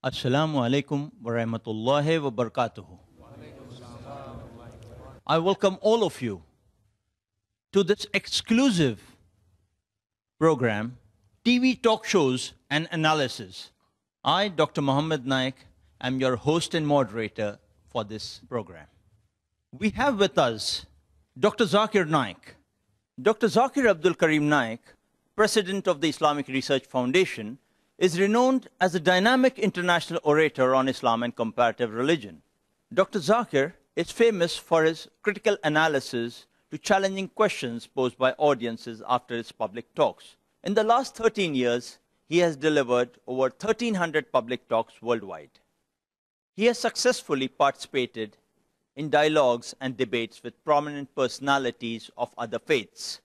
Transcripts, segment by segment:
Assalamu alaikum wa rahmatullahi wa barakatuhu. I welcome all of you to this exclusive program, TV talk shows and analysis. I, Dr. Muhammad Naik, am your host and moderator for this program. We have with us Dr. Zakir Naik. Dr. Zakir Abdul Karim Naik, President of the Islamic Research Foundation, is renowned as a dynamic international orator on Islam and comparative religion. Dr. Zakir is famous for his critical analysis to challenging questions posed by audiences after his public talks. In the last 13 years, he has delivered over 1,300 public talks worldwide. He has successfully participated in dialogues and debates with prominent personalities of other faiths.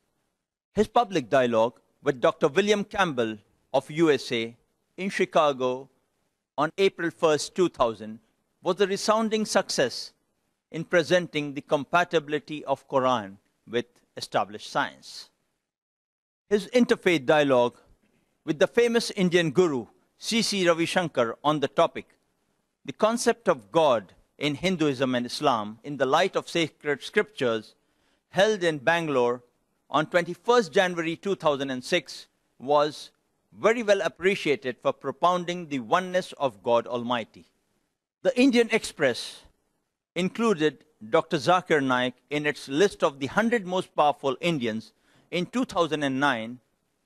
His public dialogue with Dr. William Campbell of USA in Chicago on April 1st, 2000 was a resounding success in presenting the compatibility of Quran with established science. His interfaith dialogue with the famous Indian guru C.C. Ravi Shankar on the topic, the concept of God in Hinduism and Islam in the light of sacred scriptures, held in Bangalore on 21st January 2006, was very well appreciated for propounding the oneness of God Almighty. The Indian Express included Dr. Zakir Naik in its list of the 100 most powerful Indians in 2009,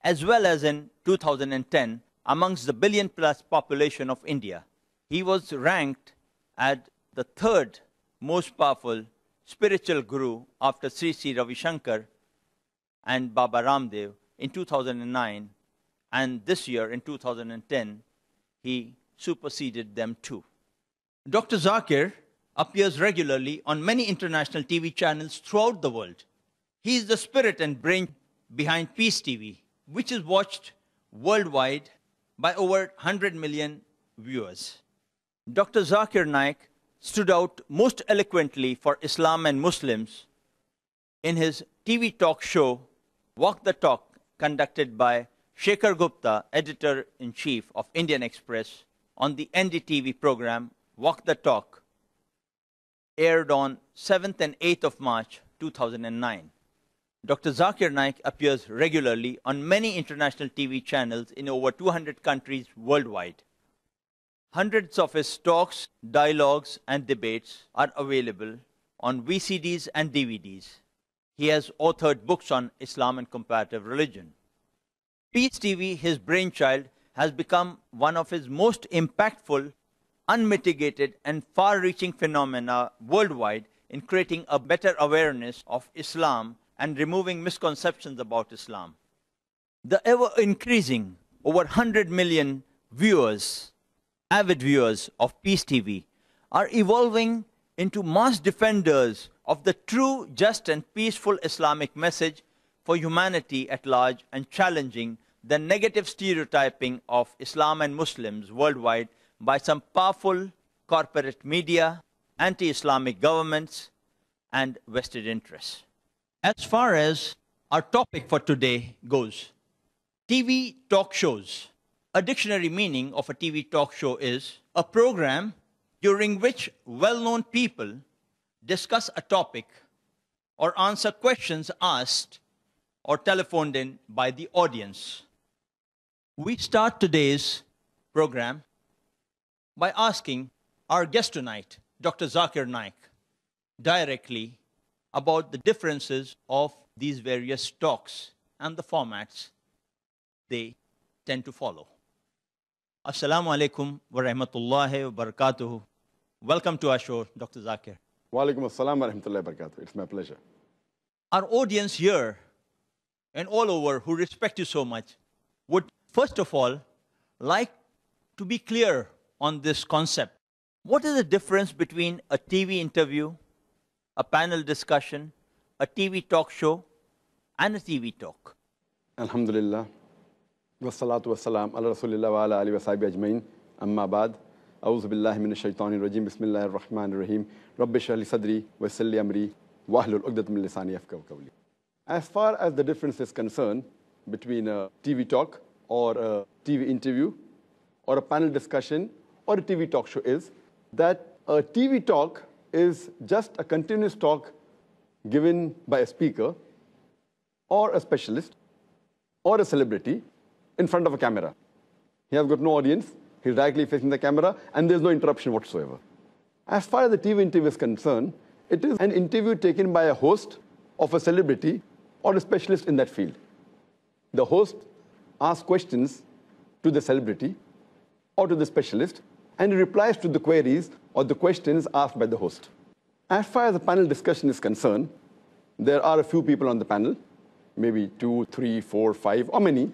as well as in 2010, amongst the billion-plus population of India. He was ranked at the third most powerful spiritual guru after Sri Sri Ravi Shankar and Baba Ramdev in 2009, and this year in 2010, he superseded them too. Dr. Zakir appears regularly on many international TV channels throughout the world. He is the spirit and brain behind Peace TV, which is watched worldwide by over 100 million viewers. Dr. Zakir Naik stood out most eloquently for Islam and Muslims in his TV talk show, Walk the Talk, conducted by Shekhar Gupta, editor-in-chief of Indian Express, on the NDTV program Walk the Talk, aired on 7th and 8th of March 2009. Dr. Zakir Naik appears regularly on many international TV channels in over 200 countries worldwide. Hundreds of his talks, dialogues, and debates are available on VCDs and DVDs. He has authored books on Islam and comparative religion. Peace TV, his brainchild, has become one of his most impactful, unmitigated, and far-reaching phenomena worldwide in creating a better awareness of Islam and removing misconceptions about Islam. The ever-increasing, over 100 million viewers, avid viewers of Peace TV, are evolving into mass defenders of the true, just, and peaceful Islamic message for humanity at large, and challenging the negative stereotyping of Islam and Muslims worldwide by some powerful corporate media, anti-Islamic governments, and vested interests. As far as our topic for today goes, TV talk shows. A dictionary meaning of a TV talk show is a program during which well-known people discuss a topic or answer questions asked or telephoned in by the audience. We start today's program by asking our guest tonight, Dr. Zakir Naik, directly about the differences of these various talks and the formats they tend to follow. Assalamu alaikum wa rahmatullahi wa barakatuhu. Welcome to our show, Dr. Zakir. Wa alaikum assalam wa rahmatullahi wa barakatuh. It's my pleasure. Our audience here and all over who respect you so much would first of all like to be clear on this concept. What is the difference between a TV interview, a panel discussion, a TV talk show, and a TV talk? Alhamdulillah. Wassalatu wassalam ala rasulillah wa ala alihi wa sahbihi ajmain. Amma ba'd. A'udhu billahi minash shaitanir rajim. Bismillahir rahmanir rahim. Rabbi shrah li sadri wa yassir li amri wahlul 'uqdatam min lisani yafqahu qawli. As far as the difference is concerned between a TV talk or a TV interview or a panel discussion or a TV talk show is that a TV talk is just a continuous talk given by a speaker or a specialist or a celebrity in front of a camera. He has got no audience, he's directly facing the camera, and there's no interruption whatsoever. As far as the TV interview is concerned, it is an interview taken by a host of a celebrity or a specialist in that field. The host asks questions to the celebrity or to the specialist, and he replies to the queries or the questions asked by the host. As far as the panel discussion is concerned, there are a few people on the panel, maybe 2, 3, 4, 5, or many.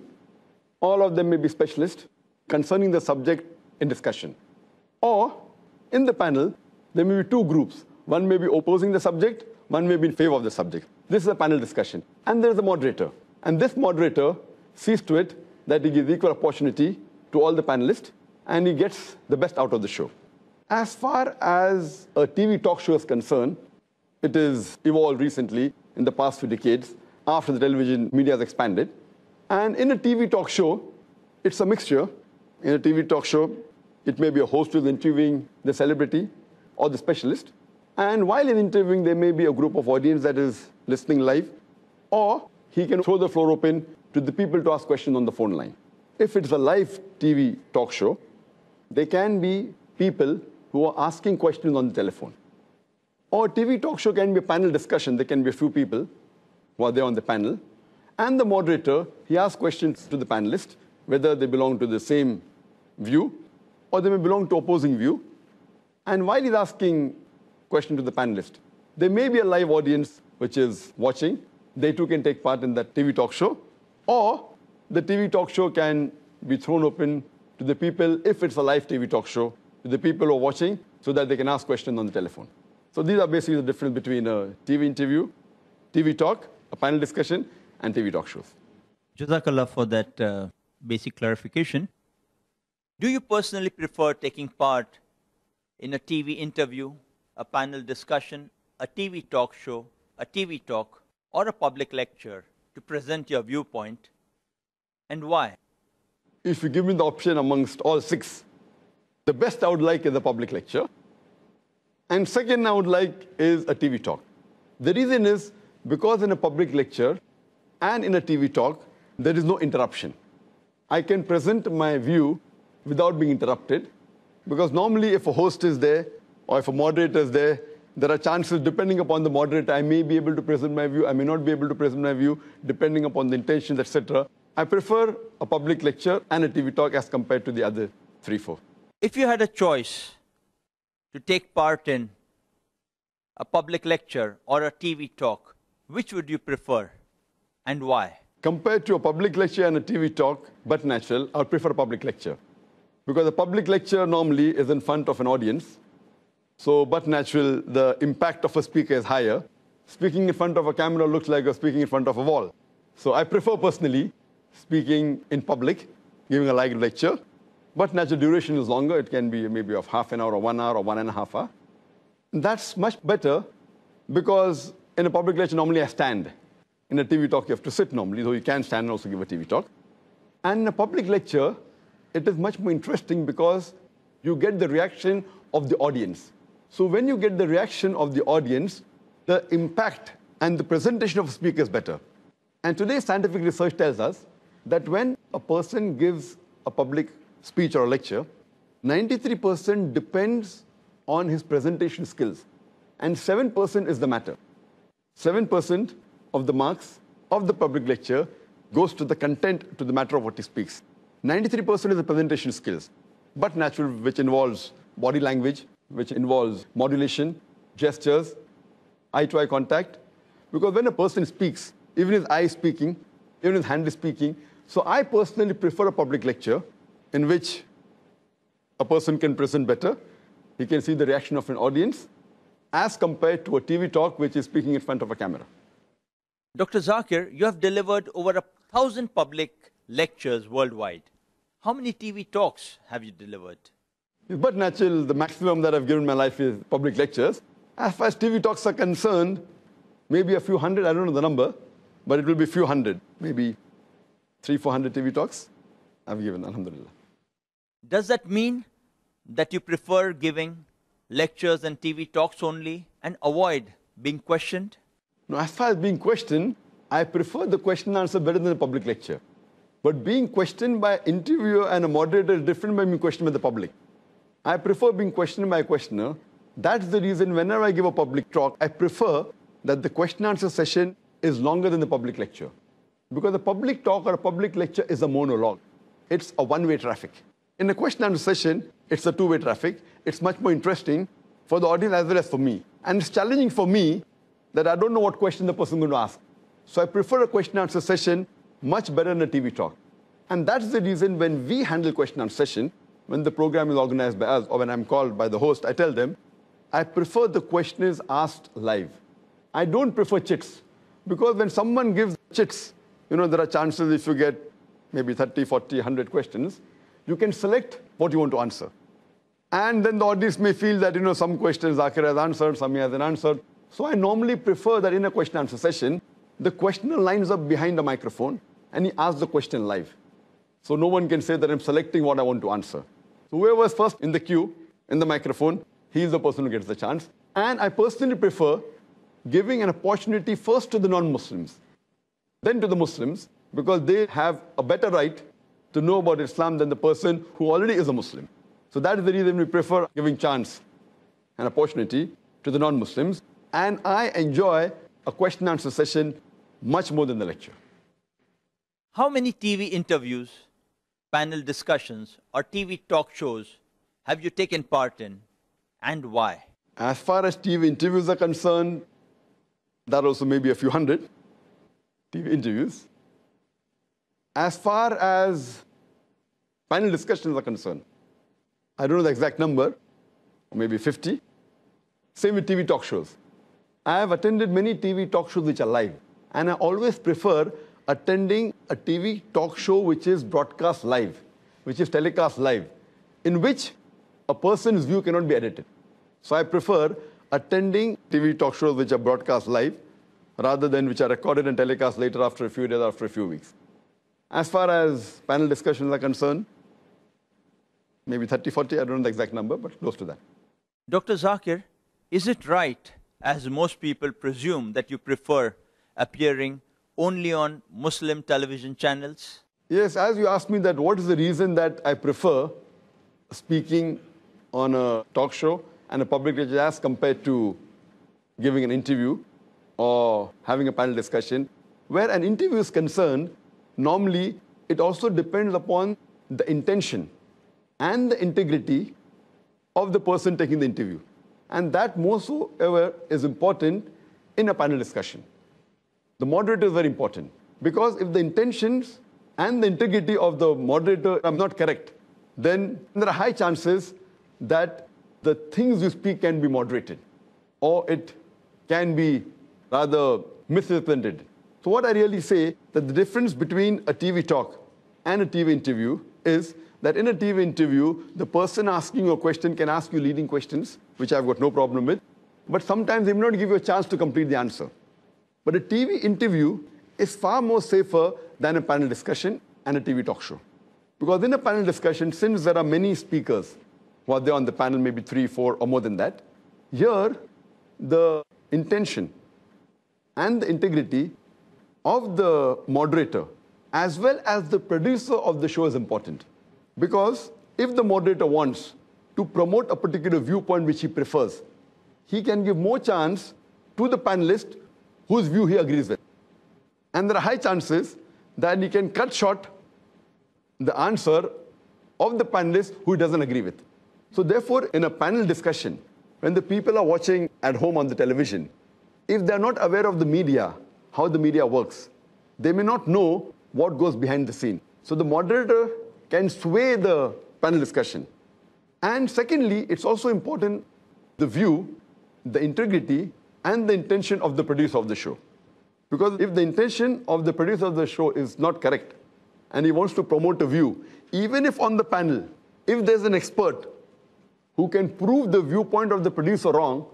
All of them may be specialists concerning the subject in discussion. Or in the panel, there may be two groups. One may be opposing the subject, one may be in favor of the subject. This is a panel discussion. And there is a moderator. And this moderator sees to it that he gives equal opportunity to all the panelists, and he gets the best out of the show. As far as a TV talk show is concerned, it has evolved recently in the past few decades after the television media has expanded. And in a TV talk show, it's a mixture. In a TV talk show, it may be a host who is interviewing the celebrity or the specialist. And while in interviewing, there may be a group of audience that is listening live, or he can throw the floor open to the people to ask questions on the phone line. If it's a live TV talk show, there can be people who are asking questions on the telephone. Or a TV talk show can be a panel discussion. There can be a few people who are there on the panel. And the moderator, he asks questions to the panelists, whether they belong to the same view or they may belong to opposing view. And while he's asking questions to the panelists, there may be a live audience which is watching. They too can take part in that TV talk show. Or the TV talk show can be thrown open to the people, if it's a live TV talk show, to the people who are watching, so that they can ask questions on the telephone. So these are basically the difference between a TV interview, TV talk, a panel discussion, and TV talk shows. Jazakallah for that basic clarification. Do you personally prefer taking part in a TV interview, a panel discussion, a TV talk show, a TV talk, or a public lecture to present your viewpoint, and why? If you give me the option amongst all 6, the best I would like is a public lecture. And second I would like is a TV talk. The reason is because in a public lecture and in a TV talk, there is no interruption. I can present my view without being interrupted, because normally if a host is there or if a moderator is there, there are chances, depending upon the moderator, I may be able to present my view, I may not be able to present my view, depending upon the intentions, etc. I prefer a public lecture and a TV talk as compared to the other 3, 4. If you had a choice to take part in a public lecture or a TV talk, which would you prefer and why? Compared to a public lecture and a TV talk, but natural, I would prefer a public lecture. Because a public lecture normally is in front of an audience. So, but natural, the impact of a speaker is higher. Speaking in front of a camera looks like you're speaking in front of a wall. So I prefer personally speaking in public, giving a live lecture. But natural duration is longer. It can be maybe of half an hour or 1 hour or 1.5 hours. That's much better because in a public lecture, normally I stand. In a TV talk, you have to sit normally, though you can stand and also give a TV talk. And in a public lecture, it is much more interesting because you get the reaction of the audience. So when you get the reaction of the audience, the impact and the presentation of a speaker is better. And today, scientific research tells us that when a person gives a public speech or a lecture, 93% depends on his presentation skills. And 7% is the matter. 7% of the marks of the public lecture goes to the content, to the matter of what he speaks. 93% is the presentation skills, but natural, which involves body language, which involves modulation, gestures, eye-to-eye contact. Because when a person speaks, even his eye is speaking, even his hand is speaking. So I personally prefer a public lecture in which a person can present better. He can see the reaction of an audience as compared to a TV talk which is speaking in front of a camera. Dr. Zakir, you have delivered over 1,000 public lectures worldwide. How many TV talks have you delivered? But natural, the maximum that I've given in my life is public lectures. As far as TV talks are concerned, maybe a few hundred, I don't know the number, but it will be a few hundred, maybe 300-400 TV talks I've given, alhamdulillah. Does that mean that you prefer giving lectures and TV talks only and avoid being questioned? Now, as far as being questioned, I prefer the question and answer better than a public lecture. But being questioned by an interviewer and a moderator is different from being questioned by the public. I prefer being questioned by a questioner. That's the reason whenever I give a public talk, I prefer that the question and answer session is longer than the public lecture. Because a public talk or a public lecture is a monologue. It's a one-way traffic. In a question and answer session, it's a two-way traffic. It's much more interesting for the audience as well as for me. And it's challenging for me that I don't know what question the person is going to ask. So I prefer a question and answer session much better than a TV talk. And that's the reason when we handle question and answer session, when the program is organized by us or when I'm called by the host, I tell them, I prefer the question is asked live. I don't prefer chits. Because when someone gives chits, there are chances if you get maybe 30, 40, 100 questions, you can select what you want to answer. And then the audience may feel that, some questions Zakir has answered, some he hasn't answered. So I normally prefer that in a question and answer session, the questioner lines up behind the microphone and he asks the question live. So no one can say that I'm selecting what I want to answer. So whoever's first in the queue, in the microphone, he's the person who gets the chance. And I personally prefer giving an opportunity first to the non-Muslims, then to the Muslims, because they have a better right to know about Islam than the person who already is a Muslim. So that is the reason we prefer giving chance and opportunity to the non-Muslims. And I enjoy a question and answer session much more than the lecture. How many TV interviews, panel discussions, or TV talk shows have you taken part in, and why? As far as TV interviews are concerned, that also may be a few hundred TV interviews. As far as panel discussions are concerned, I don't know the exact number, maybe 50. Same with TV talk shows. I have attended many TV talk shows which are live, and I always prefer attending a TV talk show which is broadcast live, which is telecast live, in which a person's view cannot be edited. So I prefer attending TV talk shows which are broadcast live rather than which are recorded and telecast later after a few days, after a few weeks. As far as panel discussions are concerned, maybe 30, 40, I don't know the exact number, but close to that. Dr. Zakir, is it right, as most people presume, that you prefer appearing only on Muslim television channels? Yes, as you asked me that what is the reason that I prefer speaking on a talk show and a public lecture as compared to giving an interview or having a panel discussion. Where an interview is concerned, normally it also depends upon the intention and the integrity of the person taking the interview. And that most so ever is important in a panel discussion. The moderator is very important, because if the intentions and the integrity of the moderator are not correct, then there are high chances that the things you speak can be moderated, or it can be rather misrepresented. So what I really say, that the difference between a TV talk and a TV interview is that in a TV interview, the person asking you a question can ask you leading questions, which I've got no problem with, but sometimes they may not give you a chance to complete the answer. But a TV interview is far more safer than a panel discussion and a TV talk show. Because in a panel discussion, since there are many speakers who are there on the panel, maybe 3, 4, or more than that, here the intention and the integrity of the moderator as well as the producer of the show is important. Because if the moderator wants to promote a particular viewpoint which he prefers, he can give more chance to the panelist whose view he agrees with. And there are high chances that he can cut short the answer of the panelist who he doesn't agree with. So therefore, in a panel discussion, when the people are watching at home on the television, if they're not aware of the media, how the media works, they may not know what goes behind the scene. So the moderator can sway the panel discussion. And secondly, it's also important the view, the integrity, and the intention of the producer of the show. Because if the intention of the producer of the show is not correct, and he wants to promote a view, even if on the panel, if there's an expert who can prove the viewpoint of the producer wrong,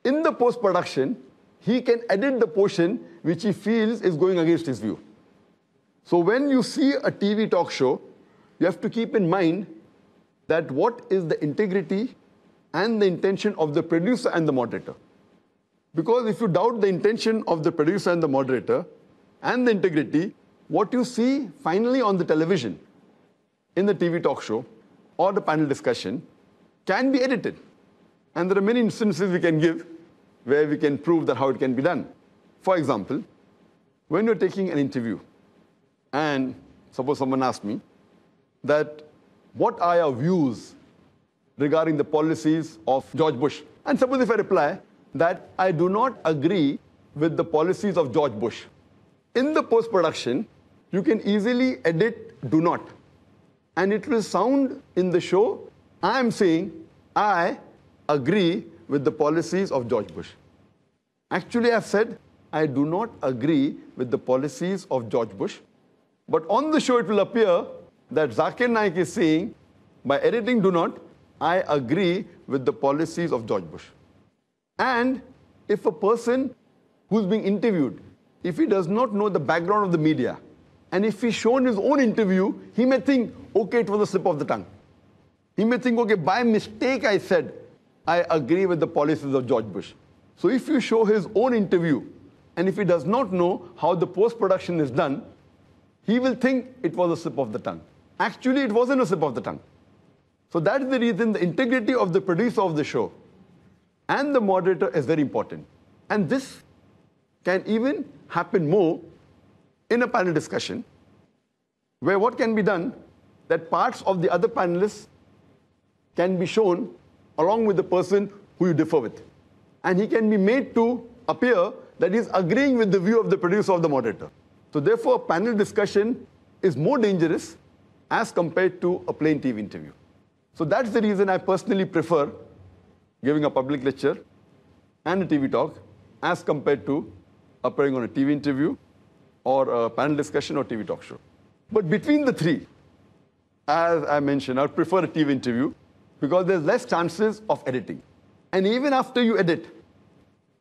in the post-production, he can edit the portion which he feels is going against his view. So when you see a TV talk show, you have to keep in mind that what is the integrity and the intention of the producer and the moderator. Because if you doubt the intention of the producer and the moderator and the integrity, what you see finally on the television, in the TV talk show or the panel discussion can be edited. And there are many instances we can give where we can prove that how it can be done. For example, when you're taking an interview and suppose someone asked me that what are your views regarding the policies of George Bush? And suppose if I reply that I do not agree with the policies of George Bush. In the post-production, you can easily edit do not. And it will sound in the show, I am saying, I agree with the policies of George Bush. Actually, I've said, I do not agree with the policies of George Bush. But on the show, it will appear that Zakir Naik is saying, by editing do not, I agree with the policies of George Bush. And if a person who's being interviewed, if he does not know the background of the media, and if he's shown his own interview, he may think, okay, it was a slip of the tongue. He may think, okay, by mistake I said, I agree with the policies of George Bush. So if you show his own interview, and if he does not know how the post-production is done, he will think it was a slip of the tongue. Actually, it wasn't a slip of the tongue. So that is the reason the integrity of the producer of the show and the moderator is very important. And this can even happen more in a panel discussion, where what can be done, that parts of the other panelists can be shown along with the person who you differ with. And he can be made to appear that he is agreeing with the view of the producer of the moderator. So therefore, a panel discussion is more dangerous as compared to a plain TV interview. So that's the reason I personally prefer giving a public lecture and a TV talk as compared to appearing on a TV interview or a panel discussion or TV talk show. But between the three, as I mentioned, I would prefer a TV interview because there's less chances of editing. And even after you edit,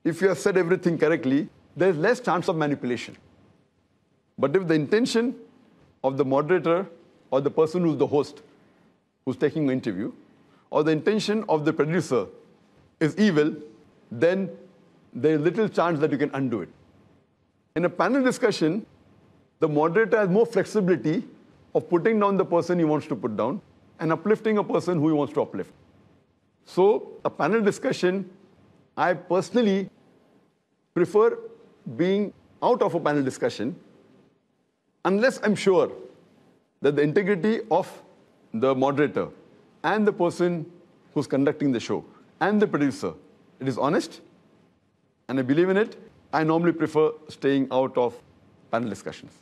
if you have said everything correctly, there's less chance of manipulation. But if the intention of the moderator or the person who's the host, who's taking the interview, or the intention of the producer is evil, then there's little chance that you can undo it. In a panel discussion, the moderator has more flexibility of putting down the person he wants to put down and uplifting a person who he wants to uplift. So a panel discussion, I personally prefer being out of a panel discussion unless I'm sure that the integrity of the moderator and the person who's conducting the show and the producer, it is honest, and I believe in it. I normally prefer staying out of panel discussions.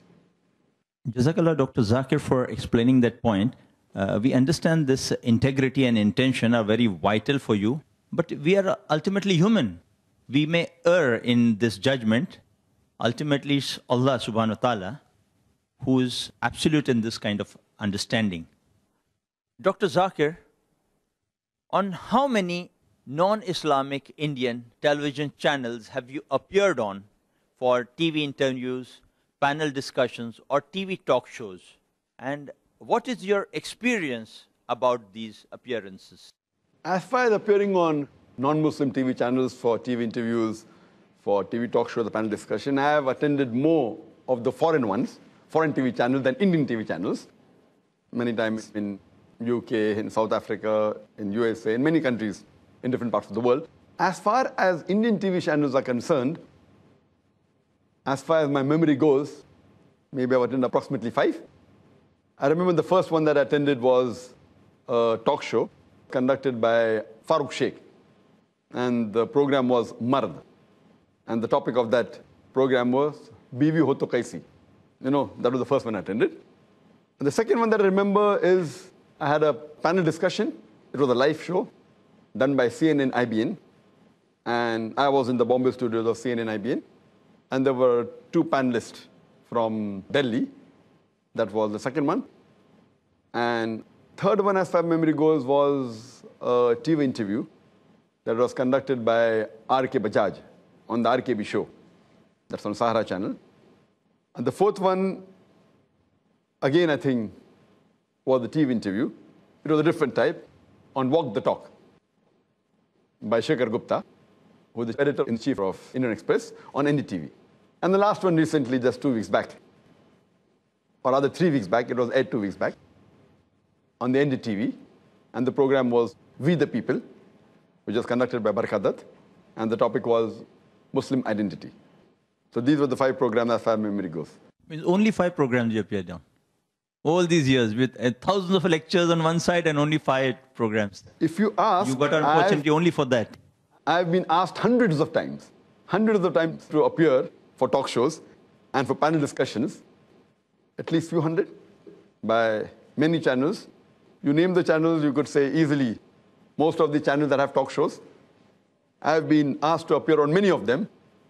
Jazakallah, Dr. Zakir, for explaining that point. We understand this integrity and intention are very vital for you, but we are ultimately human. We may err in this judgment. Ultimately, it's Allah subhanahu wa ta'ala who is absolute in this kind of understanding. Dr. Zakir, on how many non-Islamic Indian television channels have you appeared on for TV interviews, panel discussions, or TV talk shows? And what is your experience about these appearances? As far as appearing on non-Muslim TV channels for TV interviews, for TV talk shows, the panel discussion, I have attended more of the foreign ones, foreign TV channels than Indian TV channels. Many times in UK, in South Africa, in USA, in many countries, in different parts of the world. As far as Indian TV channels are concerned, as far as my memory goes, maybe I've attended approximately 5. I remember the first one that I attended was a talk show conducted by Farooq Sheikh. And the program was Mard. And the topic of that program was Biwi Ho To Kaisi. You know, that was the first one I attended. And the second one that I remember is I had a panel discussion. It was a live show done by CNN IBN. And I was in the Bombay studios of CNN IBN. And there were 2 panelists from Delhi. That was the second one. And third one, as far as memory goes, was a TV interview that was conducted by R.K. Bajaj on the RKB show. That's on Sahara channel. And the fourth one, again, I think, was the TV interview. It was a different type, on Walk the Talk by Shekhar Gupta, who is the editor-in-chief of Indian Express on NDTV. And the last one recently, just 2 weeks back, or rather 3 weeks back, it was aired 2 weeks back, on the NDTV. And the program was We the People, which was conducted by Barkhadat. And the topic was Muslim identity. So these were the 5 programs as far as memory goes. Means only 5 programs you appeared on. All these years with thousands of lectures on one side and only 5 programs. If you ask, you got an opportunity only for that. I've been asked hundreds of times to appear for talk shows and for panel discussions, at least few hundred, by many channels. You name the channels, you could say easily most of the channels that have talk shows. I've been asked to appear on many of them,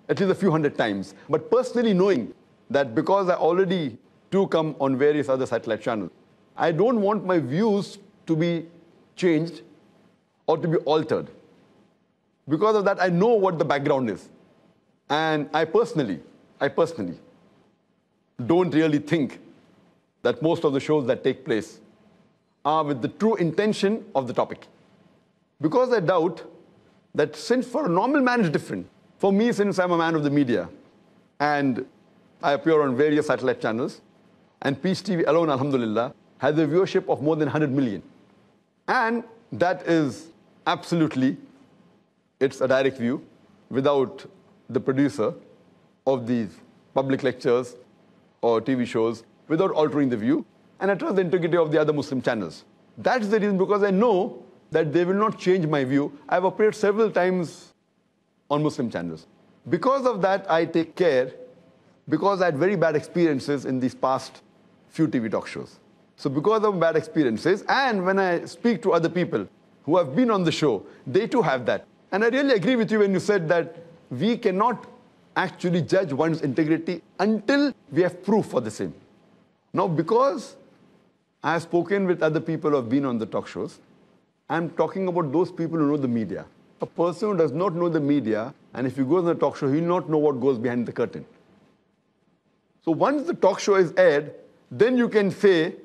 at least a few hundred times. But personally knowing that because I already do come on various other satellite channels, I don't want my views to be changed or to be altered. Because of that, I know what the background is. And I personally don't really think that most of the shows that take place are with the true intention of the topic. Because I doubt that since for a normal man it's different. For me, since I'm a man of the media, and I appear on various satellite channels, and Peace TV alone, alhamdulillah, has a viewership of more than 100 million. And that is absolutely, it's a direct view without the producer of these public lectures or TV shows, without altering the view, and I trust the integrity of the other Muslim channels. That's the reason, because I know that they will not change my view. I've appeared several times on Muslim channels. Because of that, I take care, because I had very bad experiences in these past few TV talk shows. So because of bad experiences, and when I speak to other people who have been on the show, they too have that. And I really agree with you when you said that we cannot actually judge one's integrity until we have proof for the same. Now, because I have spoken with other people who have been on the talk shows, I'm talking about those people who know the media. A person who does not know the media, and if he goes on the talk show, he will not know what goes behind the curtain. So once the talk show is aired, then you can say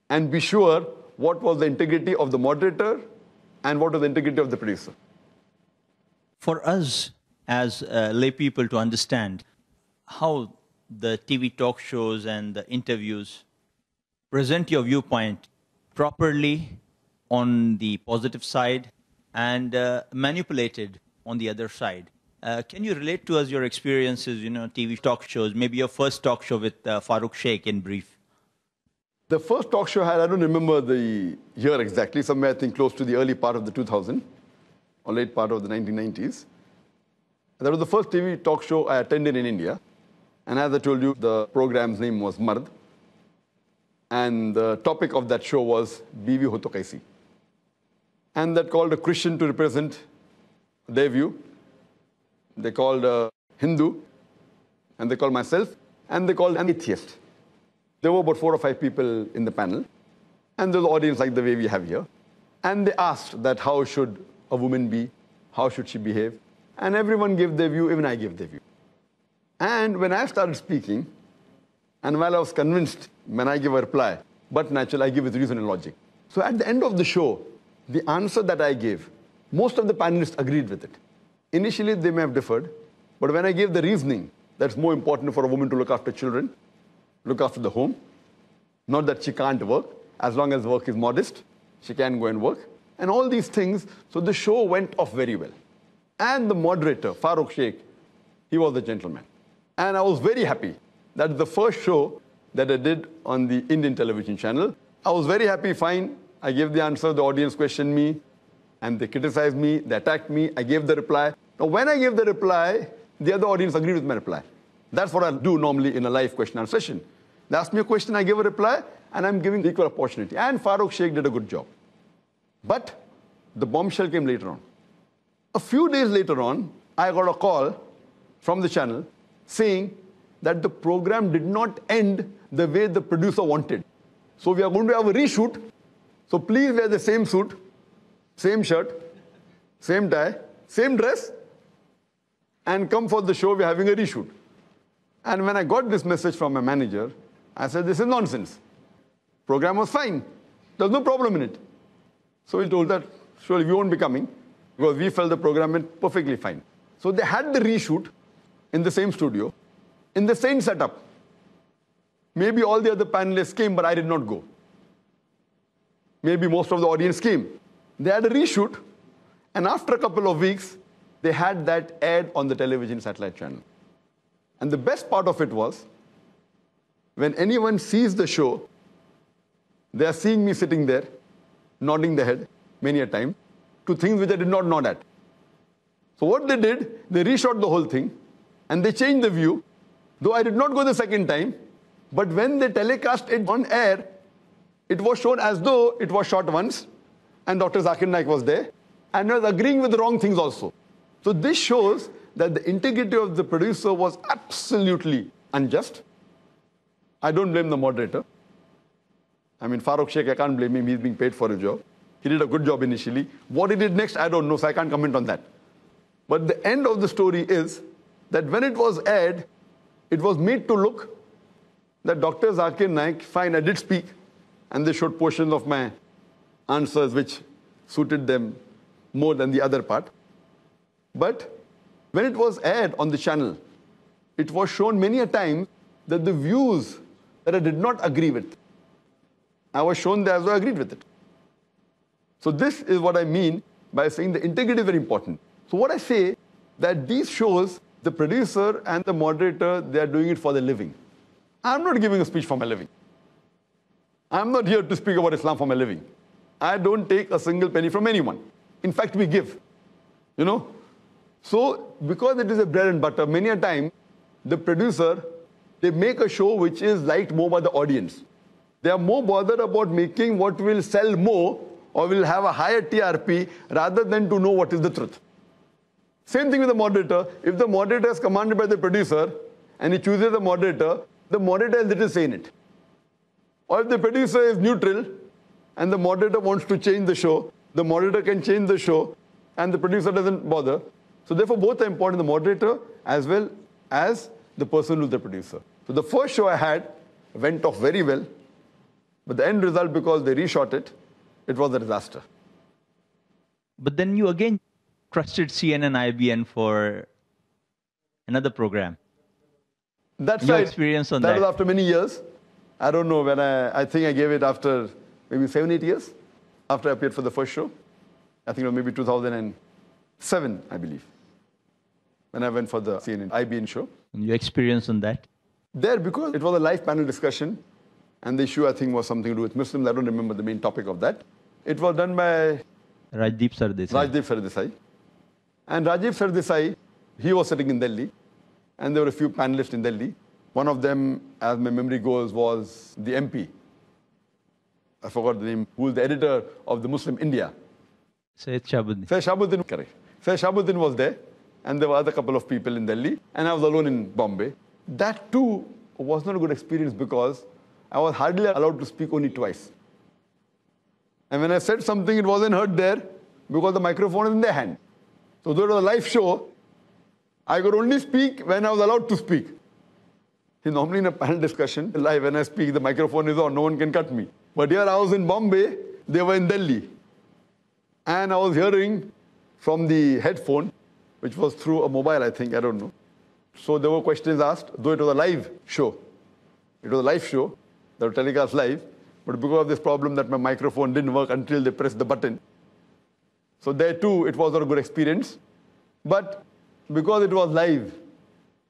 and be sure what was the integrity of the moderator and what was the integrity of the producer. For us as lay people to understand how the TV talk shows and the interviews present your viewpoint properly on the positive side and manipulated on the other side. Can you relate to us your experiences, TV talk shows, maybe your first talk show with Farooq Sheikh in brief? The first talk show I don't remember the year exactly, somewhere I think close to the early part of the 2000s or late part of the 1990s. That was the first TV talk show I attended in India. And as I told you, the program's name was Mard. And the topic of that show was Biwi Ho To Kaisi. And that called a Christian to represent their view. They called a Hindu, and they called myself, and they called an atheist. There were about 4 or 5 people in the panel, and there was an audience like the way we have here. And they asked that how should a woman be, how should she behave? And everyone gave their view, even I gave their view. And when I started speaking, and while I was convinced when I give a reply, but naturally I give with reason and logic. So at the end of the show, the answer that I gave, most of the panelists agreed with it. Initially, they may have differed, but when I gave the reasoning, that's more important for a woman to look after children, look after the home, not that she can't work, as long as work is modest, she can go and work, and all these things. So the show went off very well. And the moderator, Farooq Sheikh, he was a gentleman. And I was very happy that the first show that I did on the Indian television channel, I was very happy, fine. I gave the answer, the audience questioned me, and they criticized me, they attacked me, I gave the reply. Now, when I gave the reply, the other audience agreed with my reply. That's what I do normally in a live question and answer session. They asked me a question, I gave a reply, and I'm giving equal opportunity. And Farooq Sheikh did a good job. But the bombshell came later on. A few days later on, I got a call from the channel saying that the program did not end the way the producer wanted. So we are going to have a reshoot. So please wear the same suit, same shirt, same tie, same dress, and come for the show, we're having a reshoot. And when I got this message from my manager, I said, this is nonsense. Program was fine. There's no problem in it. So we told that, surely we won't be coming, because we felt the program went perfectly fine. So they had the reshoot in the same studio, in the same setup. Maybe all the other panelists came, but I did not go. Maybe most of the audience came. They had a reshoot, and after a couple of weeks, they had that aired on the television satellite channel. And the best part of it was, when anyone sees the show, they are seeing me sitting there, nodding the head many a time, to things which I did not nod at. So what they did, they reshot the whole thing, and they changed the view, though I did not go the second time, but when they telecast it on air, it was shown as though it was shot once, and Dr. Zakir Naik was there, and was agreeing with the wrong things also. So this shows that the integrity of the producer was absolutely unjust. I don't blame the moderator. I mean, Farooq Sheikh, I can't blame him. He's being paid for his job. He did a good job initially. What he did next, I don't know, so I can't comment on that. But the end of the story is that when it was aired, it was made to look that Dr. Zakir Naik, fine, I did speak, and they showed portions of my answers which suited them more than the other part. But when it was aired on the channel, it was shown many a time that the views that I did not agree with, I was shown that as though I agreed with it. So this is what I mean by saying the integrity is very important. So what I say, that these shows, the producer and the moderator, they are doing it for their living. I'm not giving a speech for my living. I'm not here to speak about Islam for my living. I don't take a single penny from anyone. In fact, we give, you know. So because it is a bread and butter, many a time, the producer, they make a show which is liked more by the audience. They are more bothered about making what will sell more or will have a higher TRP rather than to know what is the truth. Same thing with the moderator. If the moderator is commanded by the producer and he chooses the moderator has little say in it. Or if the producer is neutral and the moderator wants to change the show, the moderator can change the show and the producer doesn't bother. So therefore both are important, the moderator as well as the person who's the producer. So the first show I had went off very well, but the end result, because they reshot it, it was a disaster. But then you again trusted CNN IBN for another program. That's Your right. experience on that that. was after many years. I don't know when I think I gave it after maybe 7-8 years after I appeared for the first show. I think it was maybe 2007, I believe, when I went for the CNN IBN show. And your experience on that? There, because it was a live panel discussion, and the issue I think was something to do with Muslims. I don't remember the main topic of that. It was done by Rajdeep Sardesai. And Rajiv Sardesai, he was sitting in Delhi, and there were a few panelists in Delhi. One of them, as my memory goes, was the MP. I forgot the name, who was the editor of the Muslim India. Sayyid Shahabuddin. Sayyid Shahabuddin, correct. Sayyid Shahabuddin was there, and there were other couple of people in Delhi, and I was alone in Bombay. That too was not a good experience because I was hardly allowed to speak only twice. And when I said something, it wasn't heard there because the microphone is in their hand. So though it was a live show, I could only speak when I was allowed to speak. See, normally in a panel discussion, live, when I speak, the microphone is on, no one can cut me. But here I was in Bombay, they were in Delhi. And I was hearing from the headphone, which was through a mobile, I think, I don't know. So there were questions asked, though it was a live show. It was a live show, that was telecast live, but because of this problem that my microphone didn't work until they pressed the button. So there too, it was not a good experience. But because it was live,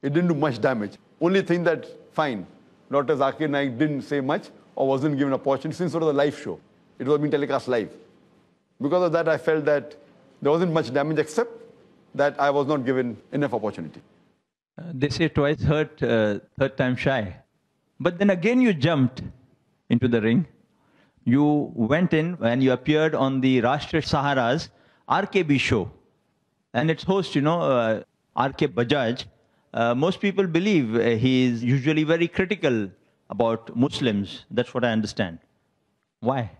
it didn't do much damage. Only thing that, fine, Dr. Zakir Naik didn't say much or wasn't given an opportunity since it was a live show. It was being telecast live. Because of that, I felt that there wasn't much damage except that I was not given enough opportunity. They say twice hurt, third time shy. But then again you jumped into the ring. You went in and you appeared on the Rashtriya Sahara's RKB show. And its host, RK Bajaj, most people believe he is usually very critical about Muslims. That's what I understand. Why?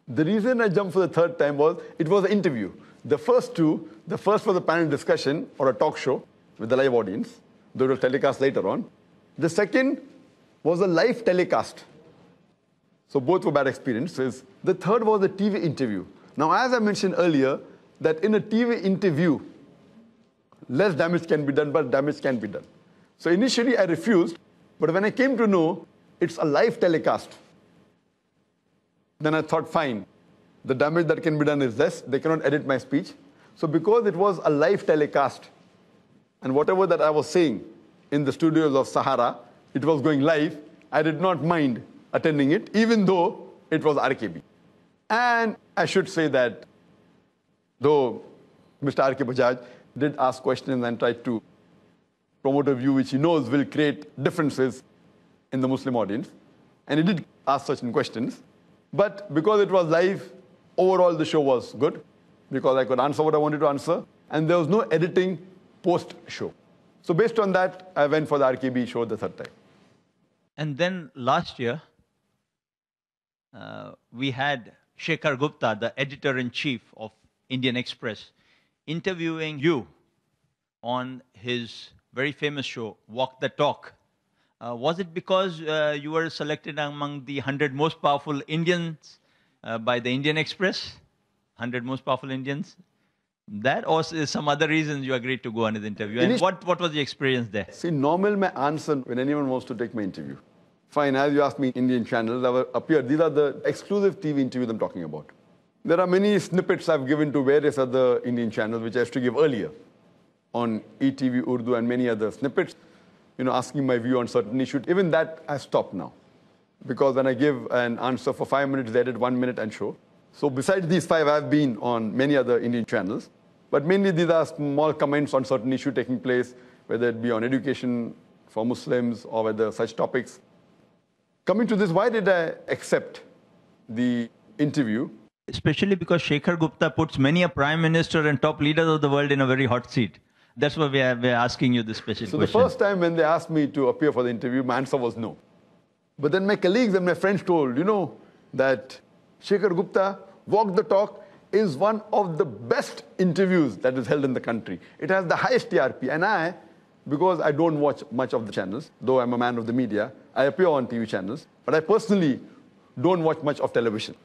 The reason I jumped for the third time was, it was an interview. The first two, the first was a panel discussion or a talk show with the live audience, though it was telecast later on. The second was a live telecast. So both were bad experiences. The third was the TV interview. Now, as I mentioned earlier, that in a TV interview, less damage can be done, but damage can be done. So initially I refused, but when I came to know it's a live telecast, then I thought, fine, the damage that can be done is less. They cannot edit my speech. So because it was a live telecast, and whatever that I was saying in the studios of Sahara, it was going live, I did not mind attending it, even though it was RKB. And I should say that though Mr. R.K. Bajaj did ask questions and tried to promote a view which he knows will create differences in the Muslim audience, and he did ask certain questions, but because it was live, overall the show was good, because I could answer what I wanted to answer, and there was no editing post-show. So based on that, I went for the RKB show the third time. And then last year, we had Shekhar Gupta, the editor-in-chief of Indian Express, interviewing you on his very famous show, Walk the Talk. Was it because you were selected among the 100 most powerful Indians by the Indian Express? 100 most powerful Indians? That, or is some other reasons you agreed to go on his interview? And what was the experience there? See, normal my answer when anyone wants to take my interview. Fine, as you asked me, Indian channels have appeared. These are the exclusive TV interviews I'm talking about. There are many snippets I've given to various other Indian channels, which I used to give earlier on ETV Urdu and many other snippets, asking my view on certain issues. Even that I stopped now. Because when I give an answer for 5 minutes, they edit 1 minute and show. So besides these 5, I've been on many other Indian channels. But mainly these are small comments on certain issue taking place, whether it be on education for Muslims or whether such topics. Coming to this, why did I accept the interview? Especially because Shekhar Gupta puts many a prime minister and top leaders of the world in a very hot seat. That's why we're asking you this special question. So the first time when they asked me to appear for the interview, my answer was no. But then my colleagues and my friends told, that Shekhar Gupta, Walk the Talk, is one of the best interviews that is held in the country. It has the highest TRP. And because I don't watch much of the channels, though I'm a man of the media, I appear on TV channels, but I personally don't watch much of television.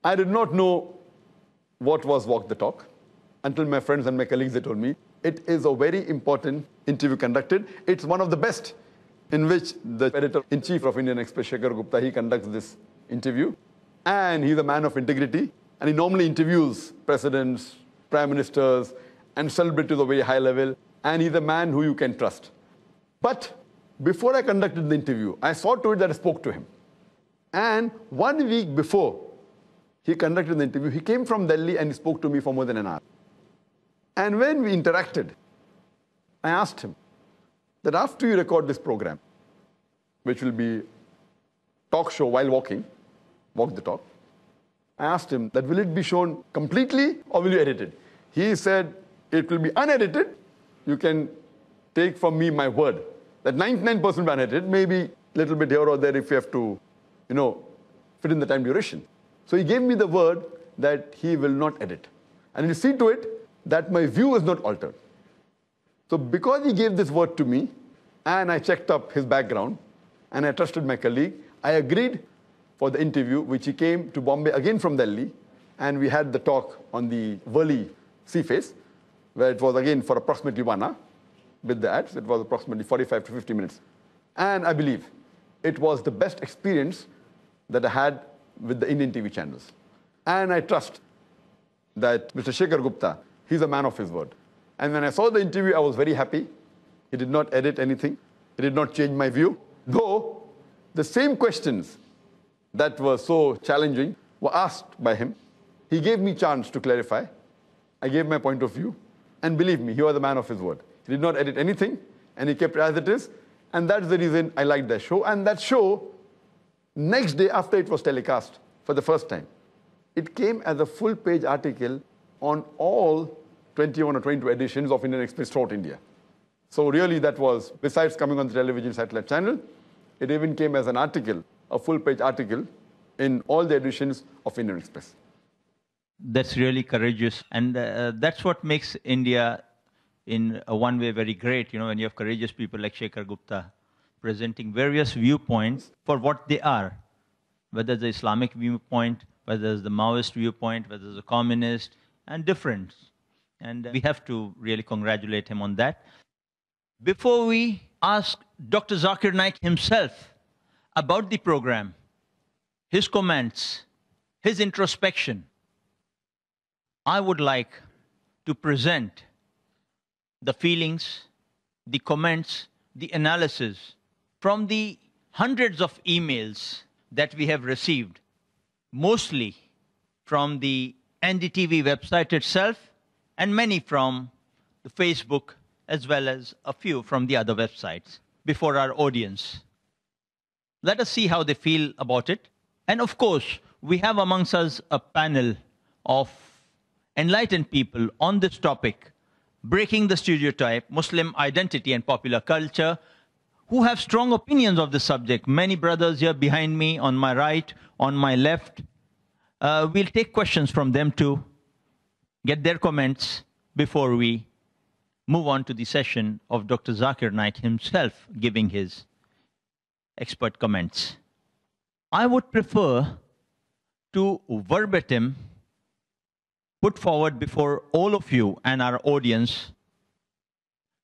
I did not know what was Walk the Talk until my friends and my colleagues, they told me, it is a very important interview conducted. It's one of the best in which the editor-in-chief of Indian Express, Shekhar Gupta, he conducts this interview. And he's a man of integrity. And he normally interviews presidents, prime ministers, and celebrities at a very high level. And he's a man who you can trust. But before I conducted the interview, I saw to it that I spoke to him. And 1 week before he conducted the interview, he came from Delhi and he spoke to me for more than an hour. And when we interacted, I asked him that after you record this program, which will be talk show while walking, Walk the Talk, I asked him that will it be shown completely or will you edit it? He said it will be unedited. You can take from me my word that 99% unedited, maybe a little bit here or there if you have to, fit in the time duration. So he gave me the word that he will not edit. And he'll see to it that my view is not altered. So because he gave this word to me, and I checked up his background, and I trusted my colleague, I agreed for the interview, which he came to Bombay again from Delhi, and we had the talk on the Worli sea face, where it was again for approximately 1 hour. With the ads, it was approximately 45 to 50 minutes. And I believe it was the best experience that I had with the Indian TV channels. And I trust that Mr. Shekhar Gupta, he's a man of his word. And when I saw the interview, I was very happy. He did not edit anything. He did not change my view. Though the same questions that were so challenging were asked by him. He gave me chance to clarify. I gave my point of view. And believe me, he was a man of his word. He did not edit anything, and he kept it as it is. And that's the reason I liked that show. And that show, next day after it was telecast for the first time, it came as a full-page article on all 21 or 22 editions of Indian Express throughout India. So really that was, besides coming on the television satellite channel, it even came as an article, a full-page article, in all the editions of Indian Express. That's really courageous. And that's what makes India, in one way, very great. When you have courageous people like Shekhar Gupta presenting various viewpoints for what they are. whether it's the Islamic viewpoint, whether it's the Maoist viewpoint, whether it's the communist, and different. And we have to really congratulate him on that. Before we ask Dr. Zakir Naik himself about the program, his comments, his introspection, I would like to present the feelings, the comments, the analysis from the hundreds of emails that we have received, mostly from the NDTV website itself and many from the Facebook, as well as a few from the other websites before our audience. Let us see how they feel about it. And of course, we have amongst us a panel of enlightened people on this topic, breaking the stereotype, Muslim identity and popular culture, who have strong opinions of the subject. Many brothers here behind me, on my right, on my left. We'll take questions from them too, get their comments before we move on to the session of Dr. Zakir Naik himself giving his expert comments. I would prefer to verbatim put forward before all of you and our audience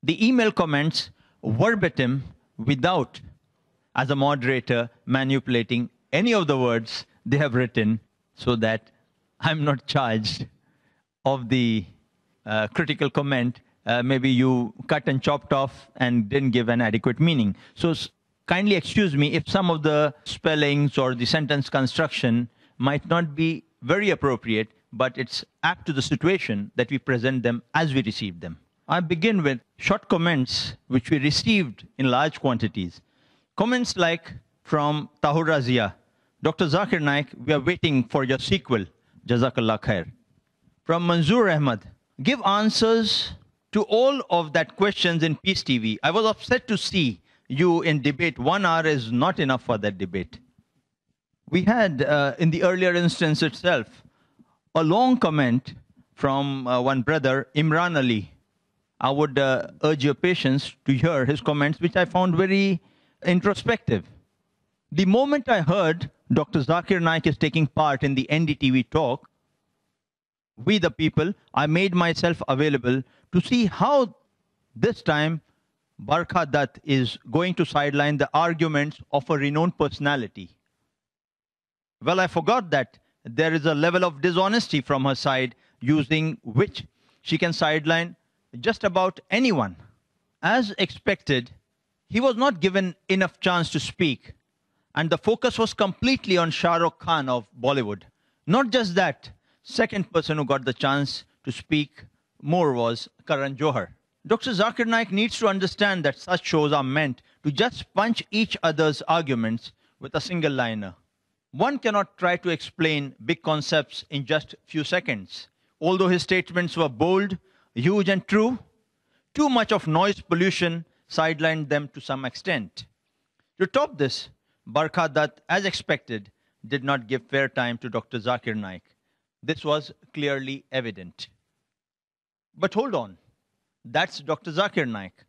the email comments verbatim without, as a moderator, manipulating any of the words they have written, so that I'm not charged of the critical comment. Maybe you cut and chopped off and didn't give an adequate meaning. So kindly excuse me if some of the spellings or the sentence construction might not be very appropriate, but it's apt to the situation that we present them as we receive them. I begin with short comments which we received in large quantities. Comments like from Tahur Razia, Dr. Zakir Naik, we are waiting for your sequel. Jazakallah khair. From Manzoor Ahmad, give answers to all of that questions in Peace TV. I was upset to see you in debate. 1 hour is not enough for that debate. We had, in the earlier instance itself, a long comment from one brother, Imran Ali. I would urge your patience to hear his comments, which I found very introspective. The moment I heard Dr. Zakir Naik is taking part in the NDTV talk, we the people, I made myself available to see how this time Barkha Dutt is going to sideline the arguments of a renowned personality. Well, I forgot that there is a level of dishonesty from her side using which she can sideline just about anyone. As expected, he was not given enough chance to speak, and the focus was completely on Shah Rukh Khan of Bollywood. Not just that, second person who got the chance to speak more was Karan Johar. Dr. Zakir Naik needs to understand that such shows are meant to just punch each other's arguments with a single liner. One cannot try to explain big concepts in just few seconds. Although his statements were bold, huge and true, too much of noise pollution sidelined them to some extent. To top this, Barkha Dutt, as expected, did not give fair time to Dr. Zakir Naik. This was clearly evident. But hold on, that's Dr. Zakir Naik.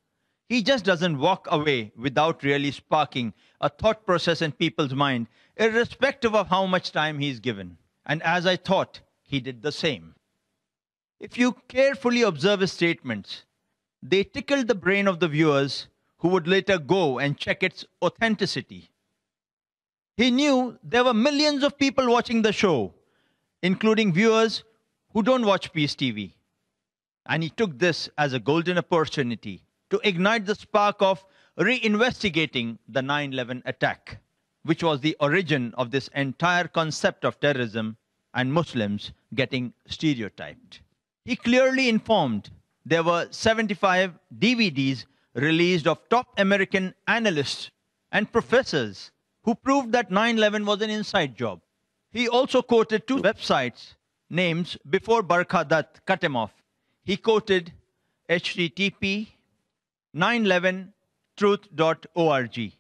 He just doesn't walk away without really sparking a thought process in people's mind, irrespective of how much time he's given. And as I thought, he did the same. If you carefully observe his statements, they tickled the brain of the viewers who would later go and check its authenticity. He knew there were millions of people watching the show, including viewers who don't watch Peace TV. And he took this as a golden opportunity to ignite the spark of reinvestigating the 9/11 attack, which was the origin of this entire concept of terrorism and Muslims getting stereotyped. He clearly informed there were 75 DVDs released of top American analysts and professors who proved that 9/11 was an inside job. He also quoted two websites names before Barkha Dutt cut him off. He quoted http 911truth.org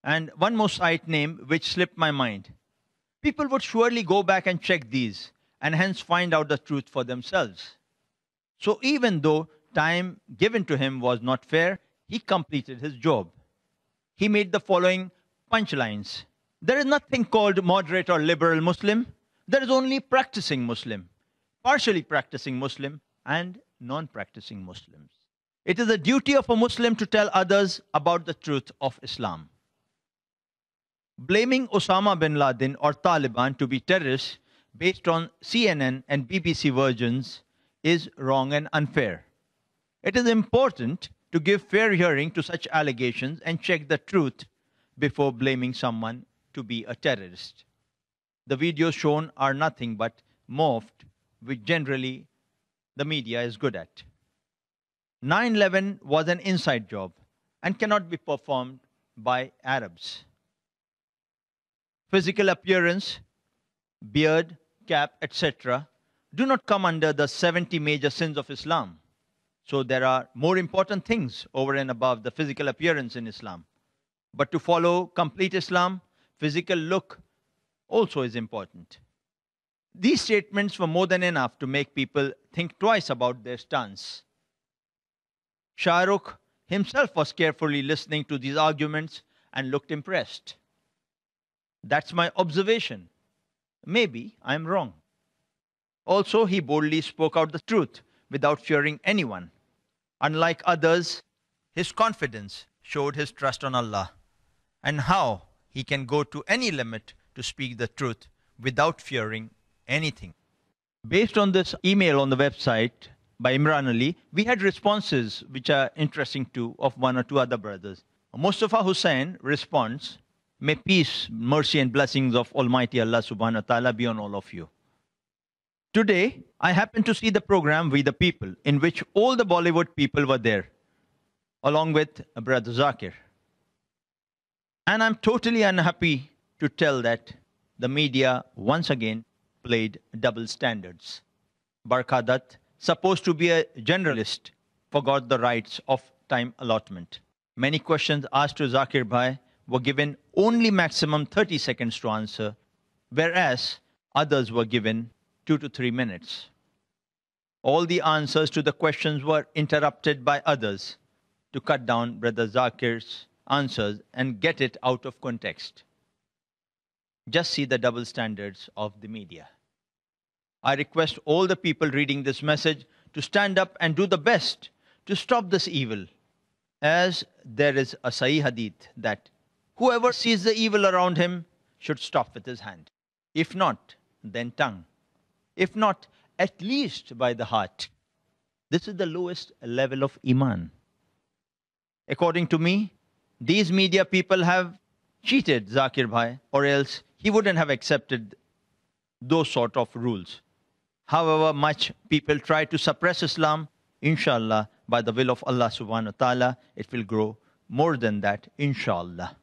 and one more site name which slipped my mind. People would surely go back and check these and hence find out the truth for themselves. So even though time given to him was not fair, he completed his job. He made the following punchlines. There is nothing called moderate or liberal Muslim. There is only practicing Muslim, partially practicing Muslim, and non-practicing Muslims. It is the duty of a Muslim to tell others about the truth of Islam. Blaming Osama bin Laden or Taliban to be terrorists based on CNN and BBC versions is wrong and unfair. It is important to give fair hearing to such allegations and check the truth before blaming someone to be a terrorist. The videos shown are nothing but morphed, which generally the media is good at. 9/11 was an inside job and cannot be performed by Arabs. Physical appearance, beard, cap, etc. do not come under the 70 major sins of Islam. So there are more important things over and above the physical appearance in Islam. But to follow complete Islam, physical look also is important. These statements were more than enough to make people think twice about their stance. Shah Rukh himself was carefully listening to these arguments and looked impressed. That's my observation. Maybe I'm wrong. Also, he boldly spoke out the truth without fearing anyone. Unlike others, his confidence showed his trust on Allah and how he can go to any limit to speak the truth without fearing anything. Based on this email on the website by Imran Ali, we had responses which are interesting too of one or two other brothers. Mustafa Hussain responds, "May peace, mercy and blessings of Almighty Allah subhanahu wa ta'ala be on all of you. Today, I happened to see the program We the People, in which all the Bollywood people were there, along with Brother Zakir. And I'm totally unhappy to tell that the media once again played double standards. Barkadat, supposed to be a generalist, forgot the rights of time allotment. Many questions asked to Zakir Bhai were given only maximum 30 seconds to answer, whereas others were given 2 to 3 minutes. All the answers to the questions were interrupted by others to cut down Brother Zakir's answers and get it out of context. Just see the double standards of the media. I request all the people reading this message to stand up and do the best to stop this evil, as there is a Sahih Hadith that whoever sees the evil around him should stop with his hand. If not, then tongue. If not, at least by the heart. This is the lowest level of Iman. According to me, these media people have cheated Zakir Bhai, or else he wouldn't have accepted those sort of rules. However much people try to suppress Islam, inshallah, by the will of Allah subhanahu wa ta'ala, it will grow more than that, inshallah.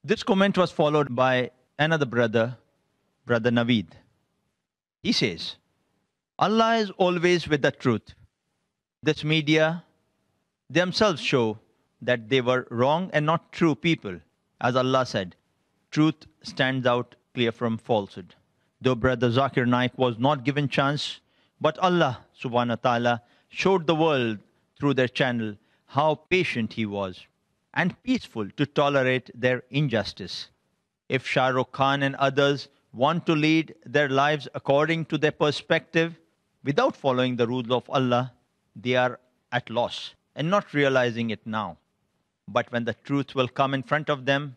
This comment was followed by another brother, Brother Naveed. He says, Allah is always with the truth. This media themselves show that they were wrong and not true people. As Allah said, truth stands out clear from falsehood. Though Brother Zakir Naik was not given chance, but Allah subhanahu wa ta'ala showed the world through their channel how patient he was and peaceful to tolerate their injustice. If Shah Rukh Khan and others want to lead their lives according to their perspective without following the rules of Allah, they are at loss and not realizing it now. But when the truth will come in front of them,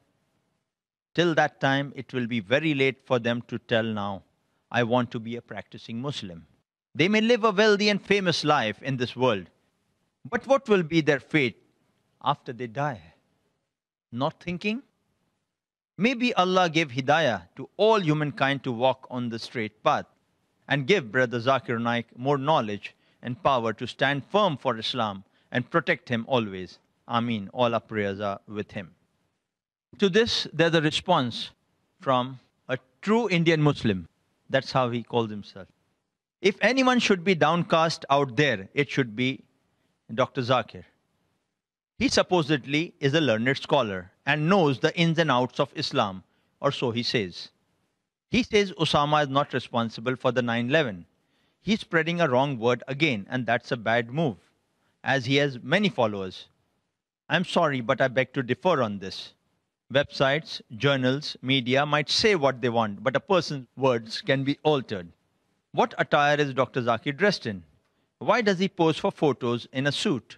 till that time it will be very late for them to tell now, I want to be a practicing Muslim. They may live a wealthy and famous life in this world, but what will be their fate after they die? Not thinking? Maybe Allah gave hidayah to all humankind to walk on the straight path and give Brother Zakir Naik more knowledge and power to stand firm for Islam and protect him always. Ameen. All our prayers are with him. To this, there's a response from a true Indian Muslim. That's how he calls himself. If anyone should be downcast out there, it should be Dr. Zakir. He supposedly is a learned scholar and knows the ins and outs of Islam, or so he says. He says Osama is not responsible for the 9/11. He's spreading a wrong word again, and that's a bad move, as he has many followers. I'm sorry, but I beg to differ on this. Websites, journals, media might say what they want, but a person's words can be altered. What attire is Dr. Zakir dressed in? Why does he pose for photos in a suit?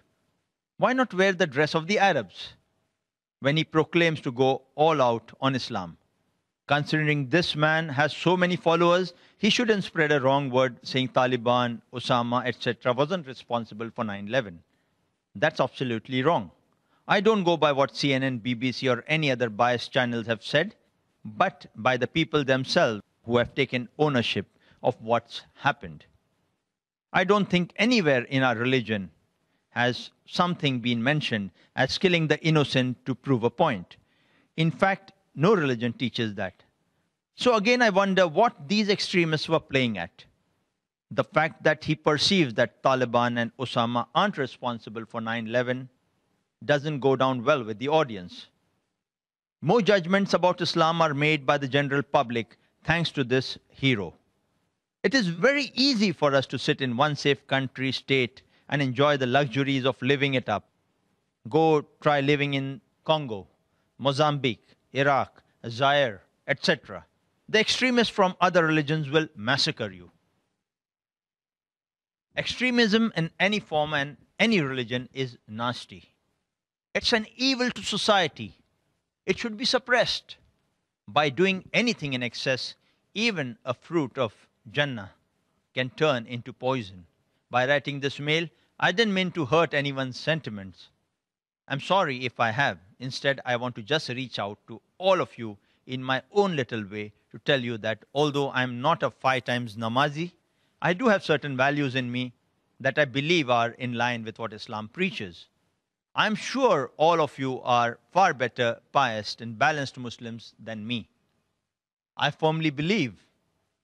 Why not wear the dress of the Arabs when he proclaims to go all out on Islam? Considering this man has so many followers, he shouldn't spread a wrong word saying Taliban, Osama, etc. wasn't responsible for 9/11. That's absolutely wrong. I don't go by what CNN, BBC, or any other biased channels have said, but by the people themselves who have taken ownership of what's happened. I don't think anywhere in our religion has something been mentioned as killing the innocent to prove a point. In fact, no religion teaches that. So again, I wonder what these extremists were playing at. The fact that he perceives that Taliban and Osama aren't responsible for 9/11 doesn't go down well with the audience. More judgments about Islam are made by the general public thanks to this hero. It is very easy for us to sit in one safe country, state, and enjoy the luxuries of living it up. Go try living in Congo, Mozambique, Iraq, Zaire, etc. The extremists from other religions will massacre you. Extremism in any form and any religion is nasty. It's an evil to society. It should be suppressed. By doing anything in excess, even a fruit of Jannah can turn into poison. By writing this mail, I didn't mean to hurt anyone's sentiments. I'm sorry if I have. Instead, I want to just reach out to all of you in my own little way to tell you that although I'm not a 5 times namazi, I do have certain values in me that I believe are in line with what Islam preaches. I'm sure all of you are far better pious and balanced Muslims than me. I firmly believe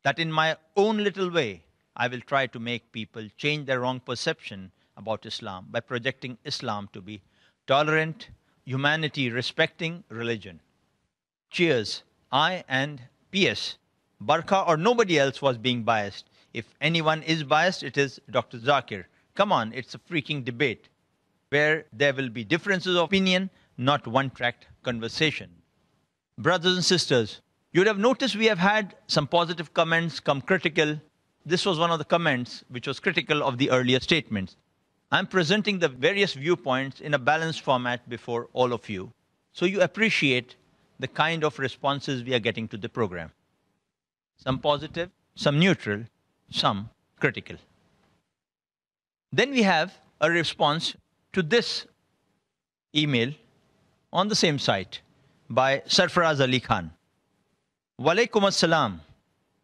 that in my own little way, I will try to make people change their wrong perception about Islam by projecting Islam to be tolerant, humanity-respecting religion. Cheers. I and P.S. Barkha or nobody else was being biased. If anyone is biased, it is Dr. Zakir. Come on, it's a freaking debate where there will be differences of opinion, not one-track conversation. Brothers and sisters, you would have noticed we have had some positive comments, some critical. This was one of the comments which was critical of the earlier statements. I'm presenting the various viewpoints in a balanced format before all of you, so you appreciate the kind of responses we are getting to the program. Some positive, some neutral, some critical. Then we have a response to this email on the same site by Sarfaraz Ali Khan. Walaikum assalam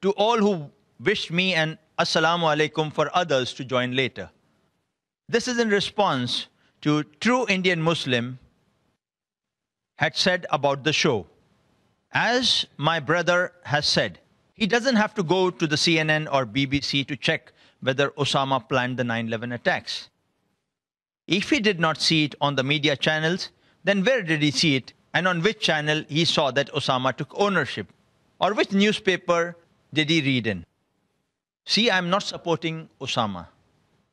to all who wished me and assalamu alaikum for others to join later. This is in response to True Indian Muslim had said about the show. As my brother has said, he doesn't have to go to the CNN or BBC to check whether Osama planned the 9/11 attacks. If he did not see it on the media channels, then where did he see it and on which channel he saw that Osama took ownership? Or which newspaper did he read in? See, I'm not supporting Osama.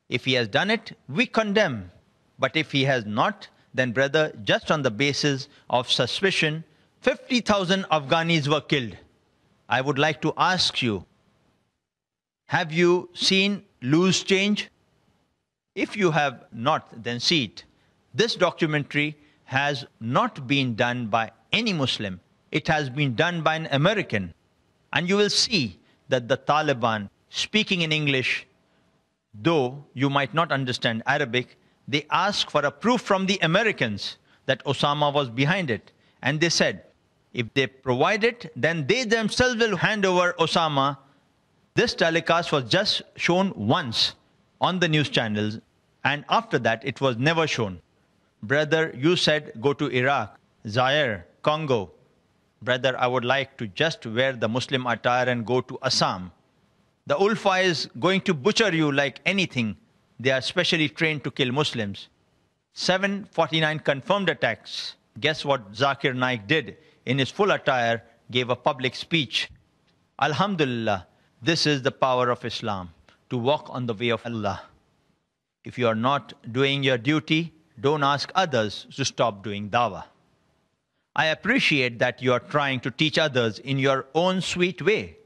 If he has done it, we condemn. But if he has not, then brother, just on the basis of suspicion, 50,000 Afghanis were killed. I would like to ask you, have you seen Loose Change? If you have not, then see it. This documentary has not been done by any Muslim. It has been done by an American. And you will see that the Taliban, speaking in English, though you might not understand Arabic, they asked for a proof from the Americans that Osama was behind it. And they said, if they provide it, then they themselves will hand over Osama. This telecast was just shown once on the news channels, and after that, it was never shown. Brother, you said go to Iraq, Zaire, Congo. Brother, I would like to just wear the Muslim attire and go to Assam. The Ulfa is going to butcher you like anything. They are specially trained to kill Muslims. 749 confirmed attacks. Guess what Zakir Naik did? In his full attire, gave a public speech. Alhamdulillah, this is the power of Islam, to walk on the way of Allah. If you are not doing your duty, don't ask others to stop doing dawah. I appreciate that you are trying to teach others in your own sweet way.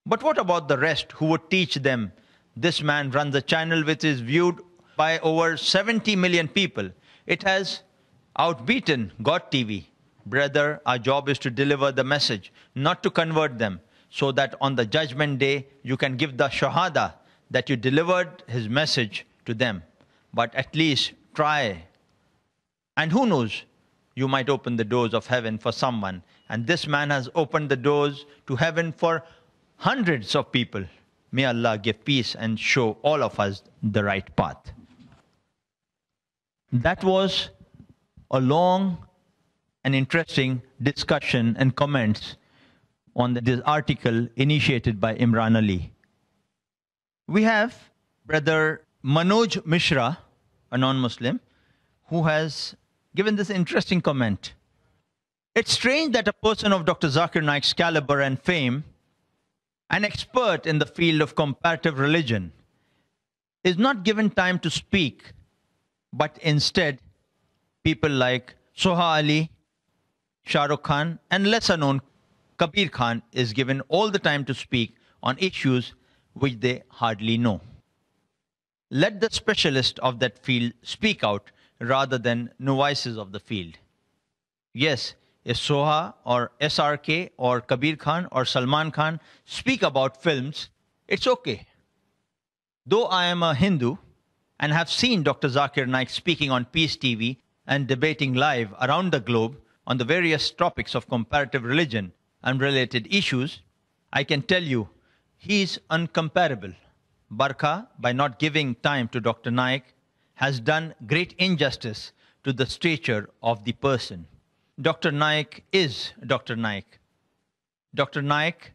But what about the rest who would teach them? This man runs a channel which is viewed by over 70 million people. It has outbeaten God TV. Brother, our job is to deliver the message, not to convert them, so that on the judgment day you can give the shahada that you delivered his message to them. But at least try. And who knows, you might open the doors of heaven for someone. And this man has opened the doors to heaven for hundreds of people. May Allah give peace and show all of us the right path. That was a long and interesting discussion and comments on this article initiated by Imran Ali. We have Brother Manoj Mishra, a non-Muslim, who has given this interesting comment. It's strange that a person of Dr. Zakir Naik's caliber and fame, an expert in the field of comparative religion, is not given time to speak, but instead people like Soha Ali, Shah Rukh Khan, and lesser known Kabir Khan is given all the time to speak on issues which they hardly know. Let the specialist of that field speak out rather than novices of the field. Yes, if Soha or SRK or Kabir Khan or Salman Khan speak about films, it's okay. Though I am a Hindu and have seen Dr. Zakir Naik speaking on Peace TV and debating live around the globe on the various topics of comparative religion and related issues, I can tell you he is uncomparable. Barkha, by not giving time to Dr. Naik, has done great injustice to the stature of the person. Dr. Naik is Dr. Naik. Dr. Naik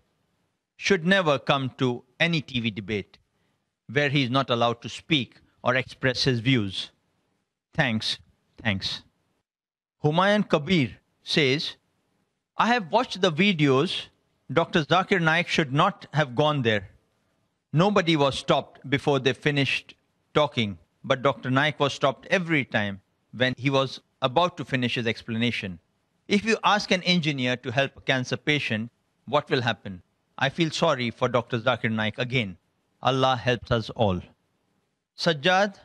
should never come to any TV debate where he is not allowed to speak or express his views. Thanks. Thanks. Humayun Kabir says, I have watched the videos. Dr. Zakir Naik should not have gone there. Nobody was stopped before they finished talking, but Dr. Naik was stopped every time when he was about to finish his explanation. If you ask an engineer to help a cancer patient, what will happen? I feel sorry for Dr. Zakir Naik again. Allah helps us all. Sajjad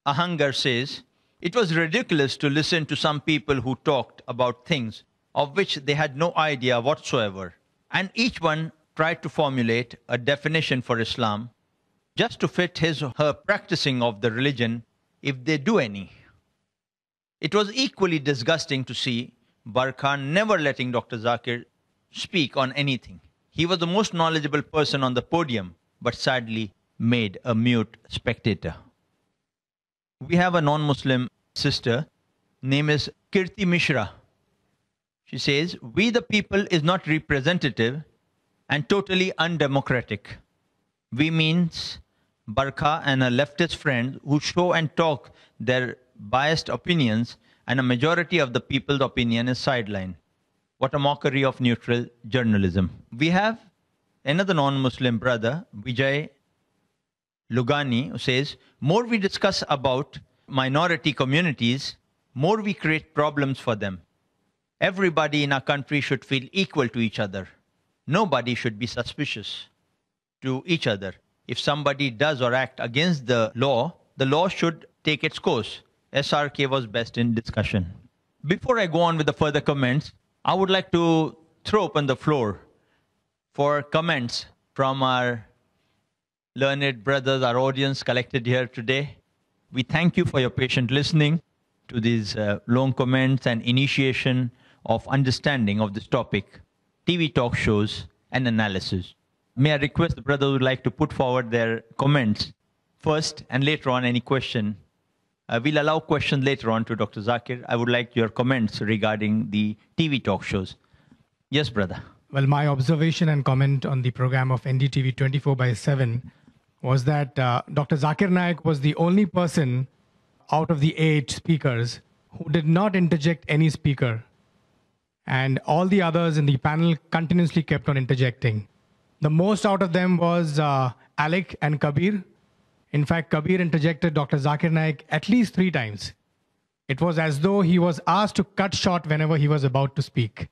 Ahangar says, it was ridiculous to listen to some people who talked about things of which they had no idea whatsoever, and each one tried to formulate a definition for Islam just to fit his or her practicing of the religion, if they do any. It was equally disgusting to see Barkhan never letting Dr. Zakir speak on anything. He was the most knowledgeable person on the podium, but sadly made a mute spectator. We have a non-Muslim sister, name is Kirti Mishra. She says, we the people is not representative and totally undemocratic. We means Barkha and her leftist friends who show and talk their biased opinions, and a majority of the people's opinion is sidelined. What a mockery of neutral journalism. We have another non-Muslim brother, Vijay Lugani, who says, more we discuss about minority communities, more we create problems for them. Everybody in our country should feel equal to each other. Nobody should be suspicious to each other. If somebody does or act against the law should take its course. SRK was best in discussion. Before I go on with the further comments, I would like to throw open the floor for comments from our learned brothers, our audience collected here today. We thank you for your patient listening to these long comments and initiation of understanding of this topic, TV talk shows and analysis. May I request the brothers who would like to put forward their comments first, and later on any question. We'll allow questions later on to Dr. Zakir. I would like your comments regarding the TV talk shows. Yes, brother. Well, my observation and comment on the program of NDTV 24/7 was that Dr. Zakir Naik was the only person out of the 8 speakers who did not interject any speaker. And all the others in the panel continuously kept on interjecting. The most out of them was Alec and Kabir. In fact, Kabir interjected Dr. Zakir Naik at least 3 times. It was as though he was asked to cut short whenever he was about to speak.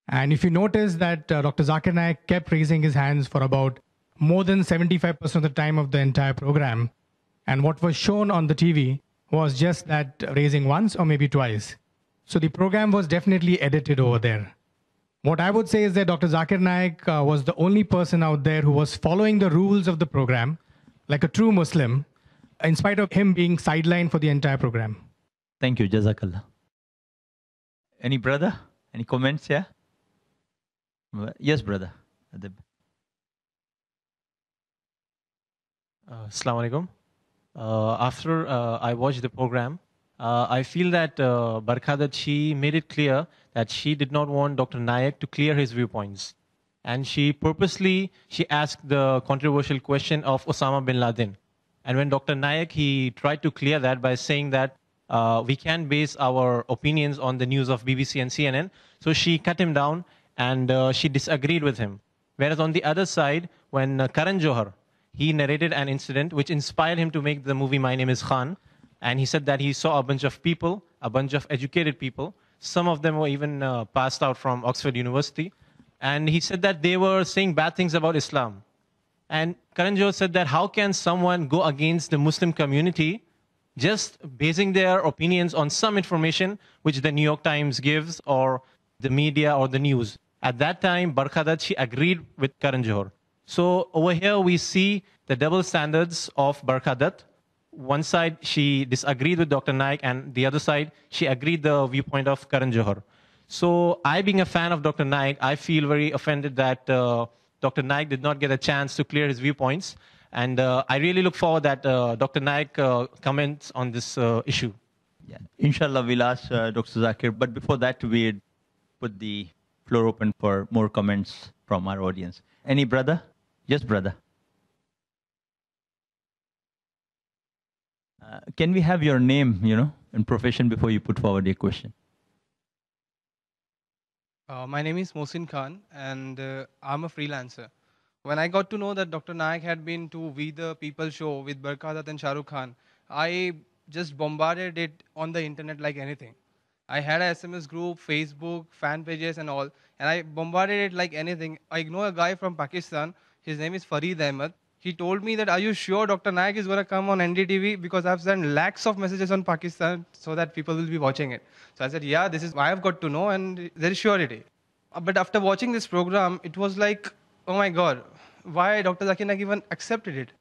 And if you notice that Dr. Zakir Naik kept raising his hands for about more than 75% of the time of the entire program, and what was shown on the TV was just that raising once or maybe twice. So the program was definitely edited over there. What I would say is that Dr. Zakir Naik was the only person out there who was following the rules of the program like a true Muslim, in spite of him being sidelined for the entire program. Thank you, Jazakallah. Any brother? Any comments here? Yes, brother. Adib. Assalamu alaikum. After I watched the program, I feel that Barkha, she made it clear that she did not want Dr. Naik to clear his viewpoints. And she purposely, she asked the controversial question of Osama bin Laden. And when Dr. Naik, he tried to clear that by saying that we can base our opinions on the news of BBC and CNN. So she cut him down and she disagreed with him. Whereas on the other side, when Karan Johar, he narrated an incident which inspired him to make the movie My Name is Khan. And he said that he saw a bunch of people, a bunch of educated people. Some of them were even passed out from Oxford University. And he said that they were saying bad things about Islam. And Karan Johar said that how can someone go against the Muslim community just basing their opinions on some information which the New York Times gives or the media or the news. At that time, Barkha, she agreed with Karan Johar. So over here, we see the double standards of Barkha. One side, she disagreed with Dr. Naik, and the other side, she agreed the viewpoint of Karan Johar. So I, being a fan of Dr. Naik, I feel very offended that Dr. Naik did not get a chance to clear his viewpoints. And I really look forward that Dr. Naik comments on this issue. Yeah. Inshallah, we'll ask Dr. Zakir. But before that, we'd put the floor open for more comments from our audience. Any brother? Yes, brother. Can we have your name, and profession before you put forward your question? My name is Mohsin Khan, and I'm a freelancer. When I got to know that Dr. Naik had been to We the People show with Barkha and Shah Rukh Khan, I just bombarded it on the internet like anything. I had a SMS group, Facebook, fan pages and all, and I bombarded it like anything. I know a guy from Pakistan, his name is Fareed Ahmed. He told me that, are you sure Dr. Naik is going to come on NDTV? Because I've sent lakhs of messages on Pakistan so that people will be watching it. So I said, yeah, this is why I've got to know, and there is surety. But after watching this program, it was like, oh my God, why Dr. Zakir Naik even accepted it?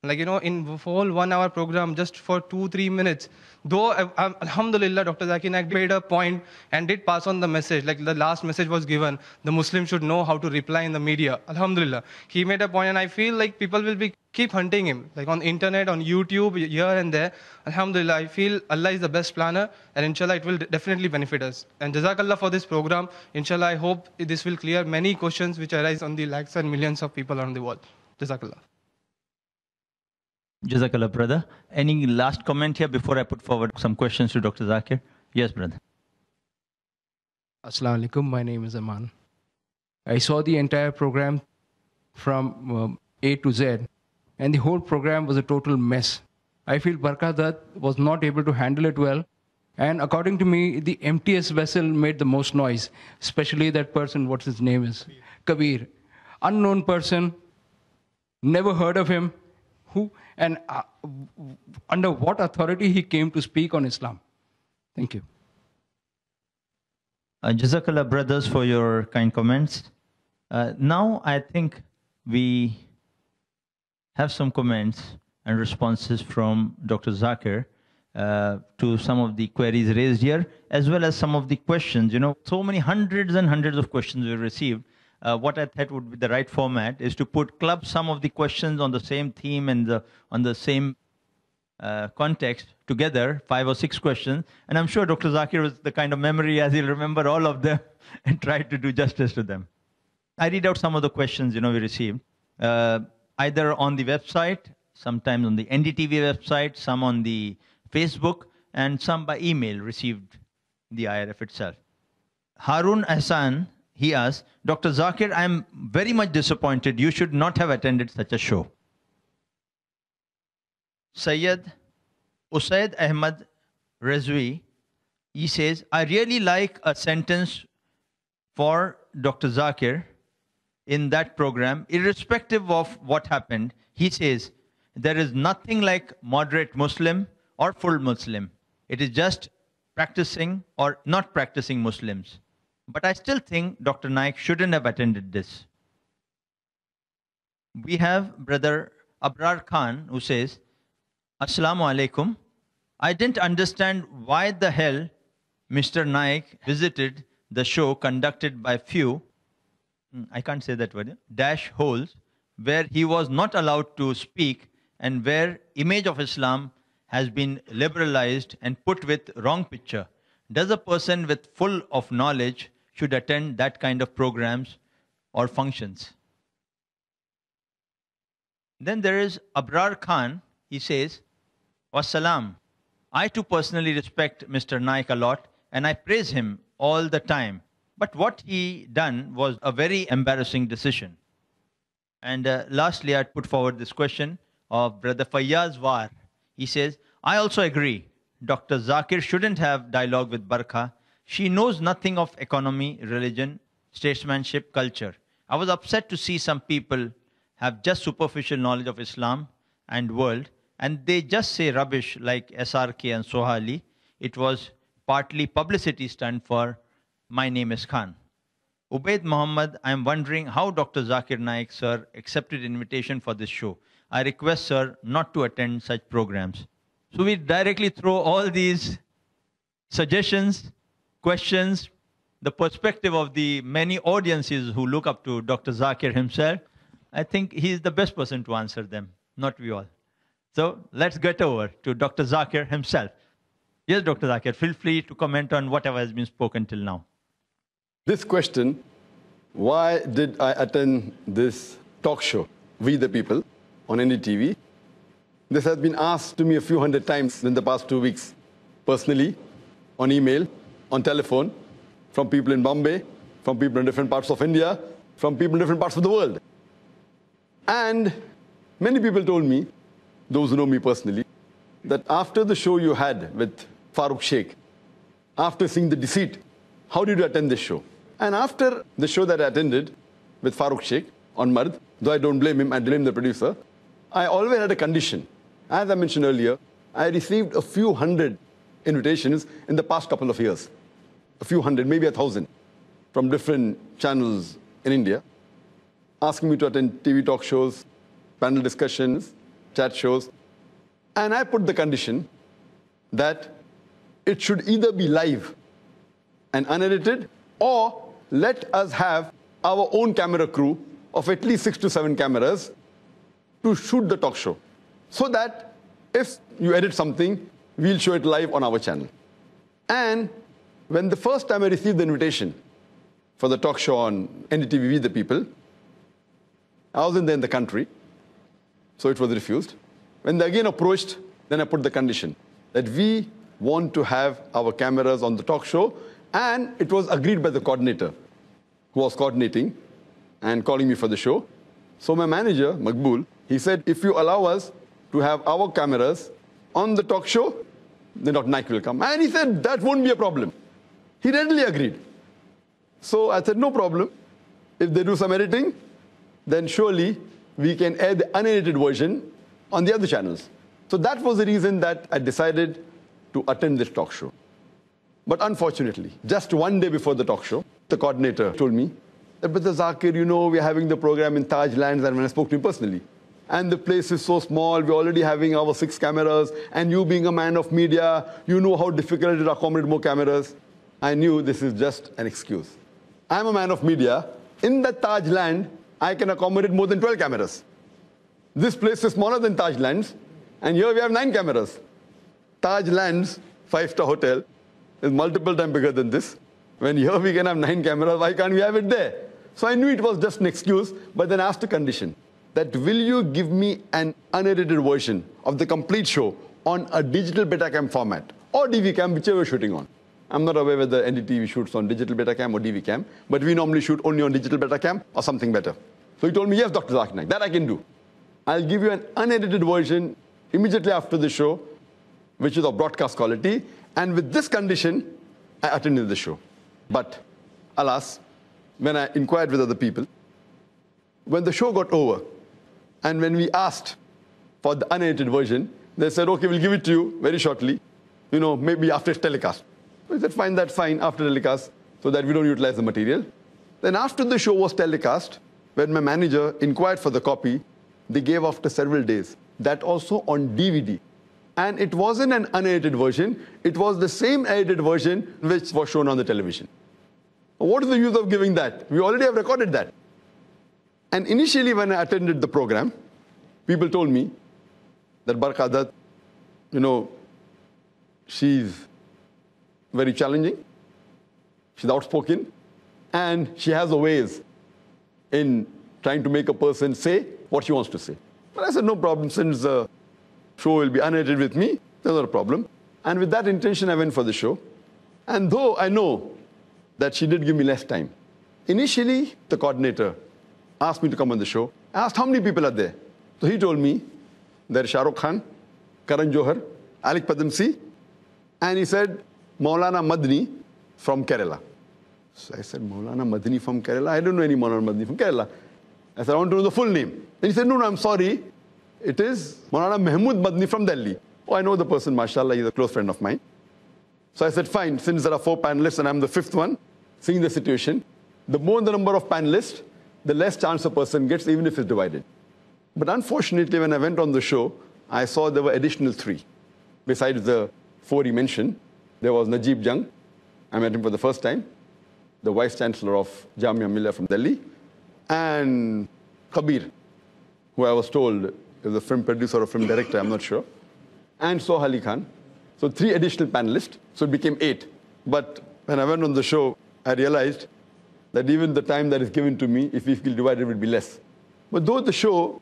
Like, in the whole 1 hour program, just for 2-3 minutes. Though, alhamdulillah, Dr. Zakir Naik made a point and did pass on the message. Like the last message was given, the Muslim should know how to reply in the media. Alhamdulillah. He made a point, and I feel like people will keep hunting him. Like on the internet, on YouTube, here and there. Alhamdulillah, I feel Allah is the best planner, and inshallah, it will definitely benefit us. And Jazakallah for this program. Inshallah, I hope this will clear many questions which arise on the lakhs and millions of people around the world. Jazakallah. Jazakallah, brother. Any last comment here before I put forward some questions to Dr. Zakir? Yes, brother. Assalamu alaikum. My name is Aman. I saw the entire program from A to Z, and the whole program was a total mess. I feel Barkha Dutt was not able to handle it well, and according to me, the emptiest vessel made the most noise, especially that person, what's his name is? Kabir. Unknown person, never heard of him. Who and under what authority he came to speak on Islam? Thank you. Jazakallah, brothers, for your kind comments. Now I think we have some comments and responses from Dr. Zakir to some of the queries raised here, as well as some of the questions. So many hundreds and hundreds of questions we received. What I thought would be the right format is to club some of the questions on the same theme and on the same context together, 5 or 6 questions. And I'm sure Dr. Zakir was the kind of memory as he'll remember all of them and try to do justice to them. I read out some of the questions we received, either on the website, sometimes on the NDTV website, some on the Facebook, and some by email received the IRF itself. Harun Ahsan, he asked, Dr. Zakir, I'm very much disappointed. You should not have attended such a show. Sayyid Usaid Ahmad Rezvi. He says, I really like a sentence for Dr. Zakir in that program, irrespective of what happened. He says, there is nothing like moderate Muslim or full Muslim. It is just practicing or not practicing Muslims. But I still think Dr. Naik shouldn't have attended this. We have Brother Abrar Khan who says, Assalamu alaikum. I didn't understand why the hell Mr. Naik visited the show conducted by few, I can't say that word, dash holes, where he was not allowed to speak and where image of Islam has been liberalized and put with wrong picture. Does a person with full of knowledge should attend that kind of programs or functions? Then there is Abrar Khan. He says, Wassalam. I too personally respect Mr. Naik a lot and I praise him all the time. But what he done was a very embarrassing decision. And lastly, I'd put forward this question of Brother Fayyaz War. He says, I also agree. Dr. Zakir shouldn't have dialogue with Barkha. She knows nothing of economy, religion, statesmanship, culture. I was upset to see some people have just superficial knowledge of Islam and world, and they just say rubbish like SRK and Sohali. It was partly publicity stunt for My Name is Khan. Ubaid Muhammad, I am wondering how Dr. Zakir Naik, sir, accepted invitation for this show. I request, sir, not to attend such programs. So we directly throw all these suggestions, questions, the perspective of the many audiences who look up to Dr. Zakir himself. I think he is the best person to answer them, not we all. So let's get over to Dr. Zakir himself. Yes, Dr. Zakir, feel free to comment on whatever has been spoken till now. This question, why did I attend this talk show, We the People, on NDTV? This has been asked to me a few hundred times in the past 2 weeks, personally, on email, on telephone, from people in Bombay, from people in different parts of India, from people in different parts of the world. And many people told me, those who know me personally, that after the show you had with Farooq Sheikh, after seeing the deceit, how did you attend this show? And after the show that I attended with Farooq Sheikh on Mard, though I don't blame him, I blame the producer, I always had a condition. As I mentioned earlier, I received a few hundred invitations in the past couple of years. A few hundred, maybe 1,000, from different channels in India, asking me to attend TV talk shows, panel discussions, chat shows. And I put the condition that it should either be live and unedited, or let us have our own camera crew of at least 6 to 7 cameras to shoot the talk show. So that if you edit something, we'll show it live on our channel. And when the first time I received the invitation for the talk show on NDTV We the People, I wasn't there in the country, so it was refused. When they again approached, then I put the condition that we want to have our cameras on the talk show, and it was agreed by the coordinator who was coordinating and calling me for the show. So my manager, Maqbool, he said, if you allow us to have our cameras on the talk show, then Dr. Naik will come. And he said, that won't be a problem. He readily agreed. So I said, no problem. If they do some editing, then surely we can add the unedited version on the other channels. So that was the reason that I decided to attend this talk show. But unfortunately, just one day before the talk show, the coordinator told me that, Brother Zakir, you know, we're having the program in Taj Lands, and when I spoke to him personally, and the place is so small, we're already having our 6 cameras, and you being a man of media, you know how difficult it is to accommodate more cameras. I knew this is just an excuse. I'm a man of media. In the Taj Land, I can accommodate more than 12 cameras. This place is smaller than Taj Lands, and here we have 9 cameras. Taj Lands, 5-star hotel, is multiple times bigger than this. When here we can have 9 cameras, why can't we have it there? So I knew it was just an excuse, but then I asked a condition, that will you give me an unedited version of the complete show on a digital Betacam format, or DVCam, whichever you're shooting on. I'm not aware whether NDTV shoots on digital Betacam or DVCam, but we normally shoot only on digital Betacam or something better. So he told me, yes, Dr. Zakir Naik, that I can do. I'll give you an unedited version immediately after the show, which is of broadcast quality, And with this condition, I attended the show. But alas, when I inquired with other people, when the show got over, and when we asked for the unedited version, they said, okay, we'll give it to you very shortly, maybe after it's telecast. I said, fine, that's fine, after telecast, so that we don't utilize the material. Then after the show was telecast, when my manager inquired for the copy, they gave after several days. That also on DVD. And it wasn't an unedited version. It was the same edited version which was shown on the television. What is the use of giving that? We already have recorded that. And initially when I attended the program, people told me that Barkha Dutt, she's very challenging, she's outspoken, and she has a ways in trying to make a person say what she wants to say. But I said, no problem, since the show will be unedited with me, there's not a problem. And with that intention, I went for the show. And though I know that she did give me less time, initially the coordinator asked me to come on the show. I asked how many people are there. So he told me there's Shah Rukh Khan, Karan Johar, Alik Padamsi, and he said Maulana Madni from Kerala. So I said, Maulana Madni from Kerala? I don't know any Maulana Madni from Kerala. I said, I want to know the full name. Then he said, no, I'm sorry. It is Maulana Mahmood Madni from Delhi. Oh, I know the person, mashallah, he's a close friend of mine. So I said, fine, since there are 4 panelists and I'm the 5th one, seeing the situation, the more the number of panelists, the less chance a person gets, even if it's divided. But unfortunately, when I went on the show, I saw there were additional 3. Besides the 4 he mentioned, there was Najib Jung. I met him for the first time. The Vice Chancellor of Jamia Millia from Delhi. And Kabir, who I was told is a film producer or film director, I'm not sure. And Soh Ali Khan. So 3 additional panelists, so it became 8. But when I went on the show, I realized that even the time that is given to me, if we feel divided, it will be less. But though the show,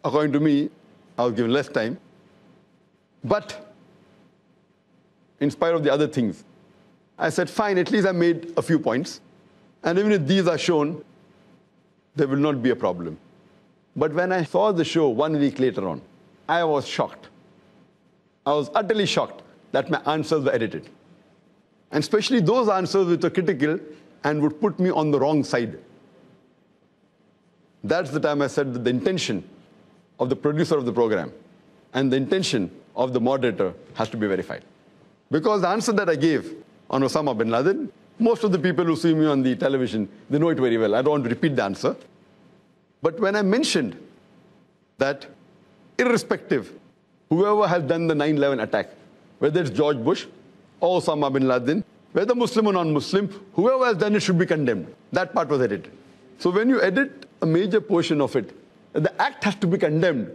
according to me, I was given less time, but in spite of the other things, I said, fine, at least I made a few points. And even if these are shown, there will not be a problem. But when I saw the show 1 week later on, I was shocked. I was utterly shocked that my answers were edited. And especially those answers which were critical and would put me on the wrong side. That's the time I said that the intention of the producer of the program and the intention of the moderator has to be verified. Because the answer that I gave on Osama bin Laden, most of the people who see me on the television, they know it very well. I don't want to repeat the answer. But when I mentioned that irrespective, whoever has done the 9/11 attack, whether it's George Bush or Osama bin Laden, whether Muslim or non-Muslim, whoever has done it should be condemned. That part was edited. So when you edit a major portion of it, the act has to be condemned.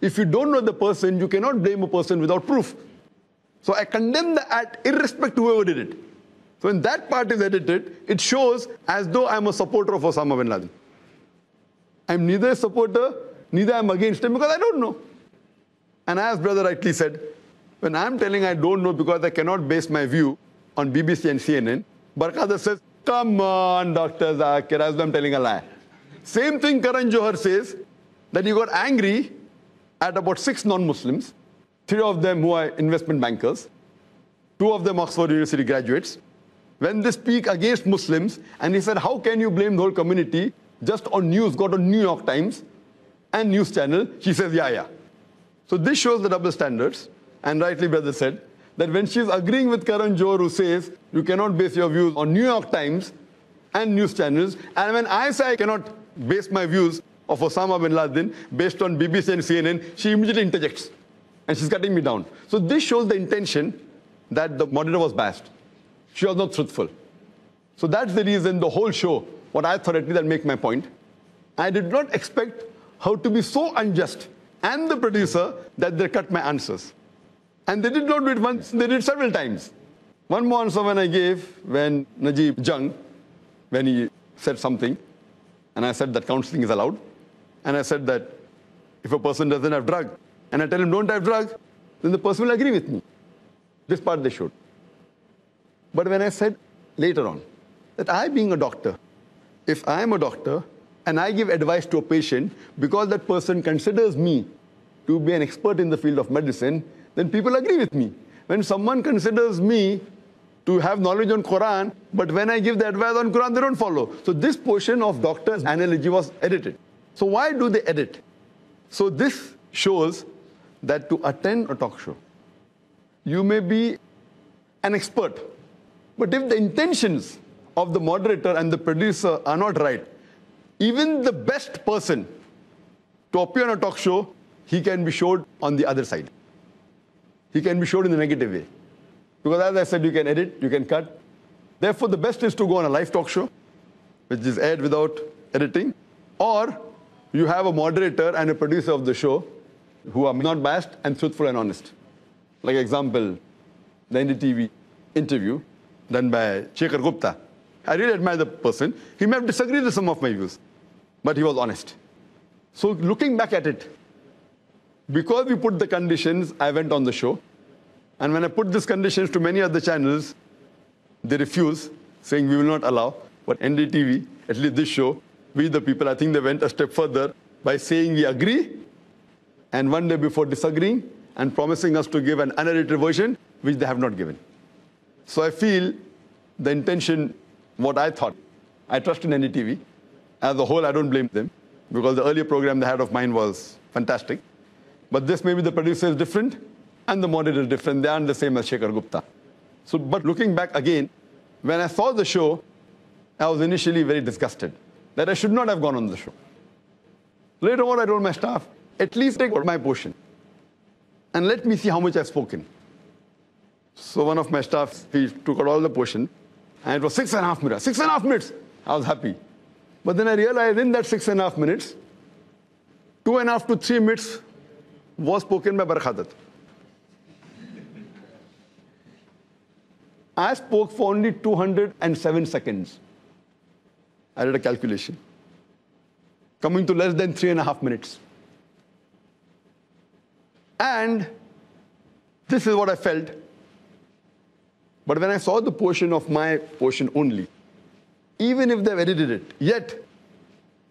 If you don't know the person, you cannot blame a person without proof. So I condemn the act irrespective of whoever did it. So when that part is edited, it shows as though I'm a supporter of Osama bin Laden. I'm neither a supporter, neither I'm against him, because I don't know. And as brother rightly said, when I'm telling I don't know because I cannot base my view on BBC and CNN, Barkha Dutt says, come on, Dr. Zakir, as though I'm telling a lie. Same thing Karan Johar says, that he got angry at about 6 non-Muslims, 3 of them who are investment bankers, 2 of them Oxford University graduates, when they speak against Muslims, and he said, how can you blame the whole community just on news, got on New York Times and news channel? She says, yeah. So this shows the double standards, and rightly brother said, that when she's agreeing with Karan Johar who says, you cannot base your views on New York Times and news channels, and when I say I cannot base my views of Osama bin Laden based on BBC and CNN, she immediately interjects, and she's cutting me down. So this shows the intention that the moderator was biased. She was not truthful. So that's the reason the whole show, what I thought, at least I'll make my point, I did not expect her to be so unjust, and the producer, that they cut my answers. And they did not do it once, they did several times. One more answer when I gave, when Najib Jung, when he said something, and I said that counseling is allowed, and I said that if a person doesn't have drug, and I tell him don't have drug, then the person will agree with me. This part they showed. But when I said later on that I, being a doctor, if I am a doctor and I give advice to a patient because that person considers me to be an expert in the field of medicine, then people agree with me. when someone considers me to have knowledge on Quran, but when I give the advice on Quran, they don't follow. So this portion of doctor's analogy was edited. So why do they edit? So this shows that to attend a talk show, you may be an expert, but if the intentions of the moderator and the producer are not right, even the best person to appear on a talk show, he can be showed on the other side. He can be showed in the negative way. Because as I said, you can edit, you can cut. Therefore, the best is to go on a live talk show, which is aired without editing, or you have a moderator and a producer of the show who are not biased and truthful and honest. Like example, the NDTV interview done by Zakir Gupta. I really admire the person. He may have disagreed with some of my views, but he was honest. So looking back at it, because we put the conditions, I went on the show. And when I put these conditions to many other channels, they refuse, saying we will not allow. But NDTV, at least this show, we the people, I think they went a step further by saying we agree, and one day before disagreeing, and promising us to give an unedited version, which they have not given. So I feel the intention, what I thought, I trust in NDTV. As a whole, I don't blame them, because the earlier program they had of mine was fantastic. But this maybe the producer is different, and the moderator is different. They aren't the same as Zakir Gupta. So, but looking back again, when I saw the show, I was initially very disgusted that I should not have gone on the show. Later on, I told my staff, at least take my portion and let me see how much I've spoken. So one of my staff, he took out all the portion, and it was 6.5 minutes. 6.5 minutes! I was happy. But then I realized in that 6.5 minutes, 2.5 to 3 minutes was spoken by Barkhadat. I spoke for only 207 seconds. I did a calculation, coming to less than 3.5 minutes. And this is what I felt. But when I saw the portion of my portion only, even if they've edited it, yet,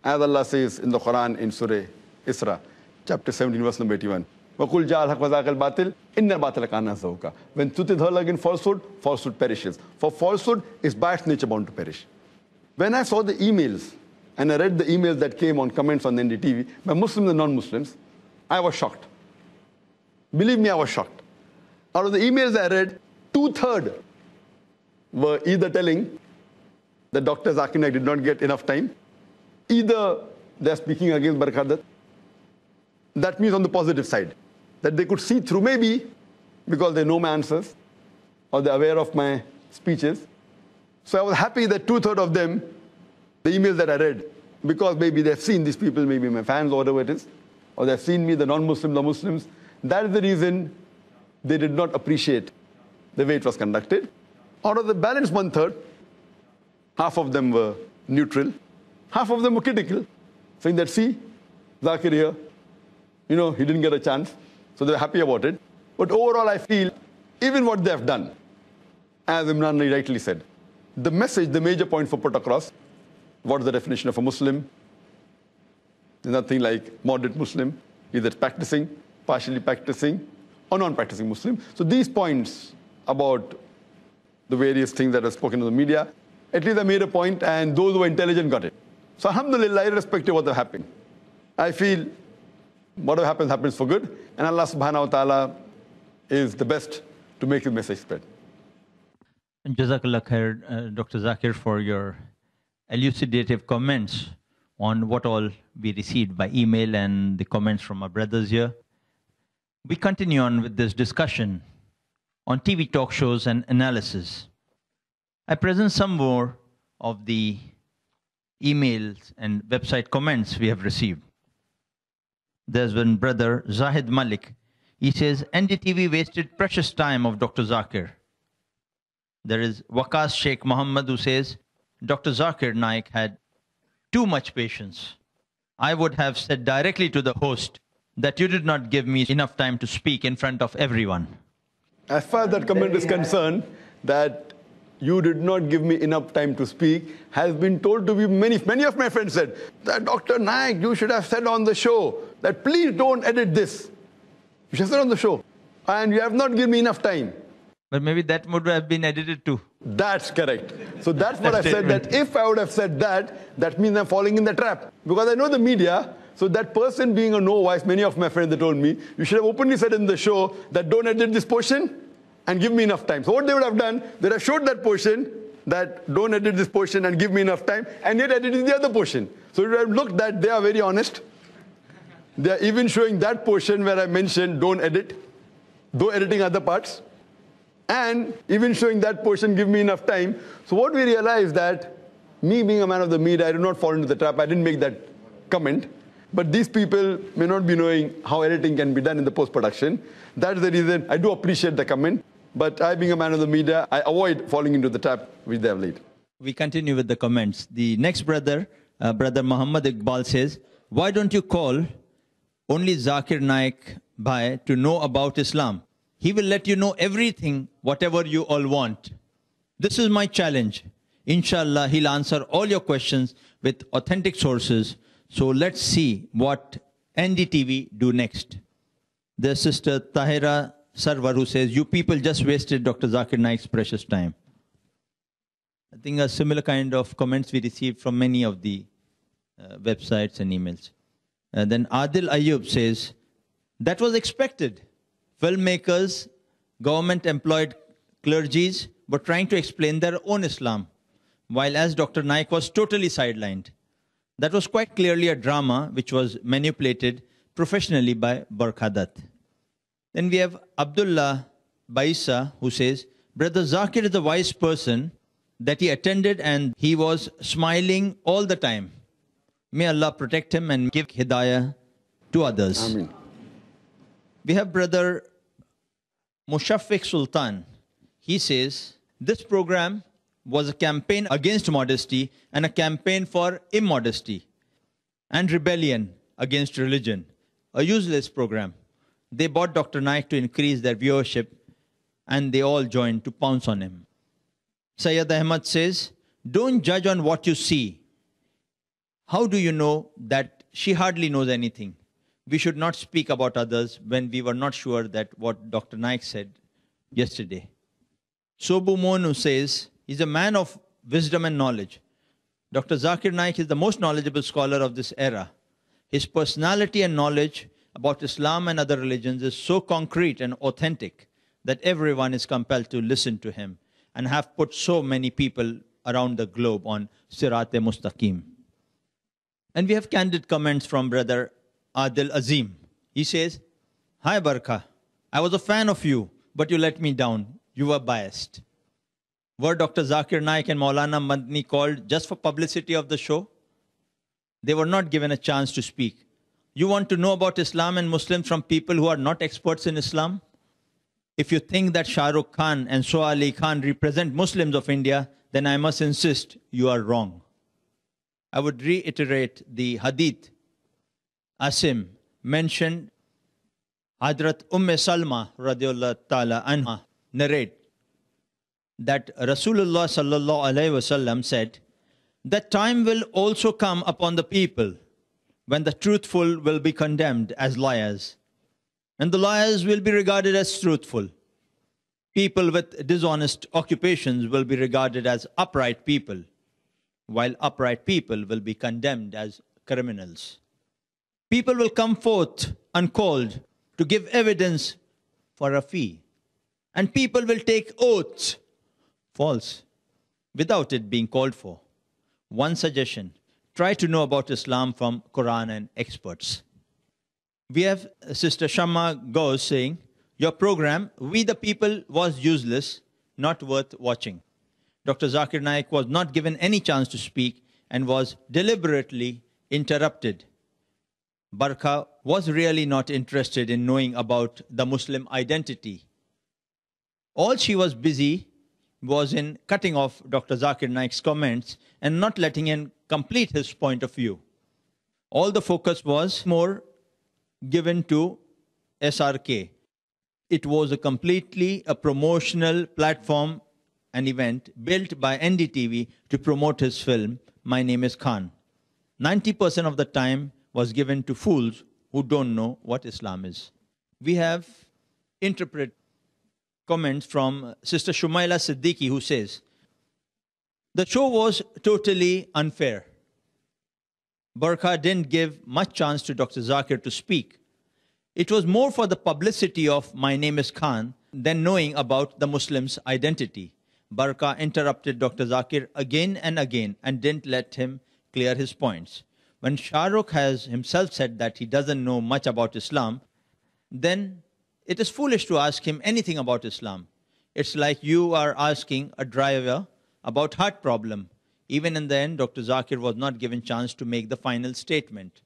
as Allah says in the Quran in Surah Isra, chapter 17, verse number 81, وَقُلْ جَاءَ الْحَقُّ وَزَاقَ الْبَاطِلِ إِنَّ الْبَاطِلَ كَانَ زَهُوقًا. When truth is hurled against falsehood, falsehood perishes. For falsehood is by its nature bound to perish. When I saw the emails, and I read the emails that came on comments on NDTV by Muslims and non-Muslims, I was shocked. Believe me, I was shocked. Out of the emails I read, 2/3 were either telling that Dr. Zakir Naik did not get enough time, either they're speaking against Barkhadat. That means on the positive side, that they could see through, maybe because they know my answers or they're aware of my speeches. So I was happy that 2/3 of them, the emails that I read, because maybe they've seen these people, maybe my fans or whatever it is, or they've seen me, the non-Muslims, the Muslims. That is the reason they did not appreciate the way it was conducted. Out of the balance 1/3, half of them were neutral, half of them were critical, saying that, see, Zakir here, he didn't get a chance, so they're happy about it. But overall, I feel, even what they have done, as Imran rightly said, the message, the major point for put across, what is the definition of a Muslim? There's nothing like moderate Muslim, either practicing, partially practicing, or non-practicing Muslim. So these points about the various things that are spoken in the media, at least I made a point, and those who were intelligent got it. So alhamdulillah, irrespective of what happened, I feel whatever happens, happens for good, and Allah subhanahu wa ta'ala is the best to make his message spread. Jazakallah khair, Dr. Zakir, for your elucidative comments on what all we received by email and the comments from our brothers here. We continue on with this discussion on TV talk shows and analysis. I present some more of the emails and website comments we have received. There's one brother, Zahid Malik. He says, NDTV wasted precious time of Dr. Zakir. There is Waqas Sheikh Muhammad who says, Dr. Zakir Naik had too much patience. I would have said directly to the host that you did not give me enough time to speak in front of everyone. As far as that comment is concerned, that you did not give me enough time to speak, has been told to be many of my friends said, that Dr. Naik, you should have said on the show that please don't edit this. You should have said on the show. And you have not given me enough time. But maybe that would have been edited too. That's correct. So that's what I said, that if I would have said that, that means I'm falling in the trap. Because I know the media, so that person being a no voice, many of my friends, they told me, you should have openly said in the show that don't edit this portion and give me enough time. So what they would have done, they would have showed that portion, that don't edit this portion and give me enough time, and yet edited the other portion. So it would have looked that they are very honest. They are even showing that portion where I mentioned don't edit, though editing other parts. And even showing that portion, give me enough time. So what we realized that, me being a man of the media, I did not fall into the trap. I didn't make that comment. But these people may not be knowing how editing can be done in the post-production. That's the reason I do appreciate the comment. But I, being a man of the media, I avoid falling into the trap which they have laid. We continue with the comments. The next brother, Brother Muhammad Iqbal says, why don't you call only Zakir Naik Bhai to know about Islam? He will let you know everything, whatever you all want. This is my challenge. Inshallah, he'll answer all your questions with authentic sources. So let's see what NDTV do next. The sister Tahira Sarwar, who says, you people just wasted Dr. Zakir Naik's precious time. I think a similar kind of comments we received from many of the websites and emails. And then Adil Ayub says, that was expected. Filmmakers, government-employed clergies were trying to explain their own Islam, while as Dr. Naik was totally sidelined. That was quite clearly a drama which was manipulated professionally by Barkhadat. Then we have Abdullah Baisa, who says, Brother Zakir is a wise person that he attended and he was smiling all the time. May Allah protect him and give hidayah to others. Ameen. We have Brother Mushafiq Sultan. He says, this program was a campaign against modesty and a campaign for immodesty and rebellion against religion. A useless program. They bought Dr. Naik to increase their viewership and they all joined to pounce on him. Sayyid Ahmad says, don't judge on what you see. How do you know that she hardly knows anything? We should not speak about others when we were not sure that what Dr. Naik said yesterday. Sobu Monu says, he's a man of wisdom and knowledge. Dr. Zakir Naik is the most knowledgeable scholar of this era. His personality and knowledge about Islam and other religions is so concrete and authentic that everyone is compelled to listen to him and have put so many people around the globe on Sirat-e-Mustaqim. And we have candid comments from Brother Adil Azim. He says, hi Barka, I was a fan of you, but you let me down. You were biased. Were Dr. Zakir Naik and Maulana Madni called just for publicity of the show? They were not given a chance to speak. You want to know about Islam and Muslims from people who are not experts in Islam? If you think that Shah Rukh Khan and Soa Ali Khan represent Muslims of India, then I must insist you are wrong. I would reiterate the hadith. Asim mentioned Hadrat Salma radiallahu ta'ala anha narrate that Rasulullah sallallahu alayhi wasallam said, that time will also come upon the people when the truthful will be condemned as liars, and the liars will be regarded as truthful. People with dishonest occupations will be regarded as upright people, while upright people will be condemned as criminals. People will come forth uncalled to give evidence for a fee, and people will take oaths, false, without it being called for. One suggestion, try to know about Islam from Quran and experts. We have Sister Shamma Ghosh saying, your program, We the People, was useless, not worth watching. Dr. Zakir Naik was not given any chance to speak and was deliberately interrupted. Barkha was really not interested in knowing about the Muslim identity. All she was busy was in cutting off Dr. Zakir Naik's comments and not letting him complete his point of view. All the focus was more given to SRK. It was completely a promotional platform, an event built by NDTV to promote his film, My Name is Khan. 90% of the time was given to fools who don't know what Islam is. We have interpreted comments from Sister Shumaila Siddiqui, who says, the show was totally unfair. Burqa didn't give much chance to Dr. Zakir to speak. It was more for the publicity of "my name is Khan" than knowing about the Muslim's identity. Burqa interrupted Dr. Zakir again and again and didn't let him clear his points. When Shah Rukh has himself said that he doesn't know much about Islam, then it is foolish to ask him anything about Islam. It's like you are asking a driver about heart problem. Even in the end, Dr. Zakir was not given chance to make the final statement.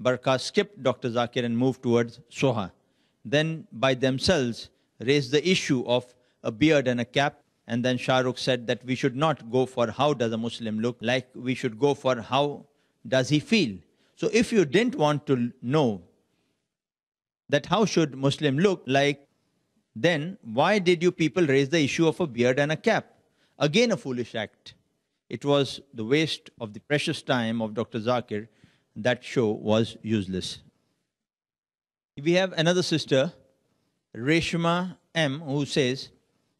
Burqa skipped Dr. Zakir and moved towards Soha. Then, by themselves, raised the issue of a beard and a cap. And then Shah Rukh said that we should not go for how does a Muslim look like, we should go for how does he feel. So if you didn't want to know that how should Muslim look like, then why did you people raise the issue of a beard and a cap? Again, a foolish act. It was the waste of the precious time of Dr. Zakir. That show was useless. We have another sister, Reshma M., who says,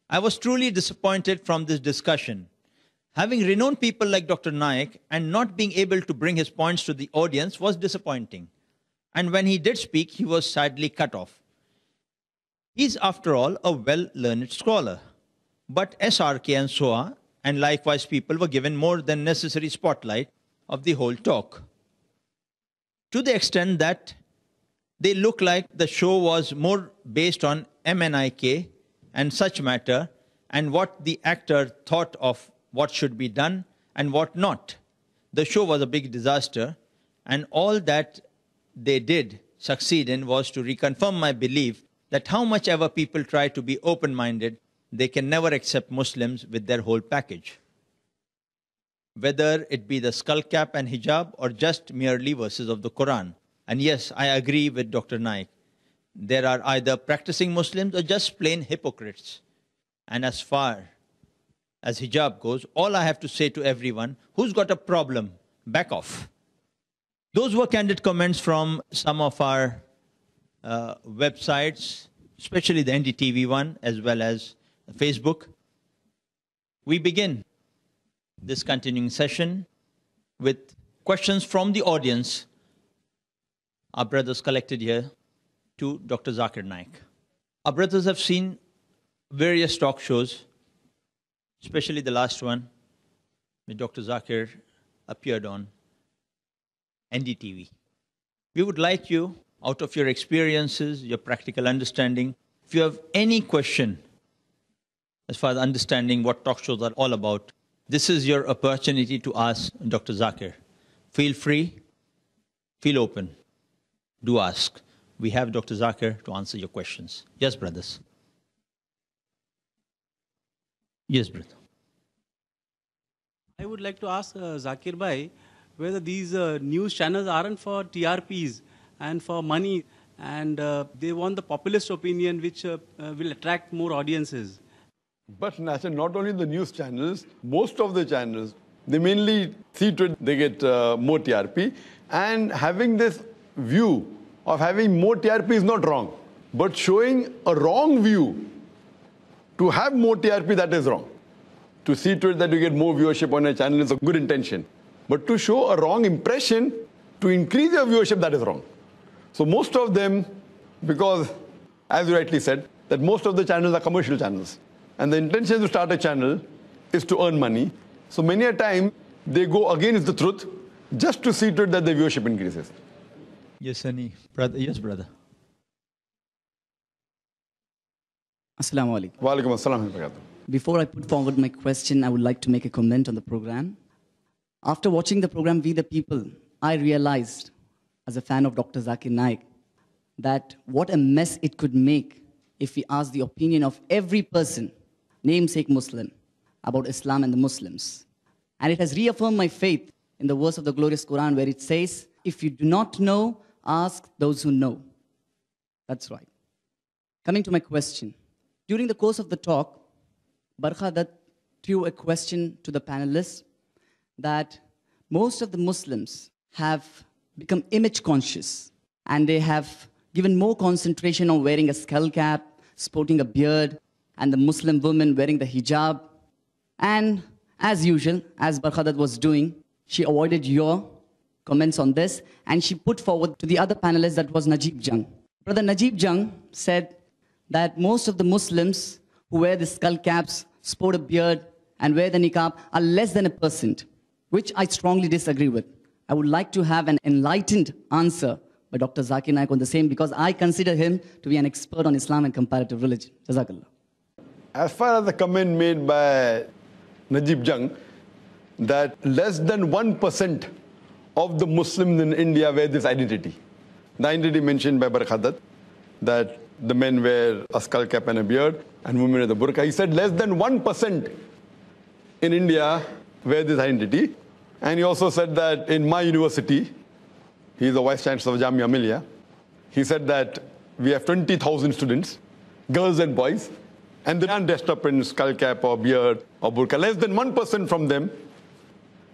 I was truly disappointed from this discussion. Having renowned people like Dr. Naik and not being able to bring his points to the audience was disappointing. And when he did speak, he was sadly cut off. He is, after all, a well-learned scholar. But SRK and SOA, and likewise people, were given more than necessary spotlight of the whole talk. To the extent that they look like the show was more based on MNIK and such matter, and what the actor thought of what should be done and what not. The show was a big disaster, and all that they did succeed in was to reconfirm my belief that how much ever people try to be open-minded, they can never accept Muslims with their whole package. Whether it be the skull cap and hijab or just merely verses of the Quran. And yes, I agree with Dr. Naik. There are either practicing Muslims or just plain hypocrites. And as far as hijab goes, all I have to say to everyone, who's got a problem, back off. Those were candid comments from some of our websites, especially the NDTV one, as well as Facebook. We begin this continuing session with questions from the audience. Our brothers collected here to Dr. Zakir Naik. Our brothers have seen various talk shows, especially the last one, which Dr. Zakir appeared on NDTV. We would like you, out of your experiences, your practical understanding, if you have any question as far as understanding what talk shows are all about, this is your opportunity to ask Dr. Zakir. Feel free, feel open, do ask. We have Dr. Zakir to answer your questions. Yes, brothers. Yes, brother. I would like to ask Zakir Bhai whether these news channels aren't for TRPs and for money, and they want the populist opinion which will attract more audiences. But Nasser, not only the news channels, most of the channels, they mainly see to it they get more TRP. And having this view of having more TRP is not wrong. But showing a wrong view to have more TRP, that is wrong. To see to it that you get more viewership on a channel is a good intention. But to show a wrong impression to increase your viewership, that is wrong. So most of them, because as you rightly said, that most of the channels are commercial channels. And the intention to start a channel is to earn money. So many a time, they go against the truth just to see to it that the viewership increases. Yes, Sunny. Brother. Yes, brother. Assalamu alaikum. Wa alaikum assalam wa barakatuh. Before I put forward my question, I would like to make a comment on the program. After watching the program, We the People, I realized, as a fan of Dr. Zakir Naik, that what a mess it could make if we ask the opinion of every person, namesake Muslim, about Islam and the Muslims. And it has reaffirmed my faith in the verse of the glorious Quran where it says, if you do not know, ask those who know. That's right. Coming to my question. During the course of the talk, Barkha threw a question to the panelists that most of the Muslims have become image conscious and they have given more concentration on wearing a skull cap, sporting a beard, and the Muslim women wearing the hijab. And as usual, as Barkhadat was doing, she avoided your comments on this, and she put forward to the other panelist, that was Najib Jung. Brother Najib Jung said that most of the Muslims who wear the skull caps, sport a beard, and wear the niqab are less than 1%, which I strongly disagree with. I would like to have an enlightened answer by Dr. Zakir Naik on the same, because I consider him to be an expert on Islam and comparative religion. Jazakallah. As far as the comment made by Najib Jung, that less than 1% of the Muslims in India wear this identity. The identity mentioned by Barkhadat, that the men wear a skull cap and a beard, and women wear the burqa. He said less than 1% in India wear this identity. And he also said that in my university, he is the Vice Chancellor of Jamia Millia, he said that we have 20,000 students, girls and boys, and they aren't dressed up in skull cap or beard or burqa. Less than 1% from them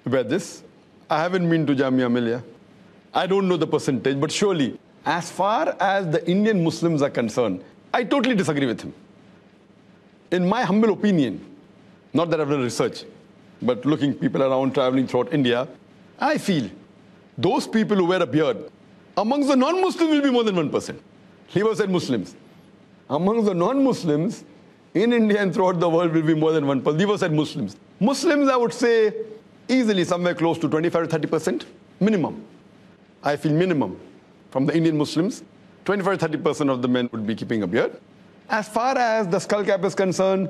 wear this. I haven't been to Jamia Millia. I don't know the percentage, but surely, as far as the Indian Muslims are concerned, I totally disagree with him. In my humble opinion, not that I've done research, but looking people around, traveling throughout India, I feel those people who wear a beard, amongst the non-Muslims will be more than 1%. He was said Muslims. Amongst the non-Muslims in India and throughout the world will be more than 1%. He was said Muslims. Muslims, I would say, easily somewhere close to 25 to 30%, minimum. I feel minimum from the Indian Muslims, 25 to 30% of the men would be keeping a beard. As far as the skull cap is concerned,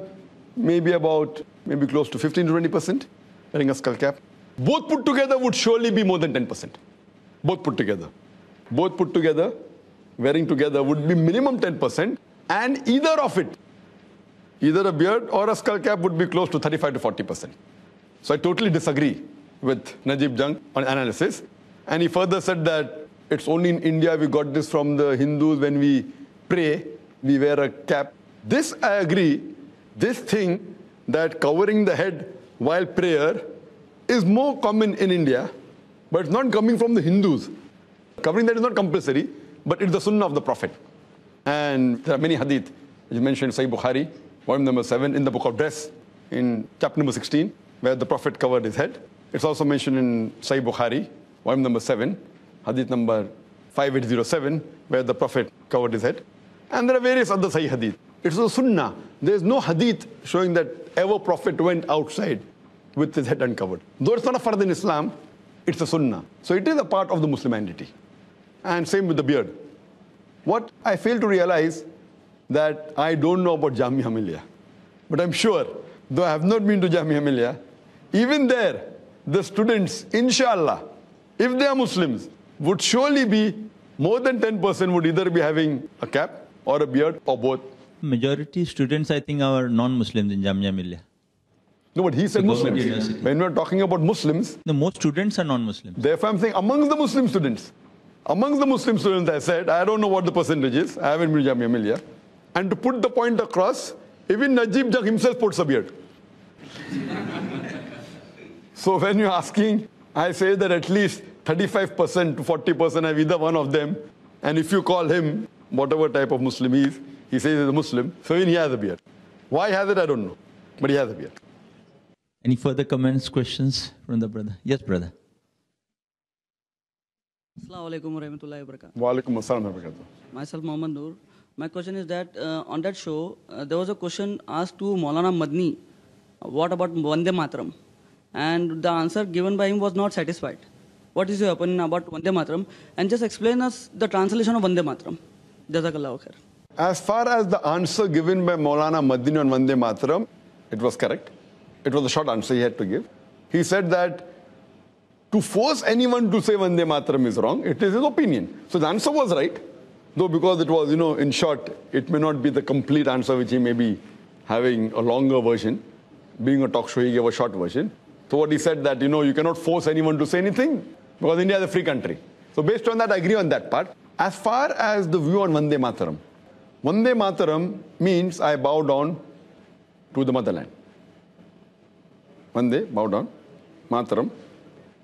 maybe close to 15 to 20% wearing a skull cap. Both put together would surely be more than 10%. Both put together. Both put together, wearing together would be minimum 10%, and either of it, either a beard or a skull cap, would be close to 35 to 40%. So I totally disagree with Najib Jung on analysis. And he further said that it's only in India we got this from the Hindus. When we pray, we wear a cap. This I agree. This thing that covering the head while prayer is more common in India, but it's not coming from the Hindus. Covering that is not compulsory, but it's the sunnah of the Prophet. And there are many hadith, which mentioned Sahih Bukhari, volume number 7, in the book of dress, in chapter number 16, where the Prophet covered his head. It's also mentioned in Sahih Bukhari, volume number 7, hadith number 5807, where the Prophet covered his head. And there are various other Sahih hadith. It's a sunnah. There is no hadith showing that ever Prophet went outside with his head uncovered. Though it's not a fard in Islam, it's a sunnah. So it is a part of the Muslim identity. And same with the beard. What I fail to realize, that I don't know about Jamia Millia. But I'm sure, though I have not been to Jamia Millia, even there, the students, inshallah, if they are Muslims, would surely be more than 10% would either be having a cap or a beard or both. Majority students, I think, are non-Muslims in Jamia Millia. No, but he said Muslims. When we're talking about Muslims, The most students are non-Muslims. therefore I'm saying amongst the Muslim students. Amongst the Muslim students, I said, I don't know what the percentage is. I haven't been to Jamia Millia. And to put the point across, even Najib Jung himself puts a beard. So when you're asking, I say that at least 35% to 40% have either one of them. And if you call him, whatever type of Muslim he is, he says he's a Muslim, so even he has a beard. Why he has it, I don't know. But he has a beard. Any further comments, questions from the brother? Yes, brother. Assalamu alaikum warahmatullahi wabarakatuh. Wa alaikum assalam wa barakatuh. Myself Mohammed Noor. My question is that on that show, there was a question asked to Maulana Madni, what about Vande Mataram? And the answer given by him was not satisfied. What is your opinion about Vande Mataram? And just explain us the translation of Vande Mataram. Jazakallahu khair. As far as the answer given by Maulana Madini on Vande Mataram, it was correct. It was a short answer he had to give. He said that to force anyone to say Vande Mataram is wrong. It is his opinion. So the answer was right. Though because it was, in short, it may not be the complete answer which he may be having a longer version. Being a talk show, he gave a short version. So what he said that, you cannot force anyone to say anything because India is a free country. So based on that, I agree on that part. As far as the view on Vande Mataram means I bow down to the motherland. Vande, bow down, Mataram,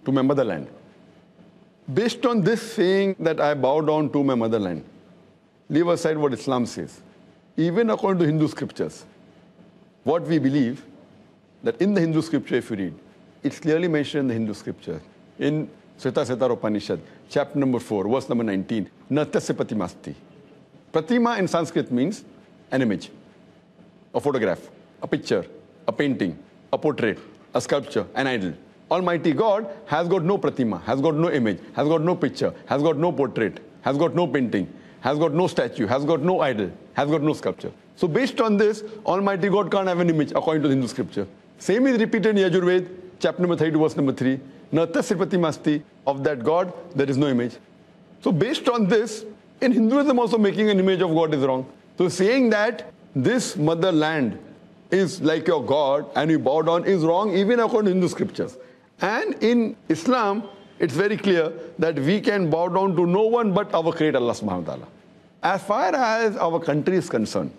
to my motherland. Based on this saying that I bow down to my motherland, leave aside what Islam says. Even according to Hindu scriptures, what we believe, that in the Hindu scripture, if you read, it's clearly mentioned in the Hindu scripture. In Sveta Upanishad, chapter number 4, verse number 19, Natasya Pratimasti. Pratima in Sanskrit means an image, a photograph, a picture, a painting, a portrait, a sculpture, an idol. Almighty God has got no pratima, has got no image, has got no picture, has got no portrait, has got no painting, has got no statue, has got no idol, has got no sculpture. So based on this, Almighty God can't have an image according to the Hindu scripture. Same is repeated in Yajurved, chapter number 32, verse number 3. Natasya Pratimasti, of that God, there is no image. So based on this, in Hinduism also making an image of God is wrong. So saying that this motherland is like your God and you bow down is wrong even according to Hindu scriptures. And in Islam, it's very clear that we can bow down to no one but our Creator Allah subhanahu wa ta'ala. As far as our country is concerned,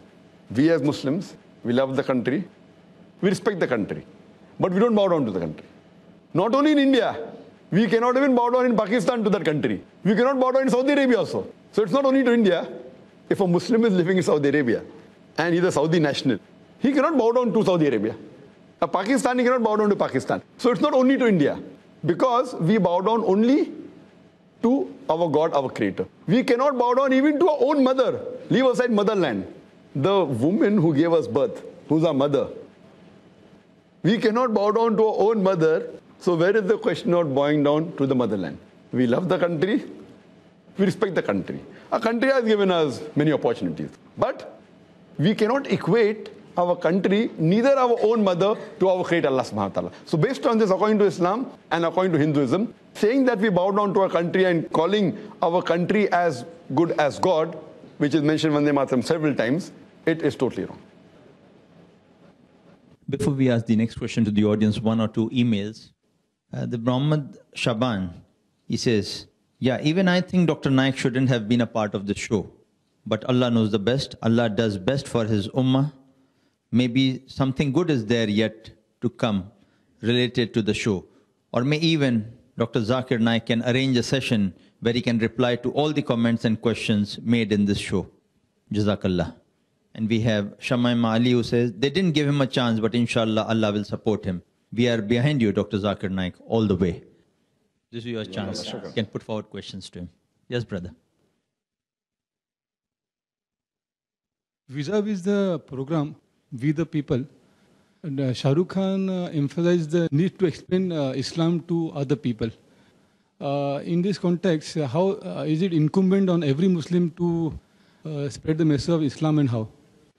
we as Muslims, we love the country, we respect the country, but we don't bow down to the country. Not only in India, we cannot even bow down in Pakistan to that country. We cannot bow down in Saudi Arabia also. So it's not only to India. If a Muslim is living in Saudi Arabia and he's a Saudi national, he cannot bow down to Saudi Arabia. A Pakistani cannot bow down to Pakistan. So it's not only to India, because we bow down only to our God, our Creator. We cannot bow down even to our own mother. Leave aside motherland. The woman who gave us birth, who's our mother. We cannot bow down to our own mother. So where is the question of bowing down to the motherland? We love the country. We respect the country. Our country has given us many opportunities. But we cannot equate our country, neither our own mother, to our Creator Allah subhanahu wa ta'ala. So based on this, according to Islam and according to Hinduism, saying that we bow down to our country and calling our country as good as God, which is mentioned Vande Mataram several times, it is totally wrong. Before we ask the next question to the audience, one or two emails. The Muhammad Shaban, he says, yeah, even I think Dr. Naik shouldn't have been a part of the show. But Allah knows the best. Allah does best for his ummah. Maybe something good is there yet to come related to the show. Or may even Dr. Zakir Naik can arrange a session where he can reply to all the comments and questions made in this show. Jazakallah. And we have Shamaima Ali who says, they didn't give him a chance, but inshallah, Allah will support him. We are behind you, Dr. Zakir Naik, all the way. This is your chance. You can put forward questions to him. Yes, brother. Vis-a-vis the program, We the People, and Shah Rukh Khan emphasized the need to explain Islam to other people. In this context, how is it incumbent on every Muslim to spread the message of Islam, and how?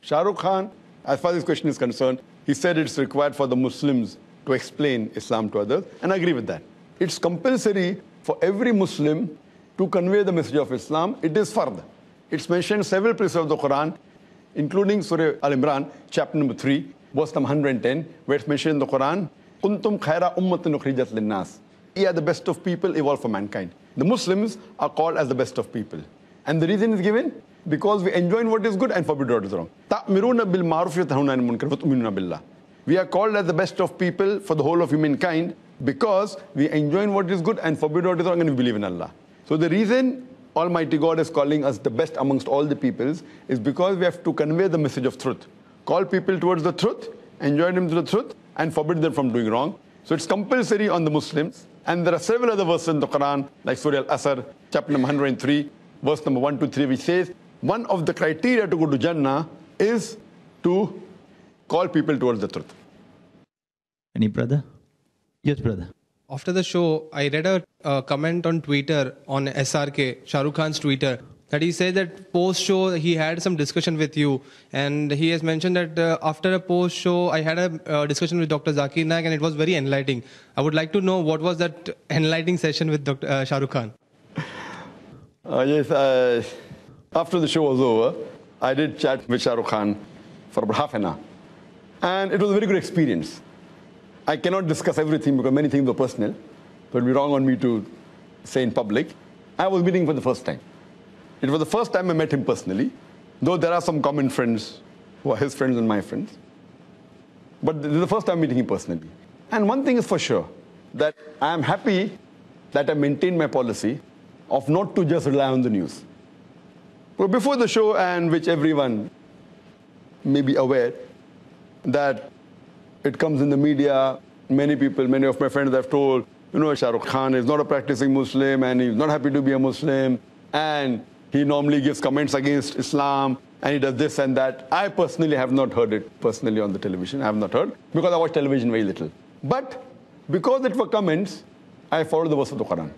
Shah Rukh Khan, as far as this question is concerned, he said it's required for the Muslims to explain Islam to others, and I agree with that. It's compulsory for every Muslim to convey the message of Islam. It is fard. It's mentioned several places of the Quran, including Surah Al-Imran, chapter number 3, verse number 110, where it's mentioned in the Quran, Kuntum khaira ummatin ukhrijat linnas. Ye are the best of people evolved for mankind. The Muslims are called as the best of people. And the reason is given, because we enjoin what is good and forbid what is wrong. Ta'miruna bil ma'ruf wa tanhauna 'anil munkar wa tu'minuna billah. We are called as the best of people for the whole of humankind because we enjoin what is good and forbid what is wrong, and we believe in Allah. So the reason Almighty God is calling us the best amongst all the peoples is because we have to convey the message of truth. Call people towards the truth, enjoin them to the truth, and forbid them from doing wrong. So it's compulsory on the Muslims. And there are several other verses in the Quran, like Surah Al-Asr, chapter number 103, verse number 1 to 3, which says, one of the criteria to go to Jannah is to call people towards the truth. Any brother? Yes, brother. After the show, I read a comment on Twitter, on SRK, Shah Rukh Khan's Twitter, that he said that post-show he had some discussion with you. And he has mentioned that after a post-show, I had a discussion with Dr. Zakir Naik and it was very enlightening. I would like to know what was that enlightening session with Dr. Shah Rukh Khan. Yes, after the show was over, I did chat with Shah Rukh Khan for about half an hour. And it was a very good experience. I cannot discuss everything because many things were personal. It would be wrong on me to say in public. I was meeting for the first time. It was the first time I met him personally, though there are some common friends who are his friends and my friends. But this is the first time meeting him personally. And one thing is for sure, that I am happy that I maintained my policy of not to just rely on the news. Well, before the show, and which everyone may be aware, that it comes in the media. Many people, many of my friends have told, Shah Rukh Khan is not a practicing Muslim and he's not happy to be a Muslim and he normally gives comments against Islam and he does this and that. I personally have not heard it personally on the television. I have not heard because I watch television very little. But because it were comments, I followed the verse of the Quran.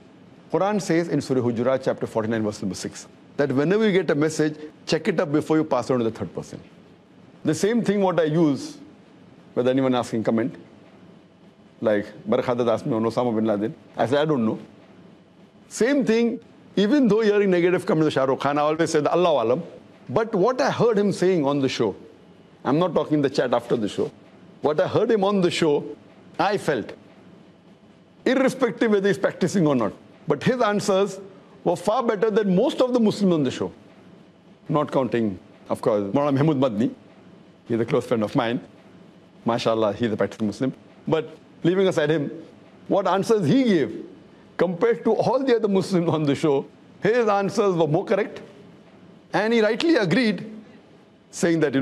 Quran says in Surah Hujurat chapter 49 verse number 6 that whenever you get a message, check it up before you pass it on to the third person. The same thing what I use, whether anyone asking comment, like Barakhadat asked me on Osama bin Laden, I said, I don't know. Same thing, even though hearing negative comments of Shah Rukh Khan, I always said, Allah Alam. But what I heard him saying on the show, I'm not talking the chat after the show, what I heard him on the show, I felt, irrespective whether he's practicing or not, but his answers were far better than most of the Muslims on the show. Not counting, of course, Maulana Mahmood Madni. He's a close friend of mine. MashaAllah, he's a practicing Muslim. But leaving aside him, what answers he gave compared to all the other Muslims on the show, his answers were more correct. And he rightly agreed, saying that,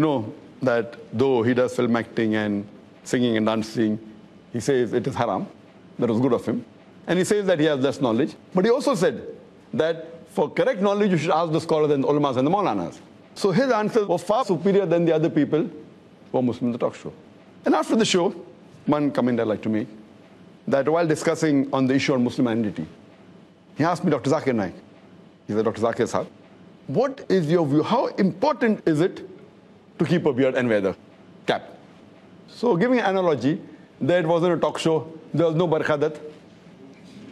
that though he does film acting and singing and dancing, he says it is haram. That was good of him. And he says that he has less knowledge. But he also said that for correct knowledge, you should ask the scholars and the ulamas and the maulanas. So his answers were far superior than the other people who were Muslim in the talk show. And after the show, one comment I'd like to make, that while discussing on the issue of Muslim identity, he asked me, Dr. Zakir Naik, he said, Dr. Zakir Sahab, what is your view? How important is it to keep a beard and wear the cap? So giving an analogy, that it wasn't a talk show, there was no Barkhadat.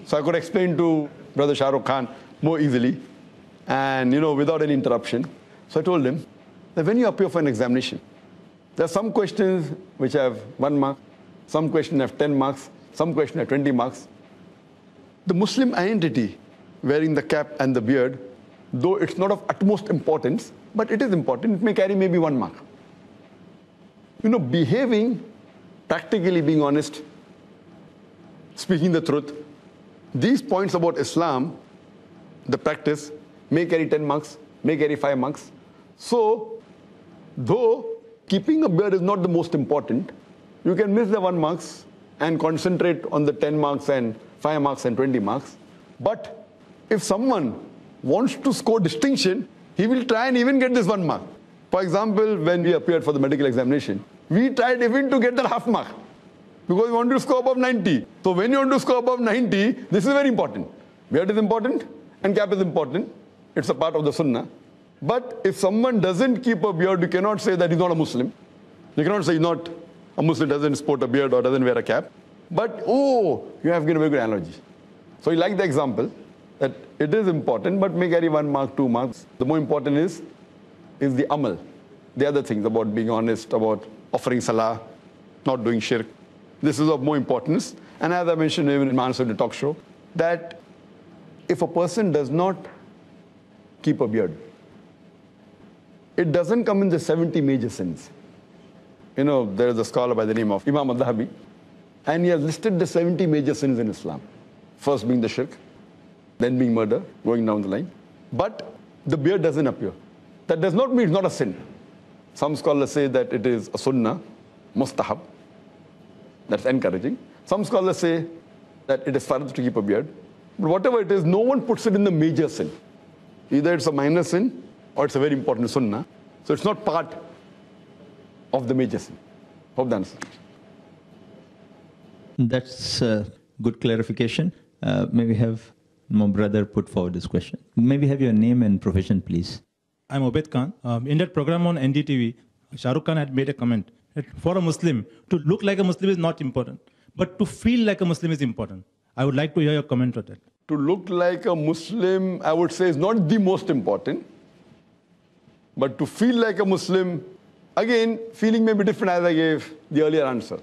So I could explain to Brother Shah Rukh Khan more easily and, without any interruption. So I told him that when you appear for an examination, there are some questions which have 1 mark, some questions have 10 marks, some questions have 20 marks. The Muslim identity, wearing the cap and the beard, though it's not of utmost importance, but it is important, it may carry maybe 1 mark. Behaving, practically being honest, speaking the truth, these points about Islam, the practice, may carry 10 marks, may carry 5 marks. So, though keeping a beard is not the most important, you can miss the 1 marks and concentrate on the 10 marks and 5 marks and 20 marks. But if someone wants to score distinction, he will try and even get this 1 mark. For example, when we appeared for the medical examination, we tried even to get that half mark because we want to score above 90. So when you want to score above 90, this is very important. Beard is important and cap is important. It's a part of the sunnah. But if someone doesn't keep a beard, you cannot say that he's not a Muslim. You cannot say he's not a Muslim, doesn't sport a beard or doesn't wear a cap. But, you have given a very good analogy. So you like the example that it is important, but may carry 1 mark, 2 marks. The more important is the amal. The other things about being honest, about offering salah, not doing shirk. This is of more importance. And as I mentioned even in my answer to the talk show, that if a person does not keep a beard, it doesn't come in the 70 major sins. There is a scholar by the name of Imam al-Dhahabi, and he has listed the 70 major sins in Islam. First being the shirk, then being murder, going down the line. But the beard doesn't appear. That does not mean it's not a sin. Some scholars say that it is a sunnah, mustahab. That's encouraging. Some scholars say that it is fard to keep a beard. But whatever it is, no one puts it in the major sin. Either it's a minor sin or it's a very important sunnah. So it's not part of the major sin. Hope that answers. That's a good clarification. May we have my brother put forward this question? May we have your name and profession, please? I'm Obed Khan. In that program on NDTV, Shah Rukh Khan had made a comment that for a Muslim, to look like a Muslim is not important, but to feel like a Muslim is important. I would like to hear your comment on that. To look like a Muslim, I would say, is not the most important. But to feel like a Muslim, again, feeling may be different as I gave the earlier answer.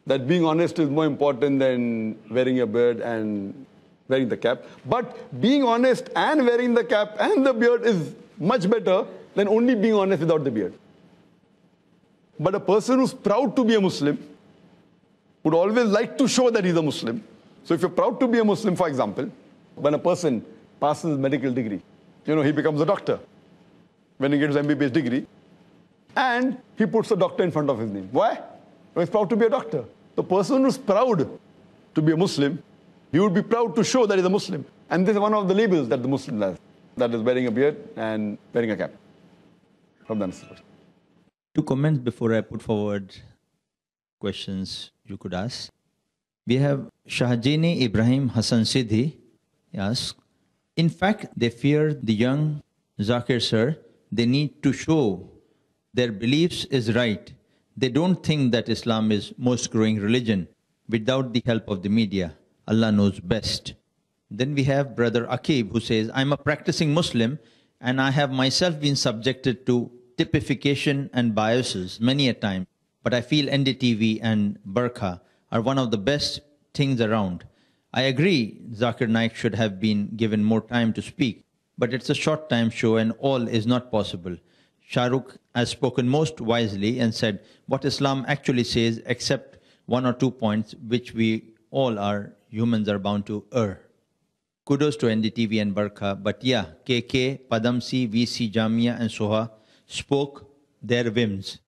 That being honest is more important than wearing a beard and wearing the cap. But being honest and wearing the cap and the beard is much better than only being honest without the beard. But a person who's proud to be a Muslim would always like to show that he's a Muslim. So if you're proud to be a Muslim, for example, when a person passes his medical degree, he becomes a doctor. When he gets his MBBS degree, And he puts a doctor in front of his name. Why? Well, he's proud to be a doctor. The person who's proud to be a Muslim, he would be proud to show that he's a Muslim. And this is one of the labels that the Muslim has, that is wearing a beard and wearing a cap. Hope that answers the question. Two comments before I put forward questions you could ask. We have Shahjini Ibrahim Hassan Sidhi asks, in fact, they fear the young Zakir sir. They need to show their beliefs is right. They don't think that Islam is most growing religion without the help of the media. Allah knows best. Then we have Brother Akib who says, I'm a practicing Muslim and I have myself been subjected to typification and biases many a time. But I feel NDTV and Burqa are one of the best things around. I agree Zakir Naik should have been given more time to speak, but it's a short time show and all is not possible. Shahrukh has spoken most wisely and said what Islam actually says, except one or 2 points which we all are humans are bound to err. Kudos to NDTV and Burqa, but yeah, KK, Padamsi, VC Jamia and Soha spoke their whims.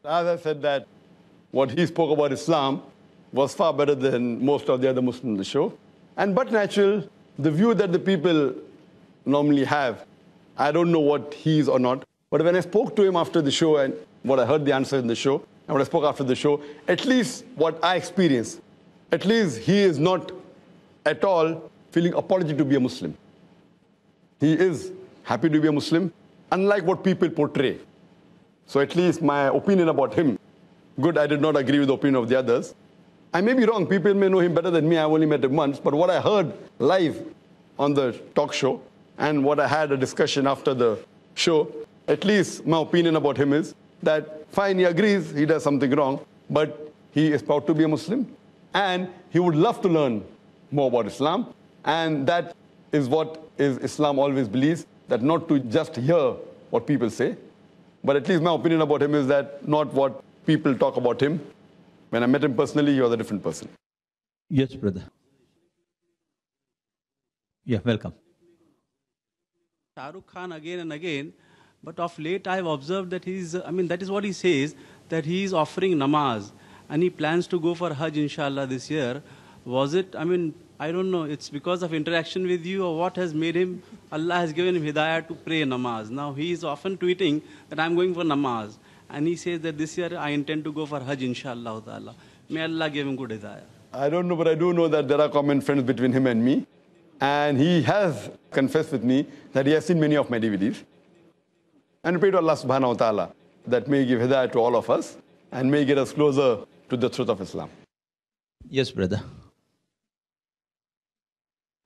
As I said that what he spoke about Islam was far better than most of the other Muslims in the show. And but natural, the view that the people normally have, I don't know what he is or not, but when I spoke to him after the show and what I heard the answer in the show, and when I spoke after the show, at least what I experienced, at least he is not at all feeling apologetic to be a Muslim. He is happy to be a Muslim, unlike what people portray. So at least my opinion about him, good, I did not agree with the opinion of the others. I may be wrong, people may know him better than me, I've only met him once, but what I heard live on the talk show and what I had a discussion after the show, at least my opinion about him is that fine, he agrees he does something wrong, but he is proud to be a Muslim and he would love to learn more about Islam, and that is what Islam always believes, that not to just hear what people say, but at least my opinion about him is that not what people talk about him. When I met him personally, he was a different person. Yes, brother. Yeah, welcome. Shahrukh Khan again and again, but of late I've observed that that is what he says, that he is offering namaz and he plans to go for Hajj inshallah this year. Was it, I don't know, it's because of interaction with you or what has made him, Allah has given him hidayah to pray namaz. Now he is often tweeting that I'm going for namaz. And he says that this year I intend to go for Hajj inshallah ta'ala. May Allah give him good hidayah. I don't know, but I do know that there are common friends between him and me. And he has confessed with me that he has seen many of my DVDs. And pray to Allah subhanahu wa ta'ala that may give hidayah to all of us and may get us closer to the truth of Islam. Yes, brother.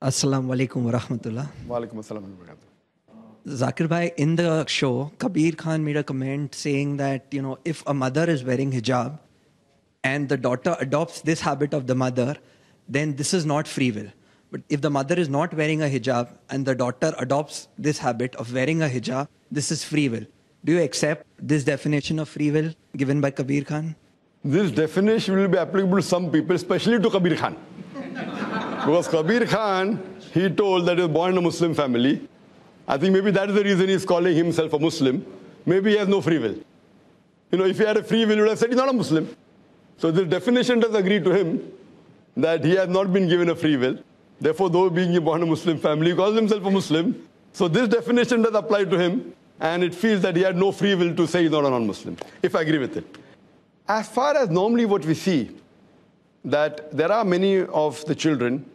Assalamu alaikum wa rahmatullah. Wa alaikum assalam wa barakatuh. Zakir bhai, in the show, Kabir Khan made a comment saying that, if a mother is wearing hijab and the daughter adopts this habit of the mother, then this is not free will. But if the mother is not wearing a hijab and the daughter adopts this habit of wearing a hijab, this is free will. Do you accept this definition of free will given by Kabir Khan? This definition will be applicable to some people, especially to Kabir Khan. Because Kabir Khan, he told that he was born in a Muslim family. I think maybe that is the reason he's calling himself a Muslim. Maybe he has no free will. If he had a free will, he would have said he's not a Muslim. So this definition does agree to him that he has not been given a free will. Therefore, though being born in a Muslim family, he calls himself a Muslim. So this definition does apply to him, and it feels that he had no free will to say he's not a non-Muslim, if I agree with it. As far as normally what we see, that there are many of the children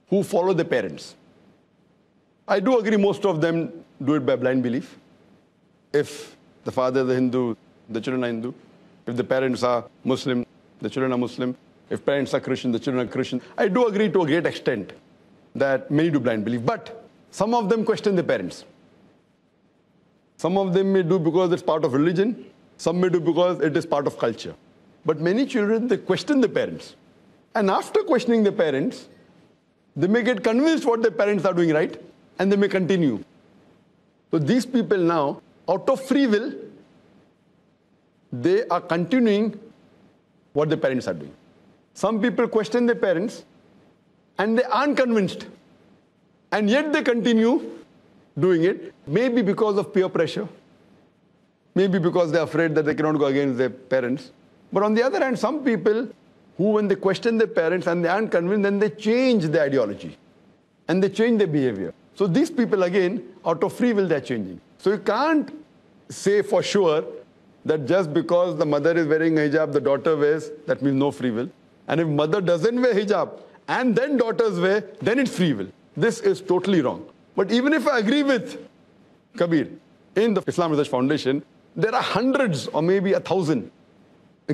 who follow their parents. I do agree most of them do it by blind belief. If the father is a Hindu, the children are Hindu. If the parents are Muslim, the children are Muslim. If parents are Christian, the children are Christian. I do agree to a great extent that many do blind belief. But some of them question their parents. Some of them may do because it's part of religion. Some may do because it is part of culture. But many children, they question their parents. And after questioning their parents, they may get convinced what their parents are doing right, and they may continue. So these people now, out of free will, they are continuing what their parents are doing. Some people question their parents, and they aren't convinced. And yet they continue doing it, maybe because of peer pressure, maybe because they're afraid that they cannot go against their parents. But on the other hand, some people who, when they question their parents and they aren't convinced, then they change their ideology and they change their behavior. So these people, again, out of free will, they're changing. So you can't say for sure that just because the mother is wearing hijab, the daughter wears, that means no free will. And if mother doesn't wear hijab and then daughters wear, then it's free will. This is totally wrong. But even if I agree with Kabir, in the Islam Research Foundation, there are hundreds or maybe 1,000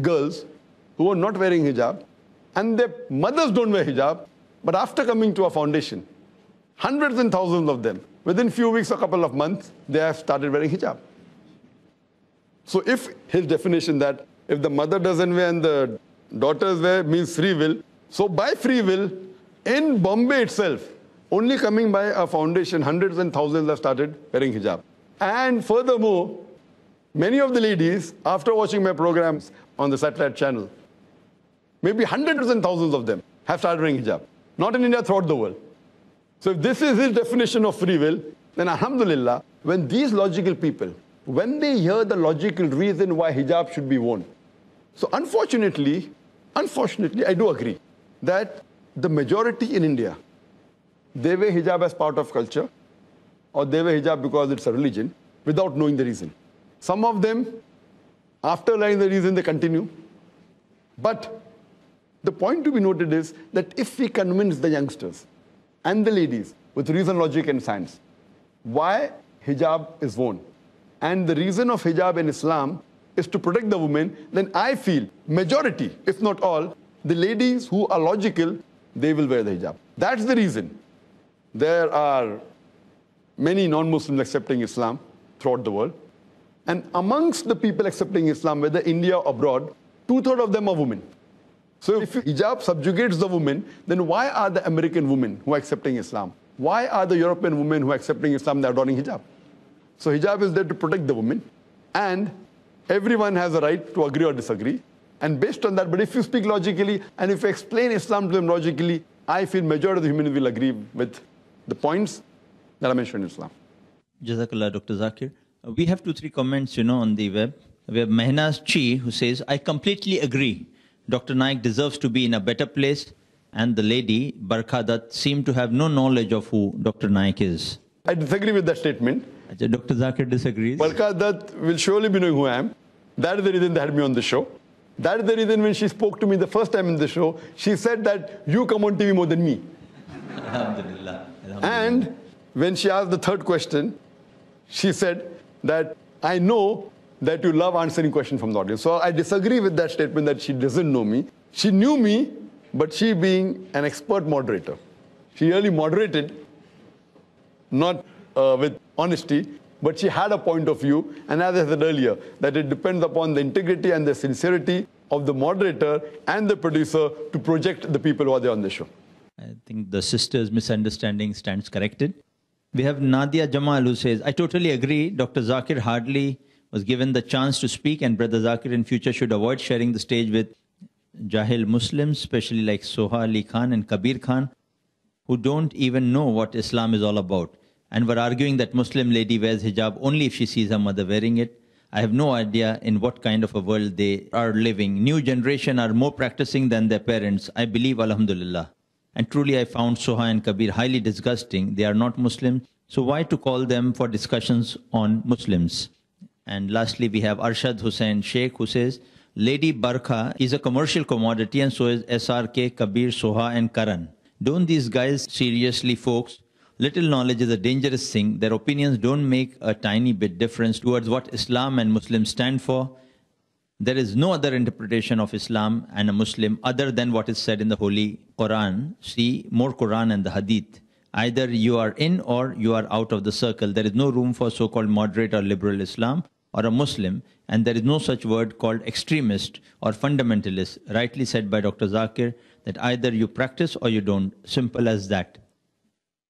girls who are not wearing hijab and their mothers don't wear hijab, but after coming to our foundation, hundreds and thousands of them, within few weeks or couple of months, they have started wearing hijab. So if his definition that if the mother doesn't wear and the daughters wear means free will, so by free will, in Bombay itself, only coming by a foundation, hundreds and thousands have started wearing hijab. And furthermore, many of the ladies, after watching my programs on the satellite channel, maybe hundreds and thousands of them have started wearing hijab. Not in India, throughout the world. So if this is his definition of free will, then alhamdulillah, when these logical people, when they hear the logical reason why hijab should be worn. So unfortunately, I do agree that the majority in India, they wear hijab as part of culture, or they wear hijab because it's a religion, without knowing the reason. Some of them, after learning the reason, they continue. But the point to be noted is that if we convince the youngsters and the ladies with reason, logic, and science why hijab is worn, and the reason of hijab in Islam is to protect the woman, then I feel majority, if not all, the ladies who are logical, they will wear the hijab. That's the reason. There are many non-Muslims accepting Islam throughout the world. And amongst the people accepting Islam, whether India or abroad, 2/3 of them are women. So if hijab subjugates the women, then why are the American women who are accepting Islam? Why are the European women who are accepting Islam, they are adopting hijab? So hijab is there to protect the women. And everyone has a right to agree or disagree. And based on that, but if you speak logically, and if you explain Islam to them logically, I feel majority of the humans will agree with the points that I mentioned in Islam. Jazakallah, Dr. Zakir. We have 2-3 comments, on the web. We have Mehnaz Chi, who says, I completely agree. Dr. Naik deserves to be in a better place. And the lady, Barkha seemed to have no knowledge of who Dr. Naik is. I disagree with that statement. Dr. Zakir disagrees. Barkha will surely be knowing who I am. That is the reason they had me on the show. That is the reason when she spoke to me the first time in the show, she said that you come on TV more than me. Alhamdulillah. And when she asked the third question, she said that I know that you love answering questions from the audience. So I disagree with that statement that she doesn't know me. She knew me, but she being an expert moderator, she really moderated, not with honesty, but she had a point of view. And as I said earlier, that it depends upon the integrity and the sincerity of the moderator and the producer to project the people who are there on the show. I think the sister's misunderstanding stands corrected. We have Nadia Jamal, who says, I totally agree. Dr. Zakir hardly was given the chance to speak, and Brother Zakir in future should avoid sharing the stage with Jahil Muslims, especially like Soha Ali Khan and Kabir Khan, who don't even know what Islam is all about, and were arguing that Muslim lady wears hijab only if she sees her mother wearing it. I have no idea in what kind of a world they are living. New generation are more practicing than their parents. I believe, alhamdulillah. And truly I found Soha and Kabir highly disgusting. They are not Muslims, so why to call them for discussions on Muslims? And lastly, we have Arshad Hussain Sheikh, who says, Lady Barkha is a commercial commodity, and so is SRK, Kabir, Soha and Karan. Don't these guys seriously, folks? Little knowledge is a dangerous thing. Their opinions don't make a tiny bit difference towards what Islam and Muslims stand for. There is no other interpretation of Islam and a Muslim other than what is said in the Holy Quran. See more Quran and the Hadith. Either you are in or you are out of the circle. There is no room for so-called moderate or liberal Islam or a Muslim, and there is no such word called extremist or fundamentalist, rightly said by Dr. Zakir, that either you practice or you don't. Simple as that.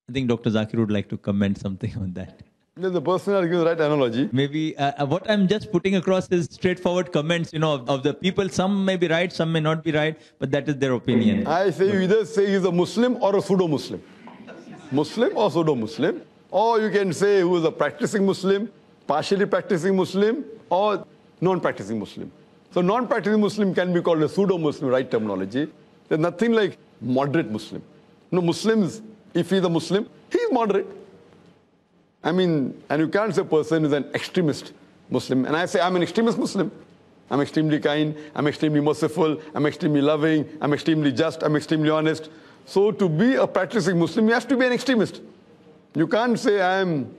I think Dr. Zakir would like to comment something on that. The person are giving the right analogy. Maybe what I'm just putting across is straightforward comments, of the people. Some may be right, some may not be right, but that is their opinion. I say you either say he's a Muslim or a pseudo-Muslim. Muslim or pseudo-Muslim. Or you can say who is a practicing Muslim, partially practicing Muslim, or non-practicing Muslim. So non-practicing Muslim can be called a pseudo-Muslim, right terminology. There's nothing like moderate Muslim. No, Muslims, if he's a Muslim, he's moderate. I mean, and you can't say a person is an extremist Muslim. And I say I'm an extremist Muslim. I'm extremely kind, I'm extremely merciful, I'm extremely loving, I'm extremely just, I'm extremely honest. So to be a practicing Muslim, you have to be an extremist. You can't say I'm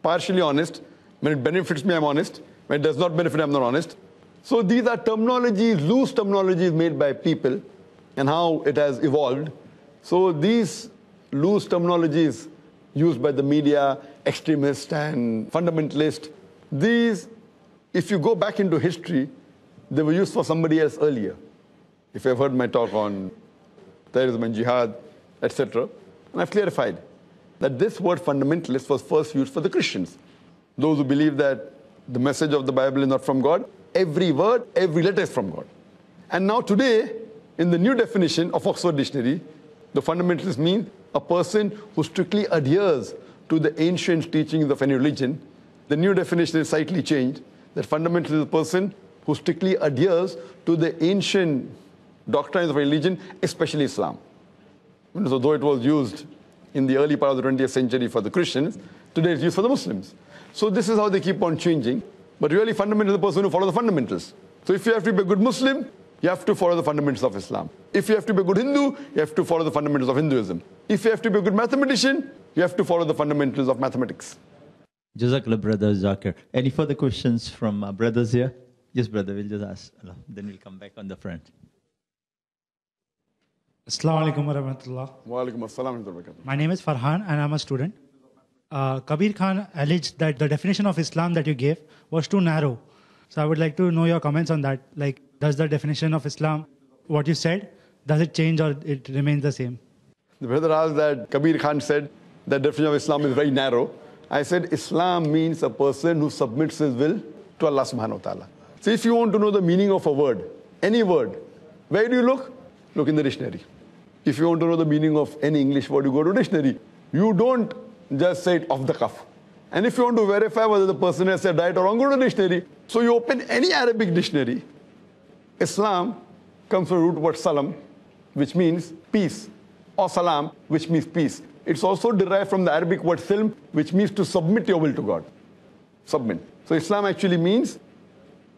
partially honest. When it benefits me, I'm honest. When it does not benefit, I'm not honest. So these are terminologies, loose terminologies made by people and how it has evolved. So these loose terminologies used by the media, extremist and fundamentalist, these, if you go back into history, they were used for somebody else earlier. If you've heard my talk on terrorism and jihad, etc., and I've clarified that this word fundamentalist was first used for the Christians. Those who believe that the message of the Bible is not from God, every word, every letter is from God. And now today, in the new definition of Oxford Dictionary, the fundamentalist means a person who strictly adheres to the ancient teachings of any religion. The new definition is slightly changed, that fundamentalist is a person who strictly adheres to the ancient doctrines of religion, especially Islam. So though it was used in the early part of the 20th century for the Christians, today it's used for the Muslims. So this is how they keep on changing. But really, fundamental is the person who follows the fundamentals. So if you have to be a good Muslim, you have to follow the fundamentals of Islam. If you have to be a good Hindu, you have to follow the fundamentals of Hinduism. If you have to be a good mathematician, you have to follow the fundamentals of mathematics. Jazakallah, brother Zakir. Any further questions from our brothers here? Yes, brother, we'll just ask. Then we'll come back on the front. Assalamu alaikum wa rahmatullah. Wa alaikum assalam wa rahmatullah. My name is Farhan and I'm a student. Kabir Khan alleged that the definition of Islam that you gave was too narrow. So I would like to know your comments on that. Like, does the definition of Islam, what you said, does it change or it remains the same? The brother asked that Kabir Khan said that definition of Islam is very narrow. I said Islam means a person who submits his will to Allah subhanahu wa ta'ala. So if you want to know the meaning of a word, any word, where do you look? Look in the dictionary. If you want to know the meaning of any English word, you go to dictionary. You don't just say it off the cuff. And if you want to verify whether the person has said right or wrong, go to the dictionary. So you open any Arabic dictionary. Islam comes from the root word salam, which means peace, or salam, which means peace. It's also derived from the Arabic word silm, which means to submit your will to God. Submit. So Islam actually means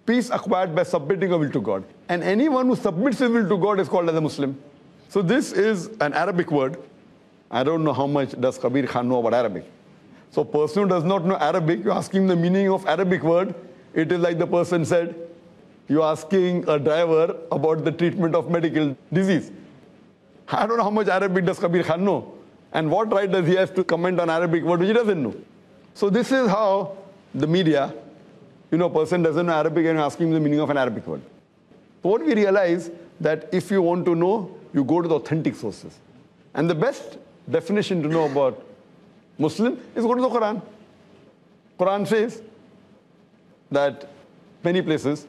peace acquired by submitting your will to God. And anyone who submits his will to God is called as a Muslim. So this is an Arabic word. I don't know how much does Kabir Khan know about Arabic. So a person who does not know Arabic, you ask him the meaning of Arabic word, it is like the person said, you're asking a driver about the treatment of medical disease. I don't know how much Arabic does Kabir Khan know. And what right does he have to comment on Arabic word which he doesn't know? So this is how the media, a person doesn't know Arabic and asking him the meaning of an Arabic word. So what we realize that if you want to know, you go to the authentic sources. And the best definition to know about Muslim is go to the Quran. Quran says that many places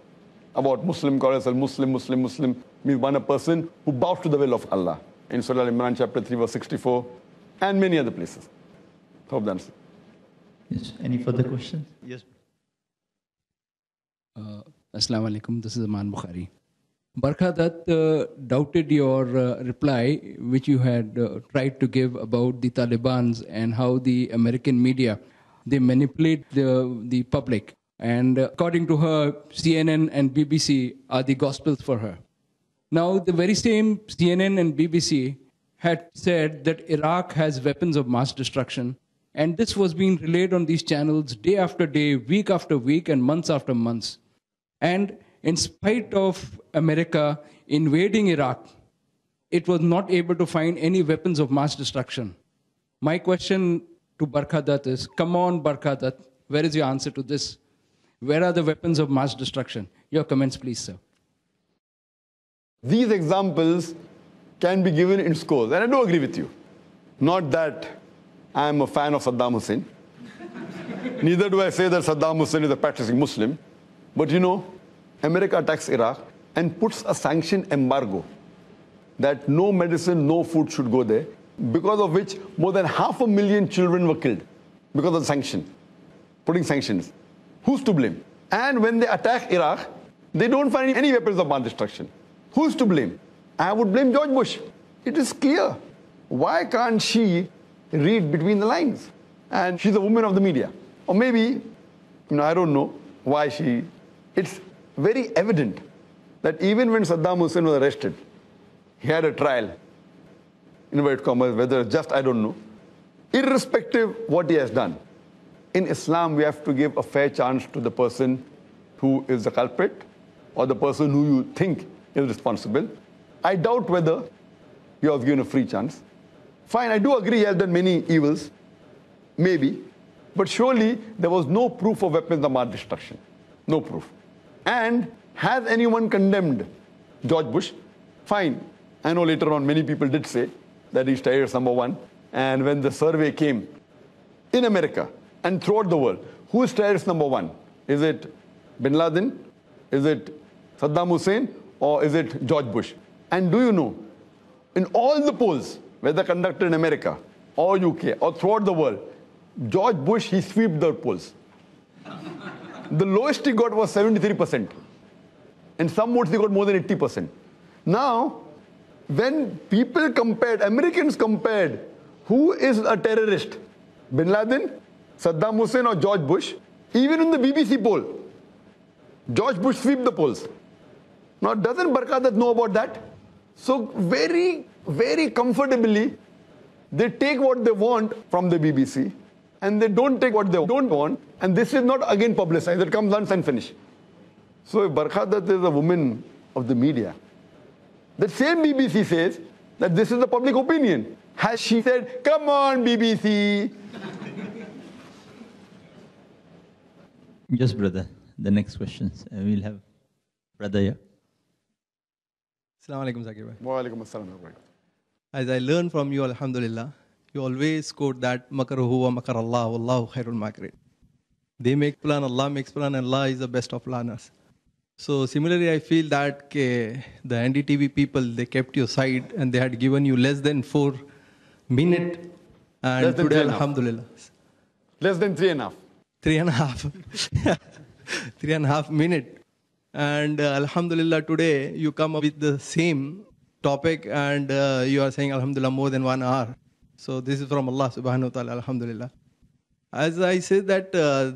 about Muslim, call yourself Muslim means one a person who bows to the will of Allah. In Surah Al-Imran chapter 3 verse 64 and many other places. Hope that's it. Yes. Any further questions? Yes. Assalamu alaikum. This is Aman Bukhari. Barkha Dutt doubted your reply, which you had tried to give about the Talibans and how the American media, they manipulate the public. And according to her, CNN and BBC are the gospels for her. Now, the very same CNN and BBC had said that Iraq has weapons of mass destruction. And this was being relayed on these channels day after day, week after week, and months after months. And in spite of America invading Iraq, it was not able to find any weapons of mass destruction. My question to Barkha Dutt is, come on, Barkha Dutt, where is your answer to this? Where are the weapons of mass destruction? Your comments, please, sir. These examples can be given in scores, and I do agree with you. Not that I am a fan of Saddam Hussein. Neither do I say that Saddam Hussein is a practicing Muslim. But America attacks Iraq and puts a sanction embargo that no medicine, no food should go there, because of which more than 500,000 children were killed because of the sanction, putting sanctions. Who's to blame? And when they attack Iraq, they don't find any weapons of mass destruction. Who's to blame? I would blame George Bush. It is clear. Why can't she read between the lines? And she's a woman of the media. Or maybe, I don't know why she... It's very evident that even when Saddam Hussein was arrested, he had a trial, inverted commas, whether it's just, I don't know. Irrespective what he has done, in Islam we have to give a fair chance to the person who is the culprit or the person who you think is responsible. I doubt whether he was given a free chance. Fine, I do agree he has done many evils, maybe, but surely there was no proof of weapons of mass destruction. No proof. And has anyone condemned George Bush? Fine. I know later on many people did say that he's terrorist number one. And when the survey came in America and throughout the world, who is terrorist number one? Is it Bin Laden? Is it Saddam Hussein? Or is it George Bush? And do you know, in all the polls, whether conducted in America or UK or throughout the world, George Bush, he swept the polls. The lowest he got was 73%. And some votes he got more than 80%. Now, when people compared, Americans compared, who is a terrorist? Bin Laden, Saddam Hussein or George Bush? Even in the BBC poll, George Bush swept the polls. Now, doesn't Barkadat know about that? So very, very comfortably, they take what they want from the BBC and they don't take what they don't want. And this is not again publicized. It comes once and finish. So if Barkadat is a woman of the media, the same BBC says that this is the public opinion. Has she said, come on, BBC? Yes, brother. The next questions. We'll have brother here. Assalamu alaikum, Zakir bhai. Wa alaikum assalam. As I learned from you, alhamdulillah, you always quote that makaruhu wa makar Allah, wallahu khairul makirin. They make plan, Allah makes plan, and Allah is the best of planners. So similarly, I feel that the NDTV people, they kept your side and they had given you less than 4 minutes. And today, alhamdulillah. Less than 3.5. 3.5. 3.5 minutes. And alhamdulillah, today you come up with the same topic and you are saying alhamdulillah more than 1 hour. So this is from Allah subhanahu wa ta'ala, alhamdulillah. As I said that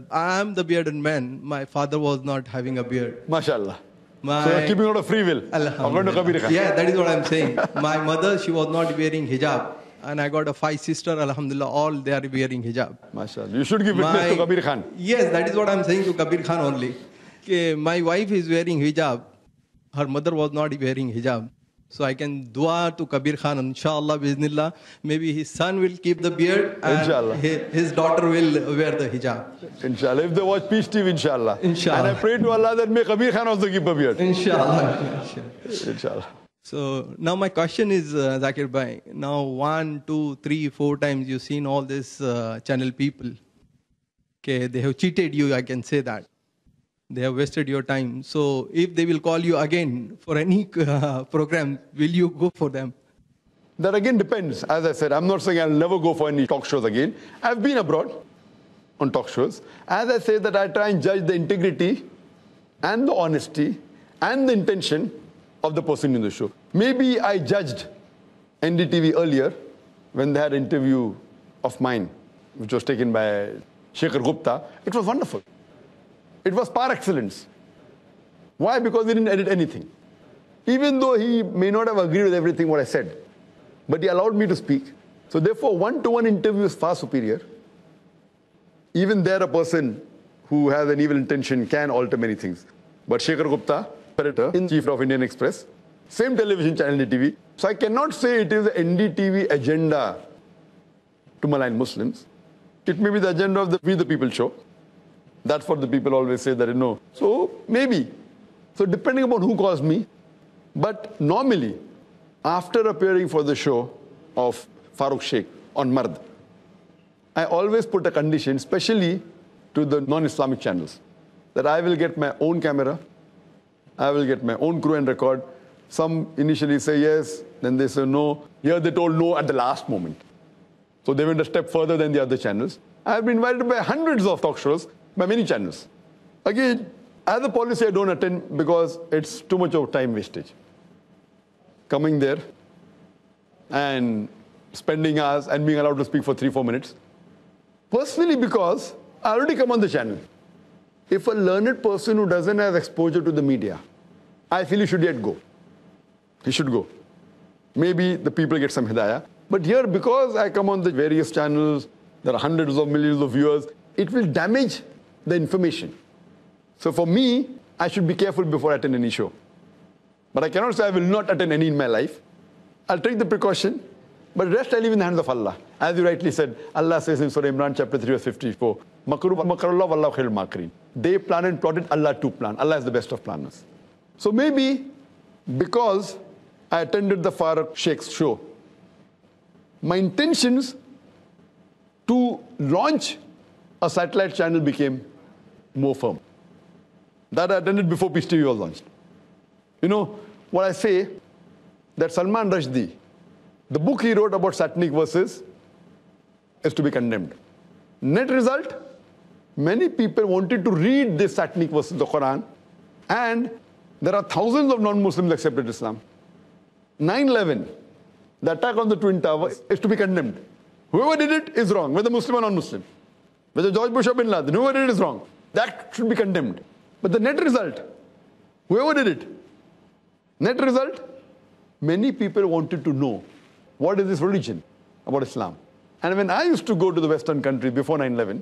I am the bearded man, my father was not having a beard. MashaAllah. So you're keeping out of free will. Yeah, that is what I'm saying. My mother, she was not wearing hijab. And I got 5 sisters, alhamdulillah, all they are wearing hijab. MashaAllah. You should give witness to Kabir Khan. Yes, that is what I'm saying to Kabir Khan only. My wife is wearing hijab. Her mother was not wearing hijab. So I can dua to Kabir Khan, inshallah, biznillah. Maybe his son will keep the beard and his daughter will wear the hijab. Inshallah. If they watch Peace TV, inshallah. Inshallah. And I pray to Allah that may Kabir Khan also keep a beard. Inshallah. Inshallah. So now my question is, Zakir bhai, now 1, 2, 3, 4 times you've seen all these channel people. Okay, they have cheated you, I can say that. They have wasted your time. So if they will call you again for any program, will you go for them? That again depends. As I said, I'm not saying I'll never go for any talk shows again. I've been abroad on talk shows. As I say that I try and judge the integrity and the honesty and the intention of the person in the show. Maybe I judged NDTV earlier when they had an interview of mine, which was taken by Shekhar Gupta. It was wonderful. It was par excellence. Why? Because he didn't edit anything. Even though he may not have agreed with everything what I said, but he allowed me to speak. So therefore, one-to-one interview is far superior. Even there, a person who has an evil intention can alter many things. But Shekhar Gupta, editor-in-chief of Indian Express, same television channel NDTV. So I cannot say it is the NDTV agenda to malign Muslims. It may be the agenda of the We the People show. That's what the people always say that, So maybe. So depending upon who calls me. But normally, after appearing for the show of Farooq Sheikh on Mard, I always put a condition, especially to the non-Islamic channels, that I will get my own camera, I will get my own crew and record. Some initially say yes, then they say no. Here they told no at the last moment. So they went a step further than the other channels. I have been invited by hundreds of talk shows, by many channels. Again, As a policy, I don't attend because it's too much of time wastage. Coming there and spending hours and being allowed to speak for 3-4 minutes. Personally, because I already come on the channel. If a learned person who doesn't have exposure to the media, I feel he should yet go. He should go. Maybe the people get some hidayah. But here, because I come on the various channels, there are hundreds of millions of viewers, it will damage the information. So for me, I should be careful before I attend any show. But I cannot say I will not attend any in my life. I'll take the precaution, but rest I leave in the hands of Allah. As you rightly said, Allah says in Surah Imran chapter 3 verse 54, Makru makarullah wallahu khairul makirin. They plan and plotted, Allah to plan. Allah is the best of planners. So maybe because I attended the Farooq Sheikh's show, my intentions to launch a satellite channel became more firm. That I attended before Peace TV was launched. You know, what I say, that Salman Rushdie, the book he wrote about satanic verses, is to be condemned. Net result, many people wanted to read this satanic verses of the Quran, and there are thousands of non-Muslims accepted Islam. 9/11, the attack on the Twin Towers, is to be condemned. Whoever did it is wrong, whether Muslim or non-Muslim. Whether George Bush or Bin Laden, whoever did it is wrong. That should be condemned. But the net result, whoever did it, net result, many people wanted to know what is this religion about Islam. And when I used to go to the Western countries before 9/11,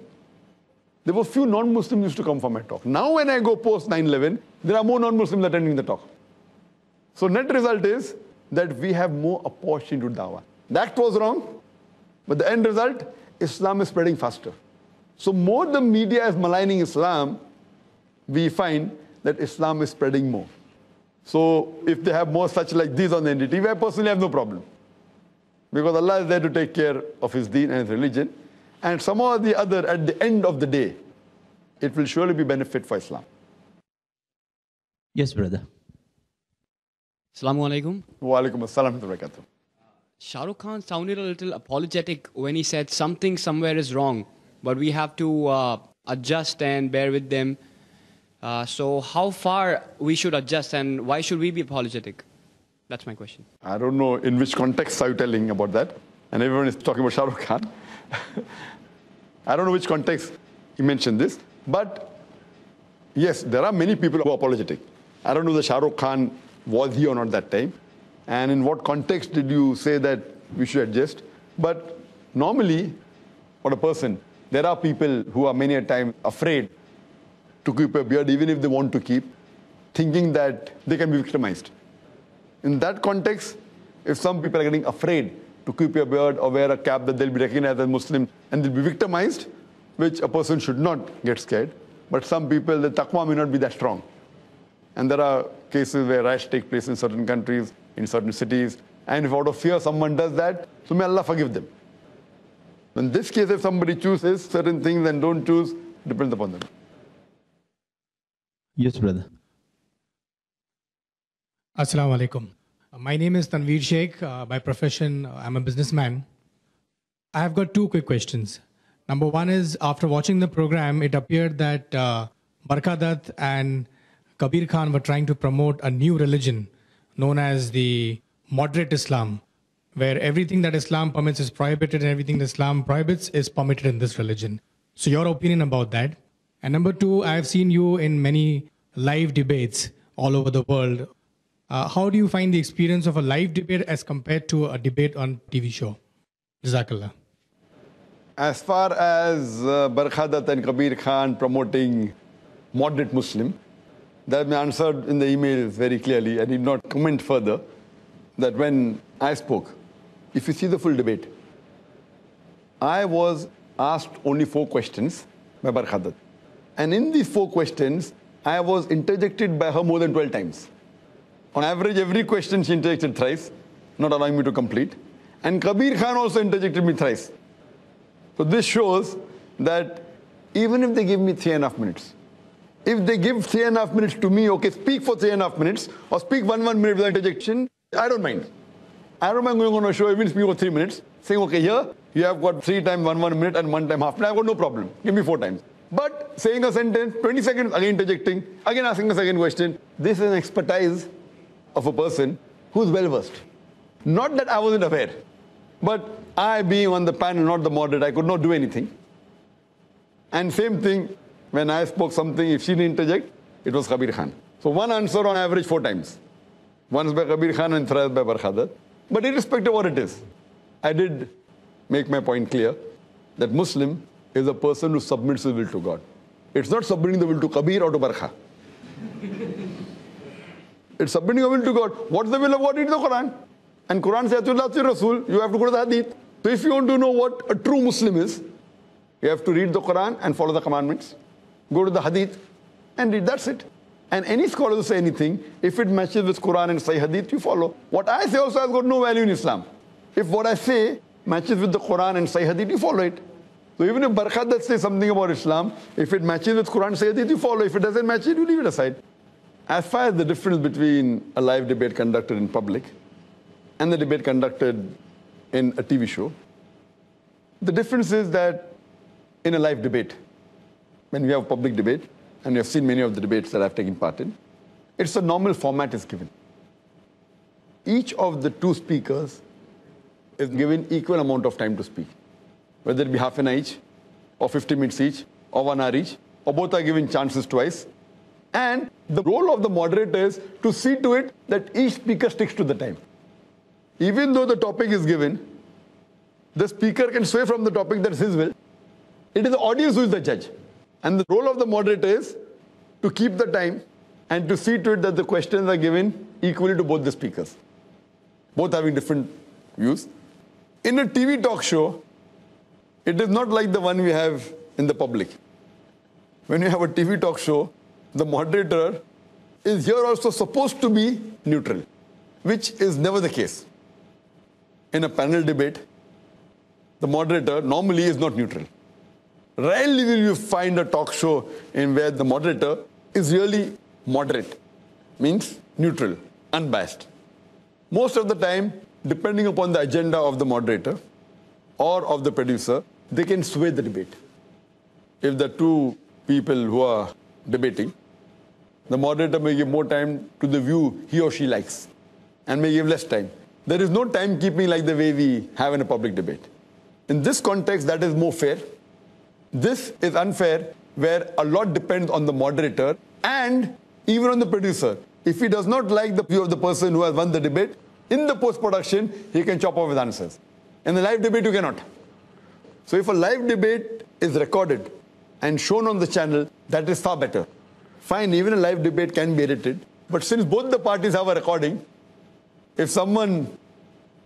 there were few non-Muslims used to come for my talk. Now when I go post 9/11, there are more non-Muslims attending the talk. So net result is that we have more opportunity to dawah. That was wrong, but the end result, Islam is spreading faster. So more the media is maligning Islam, we find that Islam is spreading more. So if they have more such like these on the NDTV, I personally have no problem. Because Allah is there to take care of His deen and His religion. And somehow or the other, at the end of the day, it will surely be benefit for Islam. Yes, brother. Assalamu alaikum. Wa alaikum assalam wa barakatuh. Shah Rukh Khan sounded a little apologetic when he said something somewhere is wrong, but we have to adjust and bear with them. So how far we should adjust and why should we be apologetic? That's my question. I don't know in which context are you telling about that. And everyone is talking about Shah Rukh Khan. I don't know which context he mentioned this. But yes, there are many people who are apologetic. I don't know whether Shah Rukh Khan was he or not that time. And in what context did you say that we should adjust? But normally, for a person, there are people who are many a time afraid to keep a beard, even if they want to keep, thinking that they can be victimized. In that context, if some people are getting afraid to keep a beard or wear a cap that they'll be recognized as Muslim and they'll be victimized, which a person should not get scared. But some people, the taqwa may not be that strong. And there are cases where riots take place in certain countries, in certain cities. And if out of fear someone does that, so may Allah forgive them. In this case, if somebody chooses certain things and don't choose, it depends upon them. Yes, brother. Assalamu alaikum. My name is Tanveer Sheikh. By profession, I'm a businessman. I have got two quick questions. Number one is, after watching the program, it appeared that Barkha Dutt and Kabir Khan were trying to promote a new religion known as the moderate Islam, where everything that Islam permits is prohibited and everything that Islam prohibits is permitted in this religion. So your opinion about that? And number two, I have seen you in many live debates all over the world. How do you find the experience of a live debate as compared to a debate on TV show? Jazakallah. As far as Barkha Dutt and Kabir Khan promoting moderate Muslim, that has been answered in the email very clearly. I did not comment further that when I spoke, if you see the full debate, I was asked only 4 questions by Barkha Dutt. And in these 4 questions, I was interjected by her more than 12 times. On average, every question she interjected thrice, not allowing me to complete. And Kabir Khan also interjected me thrice. So this shows that even if they give me 3.5 minutes, if they give 3.5 minutes to me, okay, speak for 3.5 minutes, or speak 1 minute without interjection, I don't mind. I don't mind going on a show, even speak for 3 minutes, saying, okay, here, you have got 3 times 1 minute and 1 time half minute. I've got no problem. Give me 4 times. But saying a sentence, 20 seconds, again interjecting, again asking a second question. This is an expertise of a person who's well versed. Not that I wasn't aware, but I, being on the panel, not the moderator, I could not do anything. And same thing, when I spoke something, if she didn't interject, it was Kabir Khan. So one answer on average 4 times. Once by Kabir Khan and thrice by Barkhadat. But irrespective of what it is, I did make my point clear that Muslim is a person who submits his will to God. It's not submitting the will to Kabir or to Barkha. It's submitting the will to God. What's the will of God? Read the Quran. And Quran says, Rasul, you have to go to the Hadith. So if you want to know what a true Muslim is, you have to read the Quran and follow the commandments. Go to the Hadith and read. That's it. And any scholar will say anything, if it matches with Quran and Sahih Hadith, you follow. What I say also has got no value in Islam. If what I say matches with the Quran and Sahih Hadith, you follow it. So even if Barkhadat says something about Islam, if it matches with Quran and Sahih Hadith, you follow. If it doesn't match it, you leave it aside. As far as the difference between a live debate conducted in public and the debate conducted in a TV show, the difference is that in a live debate, when we have a public debate, and you have seen many of the debates that I've taken part in, it's a normal format is given. Each of the 2 speakers is given equal amount of time to speak, whether it be half an hour each, or 50 minutes each, or 1 hour each, or both are given chances twice. And the role of the moderator is to see to it that each speaker sticks to the time. Even though the topic is given, the speaker can sway from the topic, that's his will. It is the audience who is the judge. And the role of the moderator is to keep the time and to see to it that the questions are given equally to both the speakers, both having different views. In a TV talk show, it is not like the one we have in the public. When you have a TV talk show, the moderator is here also supposed to be neutral, which is never the case. In a panel debate, the moderator normally is not neutral. Rarely will you find a talk show in where the moderator is really moderate, means neutral, unbiased. Most of the time, depending upon the agenda of the moderator or of the producer, they can sway the debate. If the 2 people who are debating, the moderator may give more time to the view he or she likes and may give less time. There is no timekeeping like the way we have in a public debate. In this context, that is more fair. This is unfair, where a lot depends on the moderator and even on the producer. If he does not like the view of the person who has won the debate, in the post-production, he can chop off his answers. In the live debate, you cannot. So if a live debate is recorded and shown on the channel, that is far better. Fine, even a live debate can be edited. But since both the parties have a recording, if someone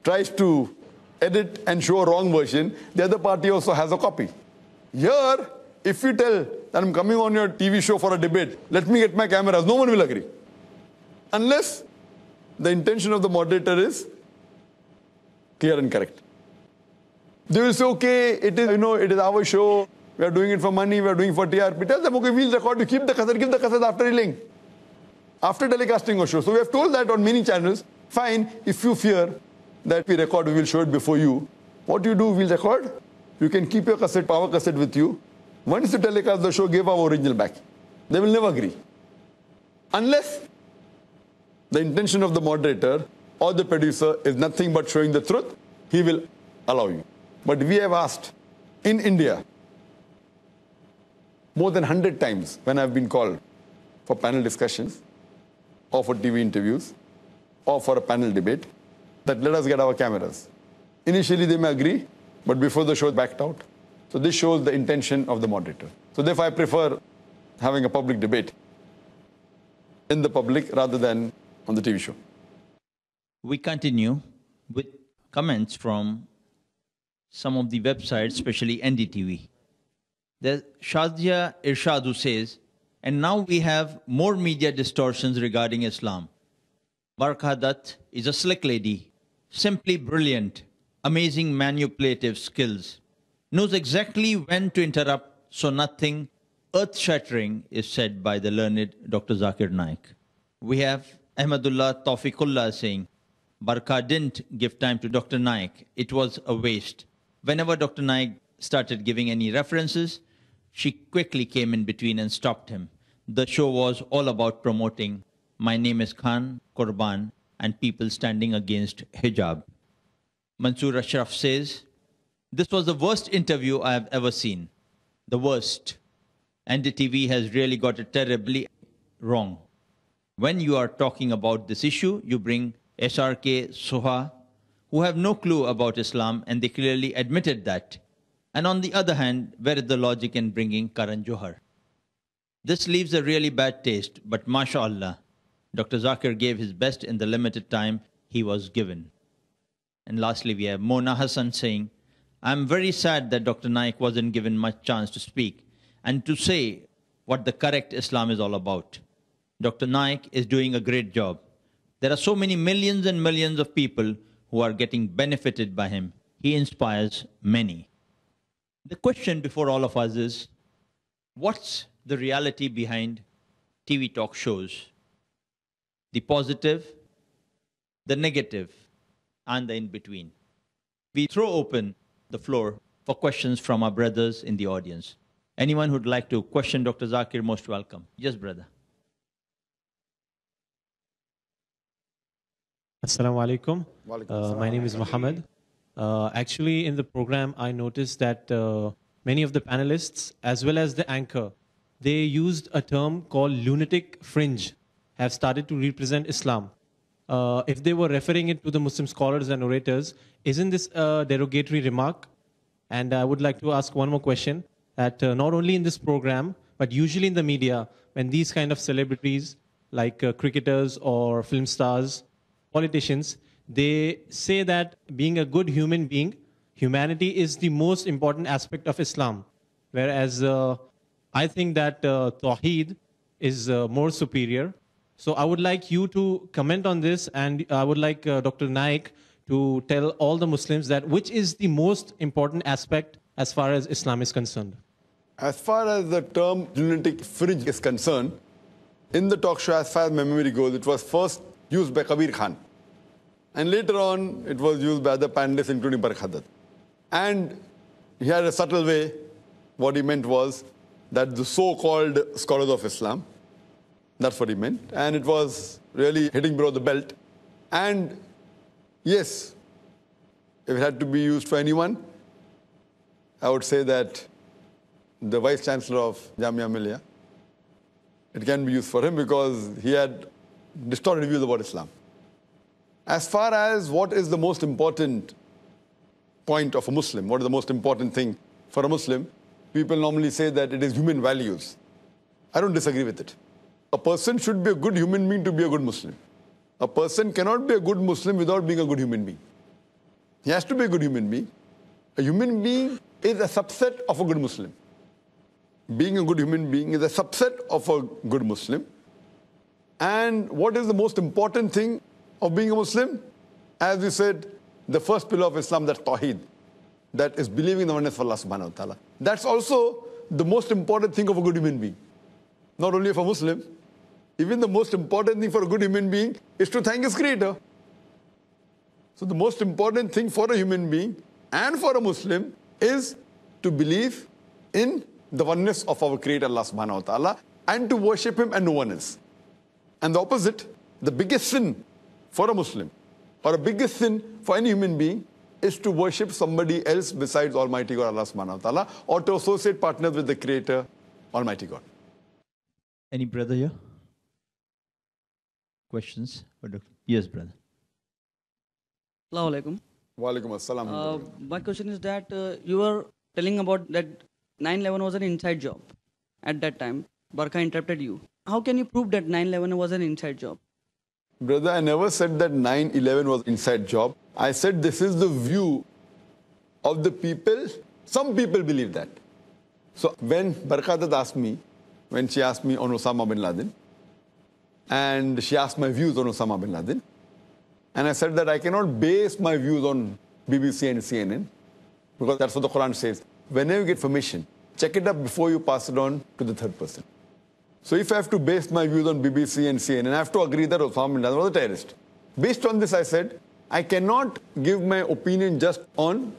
tries to edit and show a wrong version, the other party also has a copy. Here, if you tell that I'm coming on your TV show for a debate, let me get my cameras, no one will agree. Unless the intention of the moderator is clear and correct. They will say, okay, it is our show, we are doing it for money, we are doing it for TRP. Tell them, okay, we'll record, you keep the cassette, give the cassette after reeling, after telecasting a show. So we have told that on many channels. Fine, if you fear that we record, we will show it before you. What you do, we'll record. You can keep your cassette, power cassette with you. Once you telecast the show, give our original back. They will never agree. Unless the intention of the moderator or the producer is nothing but showing the truth, he will allow you. But we have asked, in India, more than 100 times when I've been called for panel discussions, or for TV interviews, or for a panel debate, that let us get our cameras. Initially they may agree, but before the show backed out. So this shows the intention of the moderator. So therefore I prefer having a public debate in the public rather than on the TV show. We continue with comments from some of the websites, especially NDTV. There's Shazia Irshad who says, and now we have more media distortions regarding Islam. Barkhadat is a slick lady, simply brilliant, amazing manipulative skills, knows exactly when to interrupt so nothing earth-shattering is said by the learned Dr. Zakir Naik. We have Ahmadullah Tawfiqullah saying, Barkha didn't give time to Dr. Naik. It was a waste. Whenever Dr. Naik started giving any references, She quickly came in between and stopped him. The show was all about promoting My Name is Khan, Qurban, and people standing against hijab. Mansoor Ashraf says, this was the worst interview I have ever seen. The worst. NDTV has really got it terribly wrong. When you are talking about this issue, you bring SRK, Soha, who have no clue about Islam, and they clearly admitted that. And on the other hand, where is the logic in bringing Karan Johar? This leaves a really bad taste, but mashallah, Dr. Zakir gave his best in the limited time he was given. And lastly, we have Mona Hassan saying, I'm very sad that Dr. Naik wasn't given much chance to speak and to say what the correct Islam is all about. Dr. Naik is doing a great job. There are so many millions and millions of people who are getting benefited by him. He inspires many. The question before all of us is, what's the reality behind TV talk shows? The positive, the negative, and the in-between. We throw open the floor for questions from our brothers in the audience. Anyone who'd like to question Dr. Zakir, most welcome. Yes, brother. Assalamu alaikum. My name is Muhammad. Actually, in the program, I noticed that many of the panelists, as well as the anchor, they used a term called lunatic fringe, have started to represent Islam. If they were referring it to the Muslim scholars and orators, isn't this a derogatory remark? And I would like to ask one more question, that not only in this program, but usually in the media, when these kind of celebrities, like cricketers or film stars, politicians, they say that being a good human being, humanity is the most important aspect of Islam. Whereas I think that Tawheed is more superior. So I would like you to comment on this, and I would like Dr. Naik to tell all the Muslims that which is the most important aspect as far as Islam is concerned. As far as the term lunatic fringe is concerned, in the talk show, as far as my memory goes, it was first used by Kabir Khan. And later on, it was used by other panelists, including Barkhadat. And he had a subtle way. What he meant was that the so-called scholars of Islam, that's what he meant. And it was really hitting below the belt. And yes, if it had to be used for anyone, I would say that the Vice Chancellor of Jamia Millia, it can be used for him because he had distorted views about Islam. As far as what is the most important point of a Muslim, what is the most important thing for a Muslim, people normally say that it is human values. I don't disagree with it. A person should be a good human being to be a good Muslim. A person cannot be a good Muslim without being a good human being. He has to be a good human being. A human being is a subset of a good Muslim. Being a good human being is a subset of a good Muslim. And what is the most important thing of being a Muslim? As we said, the first pillar of Islam, that's Tawheed. That is believing in the oneness of Allah subhanahu wa ta'ala. That's also the most important thing of a good human being. Not only of a Muslim, even the most important thing for a good human being is to thank his Creator. So the most important thing for a human being and for a Muslim is to believe in the oneness of our Creator Allah subhanahu wa ta'ala and to worship Him and no one else. And the opposite, the biggest sin for a Muslim or the biggest sin for any human being is to worship somebody else besides Almighty God Allah subhanahu wa ta'ala or to associate partners with the Creator, Almighty God. Any brother here? Questions? Yes, brother. Assalamu alaikum. Wa alaikum assalam. My question is that you were telling about that 9/11 was an inside job at that time. Barkha interrupted you. How can you prove that 9/11 was an inside job? Brother, I never said that 9/11 was inside job. I said this is the view of the people. Some people believe that. So when Barkhadat asked me, when she asked me on Osama bin Laden, and she asked my views on Osama bin Laden, and I said that I cannot base my views on BBC and CNN, because that's what the Quran says. Whenever you get information, check it up before you pass it on to the third person. So if I have to base my views on BBC and CNN, I have to agree that Osama bin Laden was a terrorist. Based on this, I said, I cannot give my opinion just on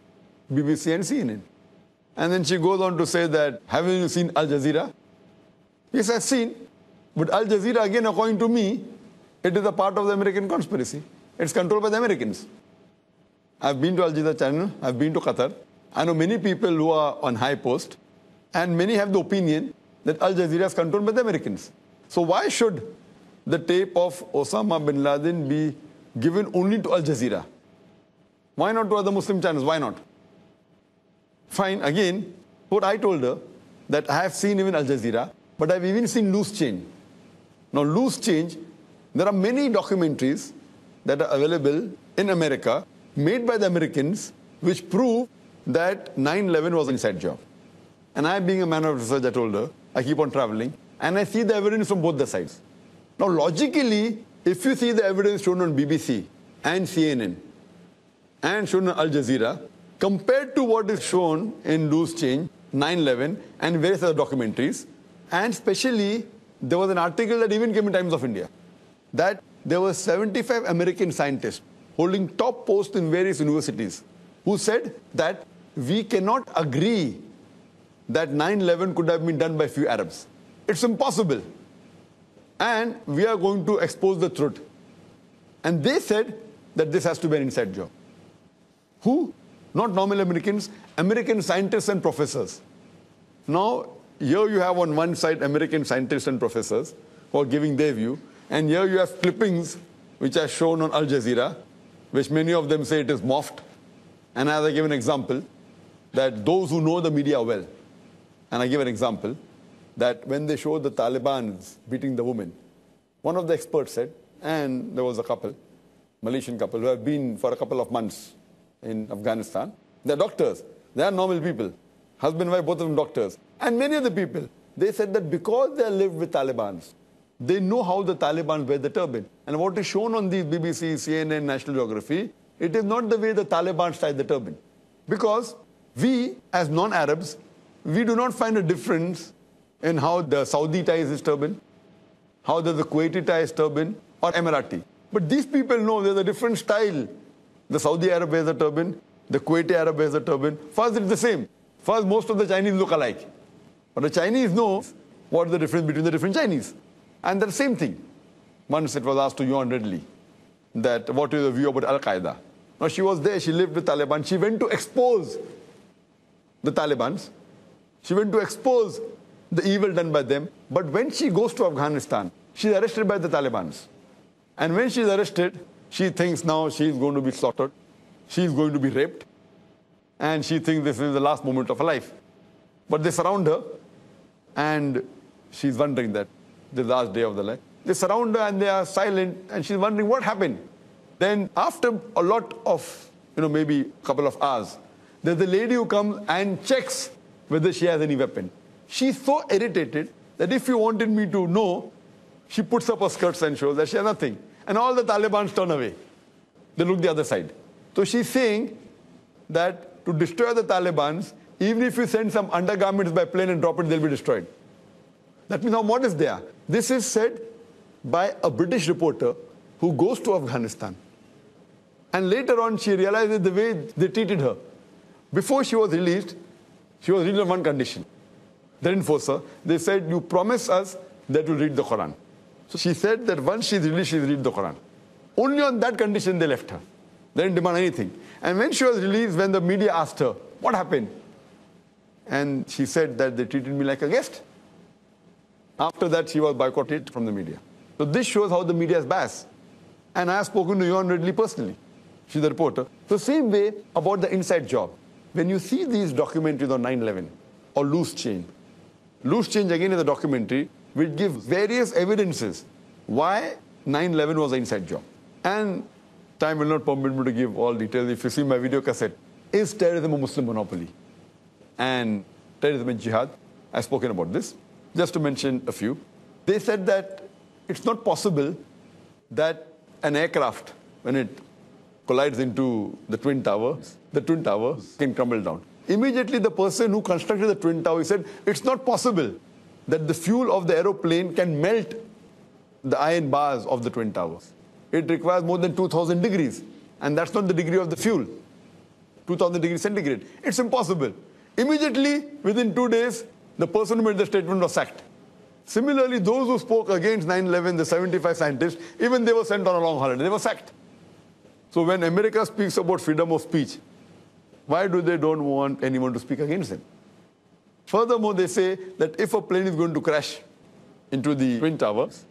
BBC and CNN. And then she goes on to say that, haven't you seen Al Jazeera? Yes, I've seen. But Al Jazeera, again, according to me, it is a part of the American conspiracy. It's controlled by the Americans. I've been to Al Jazeera channel. I've been to Qatar. I know many people who are on high post, and many have the opinion that Al Jazeera is controlled by the Americans. So why should the tape of Osama bin Laden be given only to Al Jazeera? Why not to other Muslim channels? Why not? Fine, again, what I told her, that I have seen even Al Jazeera, but I've even seen Loose Change. Now, Loose Change, there are many documentaries that are available in America, made by the Americans, which prove that 9/11 was an inside job. And I, being a man of research, I told her, I keep on traveling, and I see the evidence from both the sides. Now, logically, if you see the evidence shown on BBC and CNN and shown on Al Jazeera, compared to what is shown in Loose Change, 9/11, and various other documentaries, and especially, there was an article that even came in Times of India, that there were 75 American scientists holding top posts in various universities who said that we cannot agree that 9/11 could have been done by few Arabs. It's impossible. And we are going to expose the truth. And they said that this has to be an inside job. Who? Not normal Americans, American scientists and professors. Now, here you have on one side American scientists and professors who are giving their view, and here you have clippings which are shown on Al Jazeera, which many of them say it is morphed. And as I give an example, that those who know the media well, and I give an example, that when they showed the Taliban beating the women, one of the experts said, and there was a couple, Malaysian couple, who have been for a couple of months in Afghanistan. They're doctors. They are normal people. Husband and wife, both of them doctors. And many of the people, they said that because they lived with Taliban, they know how the Taliban wear the turban. And what is shown on these BBC, CNN, National Geography, it is not the way the Taliban tie the turban. Because we, as non-Arabs, we do not find a difference in how the Saudi ties his turban, how does the Kuwaiti tie his turban, or Emirati. But these people know there's a different style. The Saudi Arab wears a turban, the Kuwaiti Arab wears a turban. First, it's the same. First, most of the Chinese look alike. But the Chinese know what is the difference between the different Chinese. And the same thing. Once it was asked to Yuan Redley that what is your view about Al-Qaeda? Now, she was there, she lived with Taliban. She went to expose the Taliban. She went to expose the evil done by them. But when she goes to Afghanistan, she's arrested by the Taliban. And when she's arrested, she thinks now she's going to be slaughtered. She's going to be raped. And she thinks this is the last moment of her life. But they surround her, and she's wondering that the last day of the life. They surround her and they are silent, and she's wondering what happened. Then after a lot of, maybe a couple of hours, there's a lady who comes and checks whether she has any weapon. She's so irritated that if you wanted me to know, she puts up her skirts and shows that she has nothing. And all the Taliban turn away. They look the other side. So she's saying that to destroy the Taliban, even if you send some undergarments by plane and drop it, they'll be destroyed. That means now what is there? This is said by a British reporter who goes to Afghanistan. And later on, she realizes the way they treated her. Before she was released on one condition. They didn't force her. They said, you promise us that you'll read the Quran. So she said that once she's released, she'll read the Quran. Only on that condition they left her. They didn't demand anything. And when she was released, when the media asked her, what happened? And she said that they treated me like a guest. After that, she was boycotted from the media. So this shows how the media is biased. And I have spoken to Yuan Redley personally. She's a reporter. The same way about the inside job. When you see these documentaries on 9/11 or Loose Change, Loose Change again is a documentary which gives various evidences why 9/11 was an inside job. And time will not permit me to give all details. If you see my video cassette, is terrorism a Muslim monopoly? And terrorism and jihad, I've spoken about this. Just to mention a few. They said that it's not possible that an aircraft, when it collides into the Twin Towers can crumble down. Immediately the person who constructed the Twin Tower said, it's not possible that the fuel of the aeroplane can melt the iron bars of the Twin Towers. It requires more than 2000 degrees. And that's not the degree of the fuel. 2000 degrees centigrade. It's impossible. Immediately, within 2 days, the person who made the statement was sacked. Similarly, those who spoke against 9/11, the 75 scientists, even they were sent on a long holiday. They were sacked. So when America speaks about freedom of speech, why do they don't want anyone to speak against them? Furthermore, they say that if a plane is going to crash into the Twin Towers,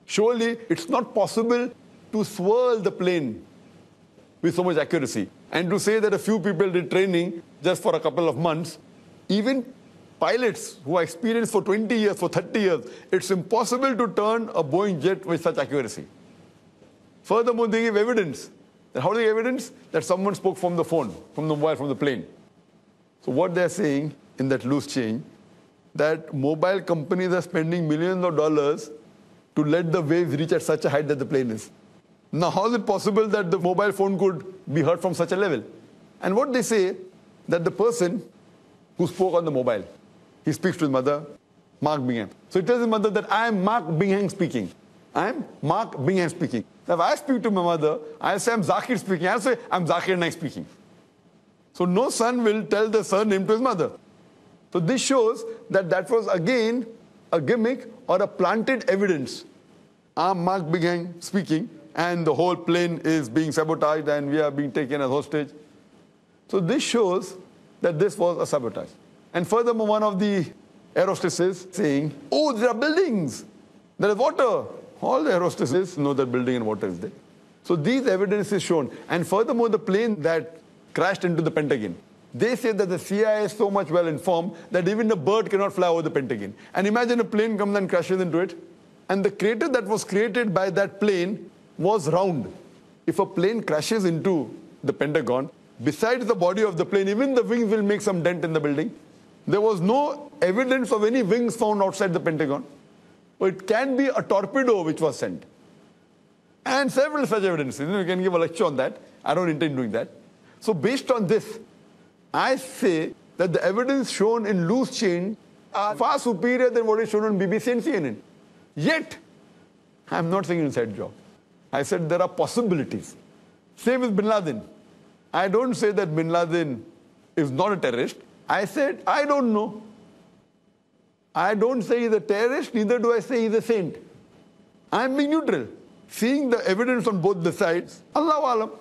surely it's not possible to swirl the plane with so much accuracy. And to say that a few people did training just for a couple of months, even pilots who are experienced for 20 years, for 30 years, it's impossible to turn a Boeing jet with such accuracy. Furthermore, they give evidence. How do they give evidence? That someone spoke from the phone, from the mobile, from the plane. So what they're saying in that loose change, that mobile companies are spending millions of dollars to let the waves reach at such a height that the plane is. Now, how is it possible that the mobile phone could be heard from such a level? And what they say, that the person who spoke on the mobile, he speaks to his mother, Mark Bingham. So he tells his mother that I am Mark Bingham speaking. I am Mark Bingham speaking. Now, if I speak to my mother, I'll say I'm Zakir speaking. I'll say I'm Zakir Naik speaking. So no son will tell the surname to his mother. So this shows that that was again a gimmick or a planted evidence. I'm Mark Bingham speaking, and the whole plane is being sabotaged and we are being taken as hostage. So this shows that this was a sabotage. And furthermore, one of the air hostesses saying, oh, there are buildings, there is water. All the air hostesses know that building and water is there. So these evidence is shown. And furthermore, the plane that crashed into the Pentagon, they say that the CIA is so much well informed that even a bird cannot fly over the Pentagon. And imagine a plane comes and crashes into it. And the crater that was created by that plane was round. If a plane crashes into the Pentagon, besides the body of the plane, even the wings will make some dent in the building. There was no evidence of any wings found outside the Pentagon. It can be a torpedo which was sent. And several such evidences. You can give a lecture on that. I don't intend doing that. So based on this, I say that the evidence shown in loose chain are far superior than what is shown on BBC and CNN. Yet, I'm not saying inside job. I said there are possibilities. Same with Bin Laden. I don't say that Bin Laden is not a terrorist. I said, I don't know. I don't say he's a terrorist, neither do I say he's a saint. I'm being neutral, seeing the evidence on both the sides, Allahu Alam.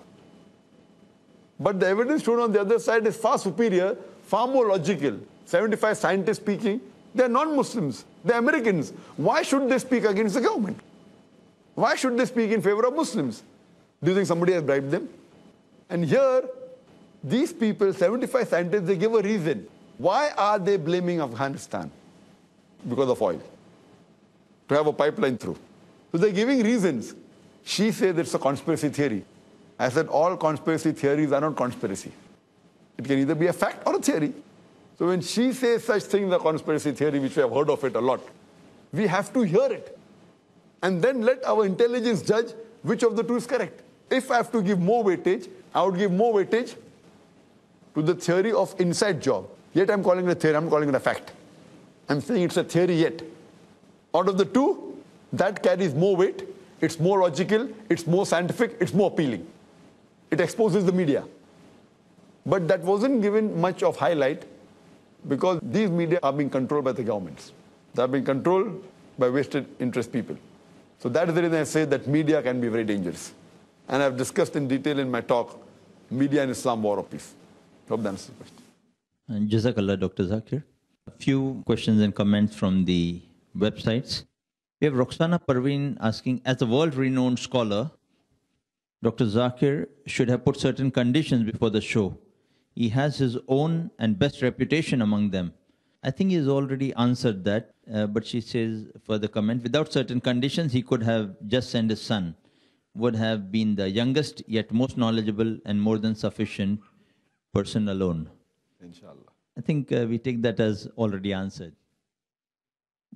But the evidence shown on the other side is far superior, far more logical. 75 scientists speaking, they're non-Muslims, they're Americans. Why should they speak against the government? Why should they speak in favor of Muslims? Do you think somebody has bribed them? And here, these people, 75 scientists, they give a reason. Why are they blaming Afghanistan? Because of oil. To have a pipeline through. So they're giving reasons. She said it's a conspiracy theory. I said all conspiracy theories are not conspiracy. It can either be a fact or a theory. So when she says such things, a conspiracy theory, which we have heard of it a lot, we have to hear it. And then let our intelligence judge which of the two is correct. If I have to give more weightage, I would give more weightage to the theory of inside job. Yet I'm calling it a theory, I'm calling it a fact. I'm saying it's a theory yet. Out of the two, that carries more weight, it's more logical, it's more scientific, it's more appealing. It exposes the media. But that wasn't given much of highlight because these media are being controlled by the governments. They are being controlled by vested interest people. So that is the reason I say that media can be very dangerous. And I've discussed in detail in my talk, Media and Islam, War or Peace. Hope that answers the question. And Jazakallah, Dr. Zakir. A few questions and comments from the websites. We have Roxana Parveen asking, as a world-renowned scholar, Dr. Zakir should have put certain conditions before the show. He has his own and best reputation among them. I think he's already answered that, but she says, further comment, without certain conditions, he could have just sent his son. Would have been the youngest, yet most knowledgeable and more than sufficient person alone. Inshallah. I think we take that as already answered.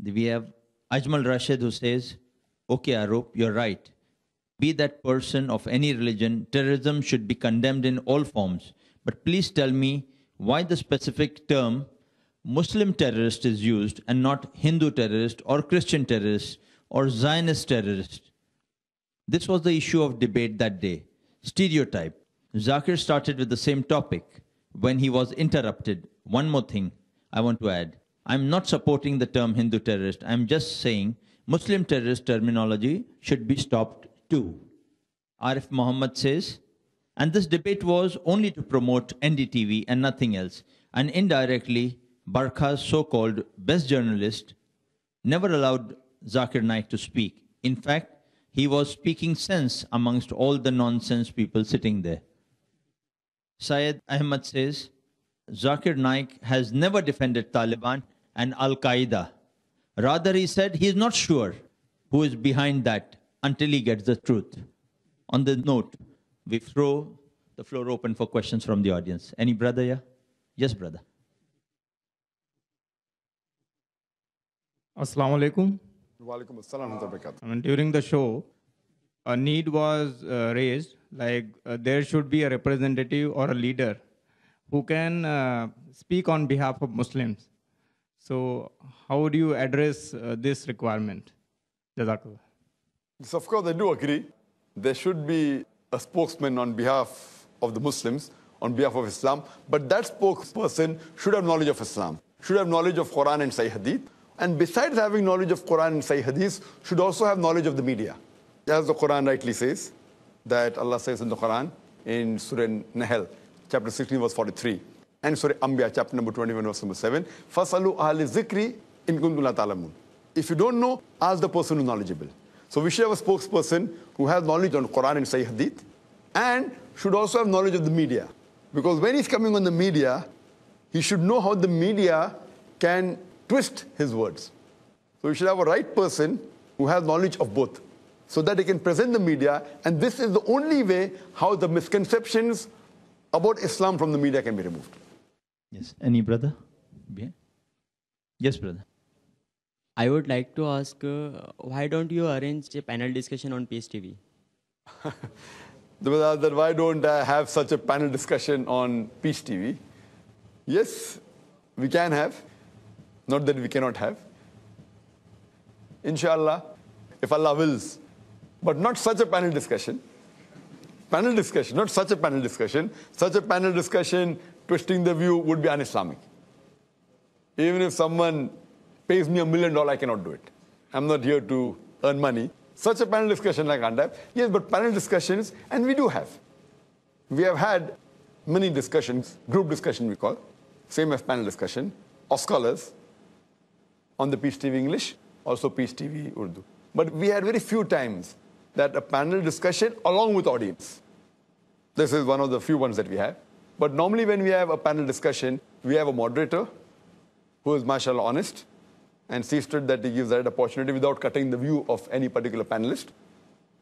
We have Ajmal Rashid who says, okay, Arup, you're right. Be that person of any religion, terrorism should be condemned in all forms. But please tell me why the specific term Muslim terrorist is used and not Hindu terrorist or Christian terrorist or Zionist terrorist. This was the issue of debate that day. Stereotype. Zakir started with the same topic. when he was interrupted. One more thing I want to add. I'm not supporting the term Hindu terrorist. I'm just saying Muslim terrorist terminology should be stopped too. Arif Muhammad says, and this debate was only to promote NDTV and nothing else. And indirectly, Barkha's so-called best journalist never allowed Zakir Naik to speak. In fact, he was speaking sense amongst all the nonsense people sitting there. Syed Ahmad says, Zakir Naik has never defended Taliban and Al-Qaeda. Rather, he said he is not sure who is behind that until he gets the truth. On the note, we throw the floor open for questions from the audience. Any brother here? Yes, brother. Assalamu alaikum. Walaikum assalam wa barakatuh. I mean, during the show, a need was raised, like there should be a representative or a leader who can speak on behalf of Muslims. So how do you address this requirement? Jazakallah. Yes, of course, I do agree. There should be a spokesman on behalf of the Muslims, on behalf of Islam, but that spokesperson should have knowledge of Islam, should have knowledge of Quran and Sahih Hadith, and besides having knowledge of Quran and Sahih Hadith, should also have knowledge of the media. As the Quran rightly says, that Allah says in the Quran, in Surah Nahl, chapter 16, verse 43, and Surah Anbiya, chapter number 21, verse number 7, فَاسْأَلُوا أَهْلِ الذِّكْرِ إِن كُنتُمْ لَا تَعْلَمُونَ. If you don't know, ask the person who is knowledgeable. So we should have a spokesperson who has knowledge on Quran and Sahih Hadith, and should also have knowledge of the media. Because when he's coming on the media, he should know how the media can twist his words. So we should have a right person who has knowledge of both, so that he can present the media, and this is the only way how the misconceptions about Islam from the media can be removed. Yes. Any brother? Yes, brother. I would like to ask, why don't you arrange a panel discussion on Peace TV? Why don't I have such a panel discussion on Peace TV? Yes, we can have. Not that we cannot have. Inshallah, if Allah wills. But not such a panel discussion. Panel discussion, not such a panel discussion. Such a panel discussion, twisting the view, would be un-Islamic. Even if someone pays me $1 million, I cannot do it. I'm not here to earn money. Such a panel discussion I can't have. Yes, but panel discussions, and we do have. We have had many discussions, group discussion we call, same as panel discussion, of scholars on the Peace TV English, also Peace TV Urdu. But we had very few times that a panel discussion along with audience. This is one of the few ones that we have. But normally when we have a panel discussion, we have a moderator who is, mashallah, honest, and sees to it that he gives that opportunity without cutting the view of any particular panelist.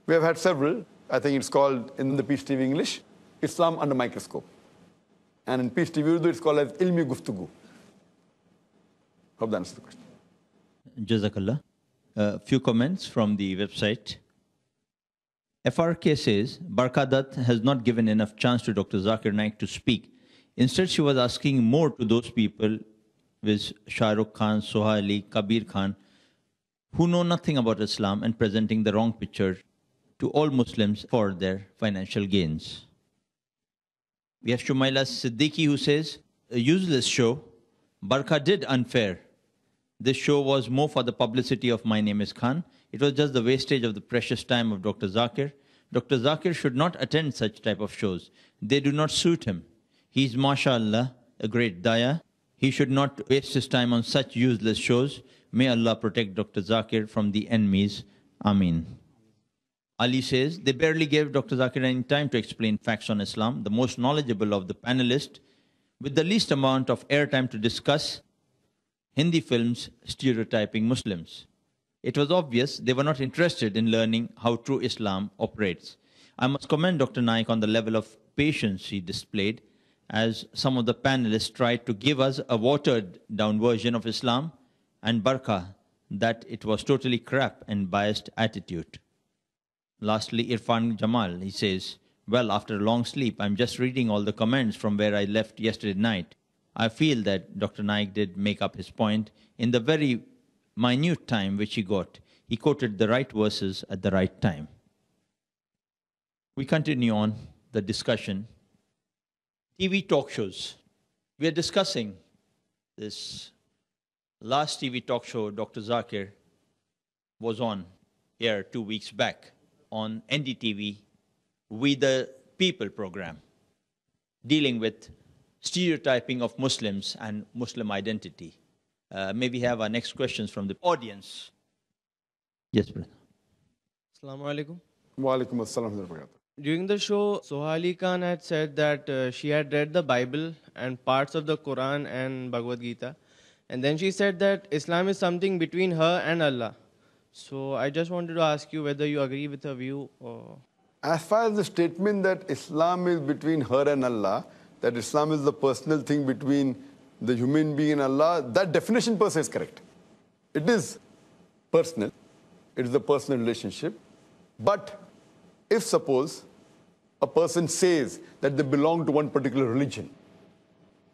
We have had several. I think it's called, in the Peace TV English, Islam Under Microscope. And in Peace TV Urdu, it's called as Ilmi Guftugu. Hope that answers the question. Jazakallah. A few comments from the website. FRK says, Barkadat has not given enough chance to Dr. Zakir Naik to speak. Instead, she was asking more to those people with Shah Rukh Khan, Soha Ali, Kabir Khan, who know nothing about Islam and presenting the wrong picture to all Muslims for their financial gains. We have Shumaila Siddiqui who says, a useless show. Barkha did unfair. This show was more for the publicity of My Name is Khan. It was just the wastage of the precious time of Dr. Zakir. Dr. Zakir should not attend such type of shows. They do not suit him. He is, mashallah, a great daya. He should not waste his time on such useless shows. May Allah protect Dr. Zakir from the enemies. Ameen. Ali says, they barely gave Dr. Zakir any time to explain facts on Islam. The most knowledgeable of the panelists, with the least amount of airtime to discuss Hindi films stereotyping Muslims. It was obvious they were not interested in learning how true Islam operates. I must commend Dr. Naik on the level of patience he displayed, as some of the panelists tried to give us a watered-down version of Islam, and Barkha that it was totally crap and biased attitude. Lastly, Irfan Jamal, he says, well, after a long sleep, I'm just reading all the comments from where I left yesterday night. I feel that Dr. Naik did make up his point in the very minute time which he got. He quoted the right verses at the right time. We continue on the discussion. TV talk shows. We are discussing this last TV talk show Dr. Zakir was on here 2 weeks back on NDTV, We the People program, dealing with stereotyping of Muslims and Muslim identity. May we have our next questions from the audience? Yes, brother. Assalamu alaikum. Wa alaikum assalam wa rahmatullah. During the show, Sohali Khan had said that she had read the Bible and parts of the Quran and Bhagavad Gita. And then she said that Islam is something between her and Allah. So I just wanted to ask you whether you agree with her view or... As far as the statement that Islam is between her and Allah, that Islam is the personal thing between the human being and Allah, that definition per se is correct. It is personal. It is a personal relationship. But if suppose a person says that they belong to one particular religion,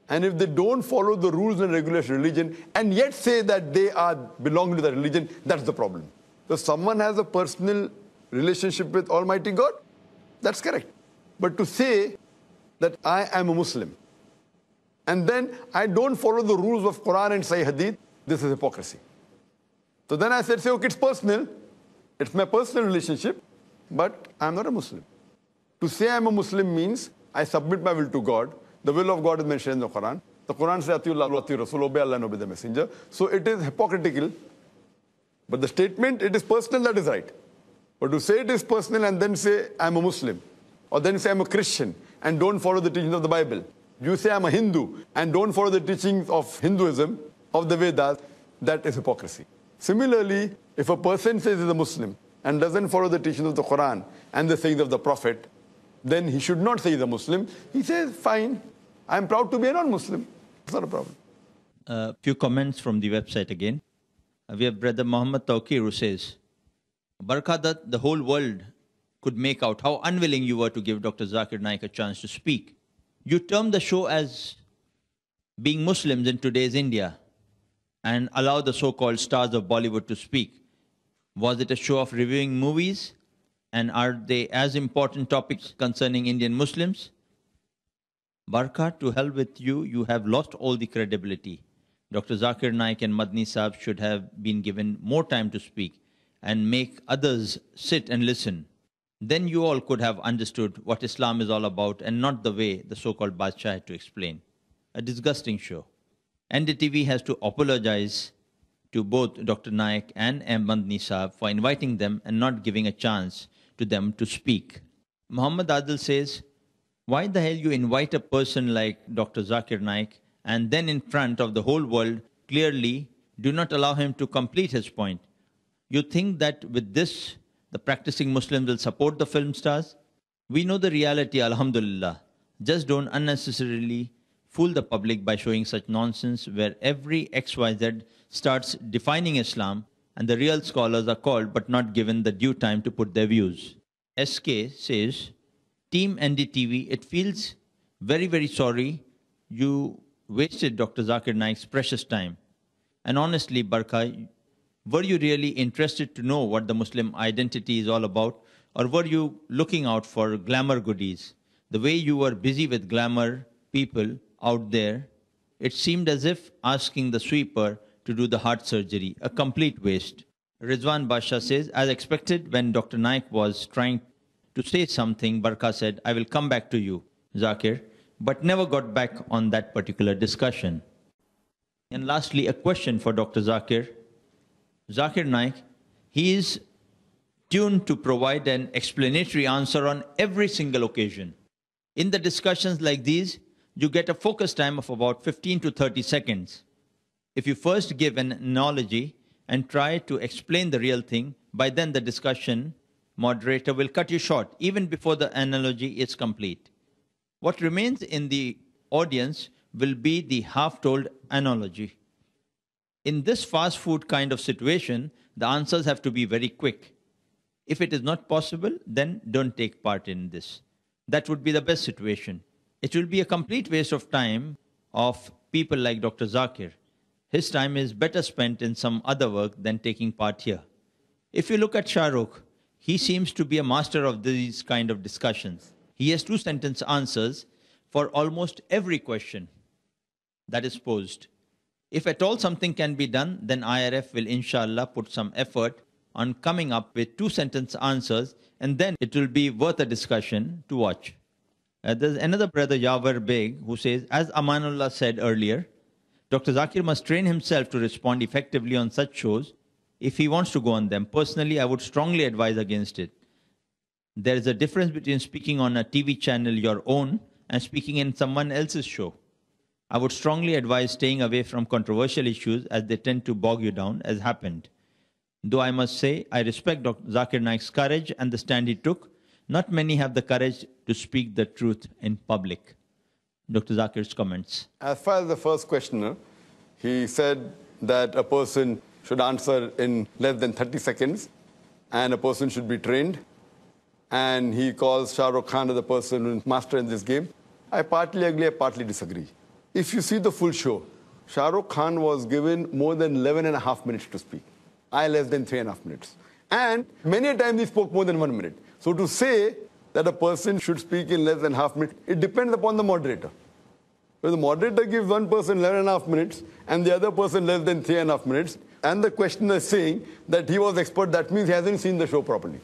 and if they don't follow the rules and regulations of religion, and yet say that they are belonging to that religion, that's the problem. So someone has a personal relationship with Almighty God, that's correct. But to say that I am a Muslim, and then I don't follow the rules of Quran and Sahih Hadith, this is hypocrisy. So then I said, okay, it's personal. It's my personal relationship, but I'm not a Muslim. To say I'm a Muslim means I submit my will to God. The will of God is mentioned in the Quran. The Quran says, Atiullah wa atiur Rasul, obey Allah and obey the Messenger. So it is hypocritical. But the statement, it is personal, that is right. But to say it is personal and then say I'm a Muslim, or then say I'm a Christian and don't follow the teachings of the Bible. You say I'm a Hindu and don't follow the teachings of Hinduism, of the Vedas, that is hypocrisy. Similarly, if a person says he's a Muslim and doesn't follow the teachings of the Quran and the sayings of the Prophet, then he should not say he's a Muslim. He says, fine, I'm proud to be a non-Muslim. It's not a problem. A few comments from the website again. We have Brother Muhammad Tawqir who says, Barkadat, the whole world could make out how unwilling you were to give Dr. Zakir Naik a chance to speak. You term the show as being Muslims in today's India and allow the so-called stars of Bollywood to speak. Was it a show of reviewing movies? And are they as important topics concerning Indian Muslims? Barka, to hell with you, you have lost all the credibility. Dr. Zakir Naik and Madni Saab should have been given more time to speak and make others sit and listen. Then you all could have understood what Islam is all about and not the way the so-called Badshah had to explain. A disgusting show. NDTV has to apologize to both Dr. Naik and Madni Saab for inviting them and not giving a chance to them to speak. Muhammad Adil says, why the hell you invite a person like Dr. Zakir Naik and then in front of the whole world clearly do not allow him to complete his point? You think that with this, the practicing Muslims will support the film stars? We know the reality, alhamdulillah. Just don't unnecessarily fool the public by showing such nonsense where every XYZ starts defining Islam and the real scholars are called but not given the due time to put their views. SK says, Team NDTV, it feels very, very sorry you wasted Dr. Zakir Naik's precious time. And honestly, Barka, were you really interested to know what the Muslim identity is all about? Or were you looking out for glamour goodies? The way you were busy with glamour people out there, it seemed as if asking the sweeper to do the heart surgery, a complete waste. Rizwan Basha says, as expected, when Dr. Naik was trying to say something, Barka said, I will come back to you, Zakir, but never got back on that particular discussion. And lastly, a question for Dr. Zakir. Zakir Naik, he is tuned to provide an explanatory answer on every single occasion. In the discussions like these, you get a focus time of about 15 to 30 seconds. If you first give an analogy and try to explain the real thing, by then the discussion moderator will cut you short, even before the analogy is complete. What remains in the audience will be the half-told analogy. In this fast food kind of situation, the answers have to be very quick. If it is not possible, then don't take part in this. That would be the best situation. It will be a complete waste of time of people like Dr. Zakir. His time is better spent in some other work than taking part here. If you look at Shah Rukh, he seems to be a master of these kind of discussions. He has 2-sentence answers for almost every question. that is posed. If at all something can be done, then IRF will inshallah put some effort on coming up with 2-sentence answers, and then it will be worth a discussion to watch. There's another brother, Yavar Beg, who says, as Amanullah said earlier, Dr. Zakir must train himself to respond effectively on such shows if he wants to go on them. Personally, I would strongly advise against it. There is a difference between speaking on a TV channel your own and speaking in someone else's show. I would strongly advise staying away from controversial issues as they tend to bog you down, as happened. Though I must say, I respect Dr. Zakir Naik's courage and the stand he took. Not many have the courage to speak the truth in public. Dr. Zakir's comments. As far as the first questioner, he said that a person should answer in less than 30 seconds and a person should be trained. And he calls Shah Rukh Khan as the person who is master in this game. I partly agree, I partly disagree. If you see the full show, Shah Rukh Khan was given more than 11.5 minutes to speak. I less than 3.5 minutes. And many a time he spoke more than 1 minute. So to say that a person should speak in less than half minute, it depends upon the moderator. If the moderator gives one person 11.5 minutes and the other person less than 3.5 minutes, and the questioner is saying that he was expert, that means he hasn't seen the show properly.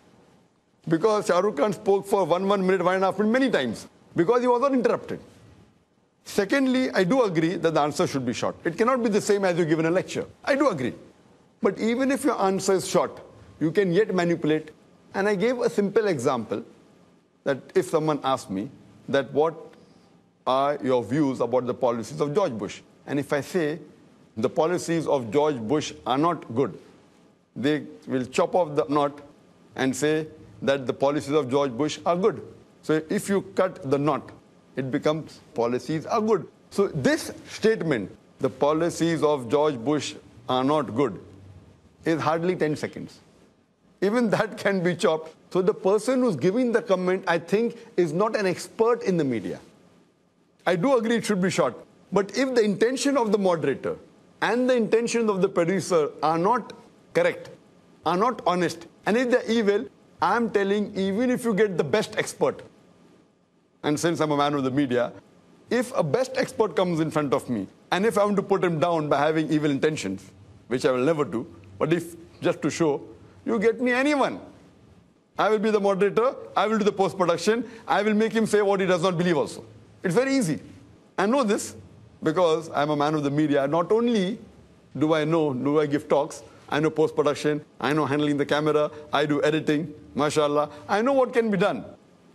Because Shah Rukh Khan spoke for 1 minute, 1.5 minutes many times, because he was not interrupted. Secondly, I do agree that the answer should be short. It cannot be the same as you give in a lecture. I do agree. But even if your answer is short, you can yet manipulate. And I gave a simple example that if someone asked me that what are your views about the policies of George Bush? And if I say the policies of George Bush are not good, they will chop off the knot and say that the policies of George Bush are good. So if you cut the knot, it becomes policies are good. So this statement, the policies of George Bush are not good, is hardly 10 seconds. Even that can be chopped. So the person who's giving the comment, I think, is not an expert in the media. I do agree it should be short. But if the intention of the moderator and the intention of the producer are not correct, are not honest, and if they're evil, I'm telling, even if you get the best expert, and since I'm a man of the media, if a best expert comes in front of me, and if I want to put him down by having evil intentions, which I will never do, but if just to show, you get me anyone. I will be the moderator, I will do the post-production, I will make him say what he does not believe also. It's very easy. I know this because I'm a man of the media. Not only do I give talks, I know post-production, I know handling the camera, I do editing, mashallah. I know what can be done.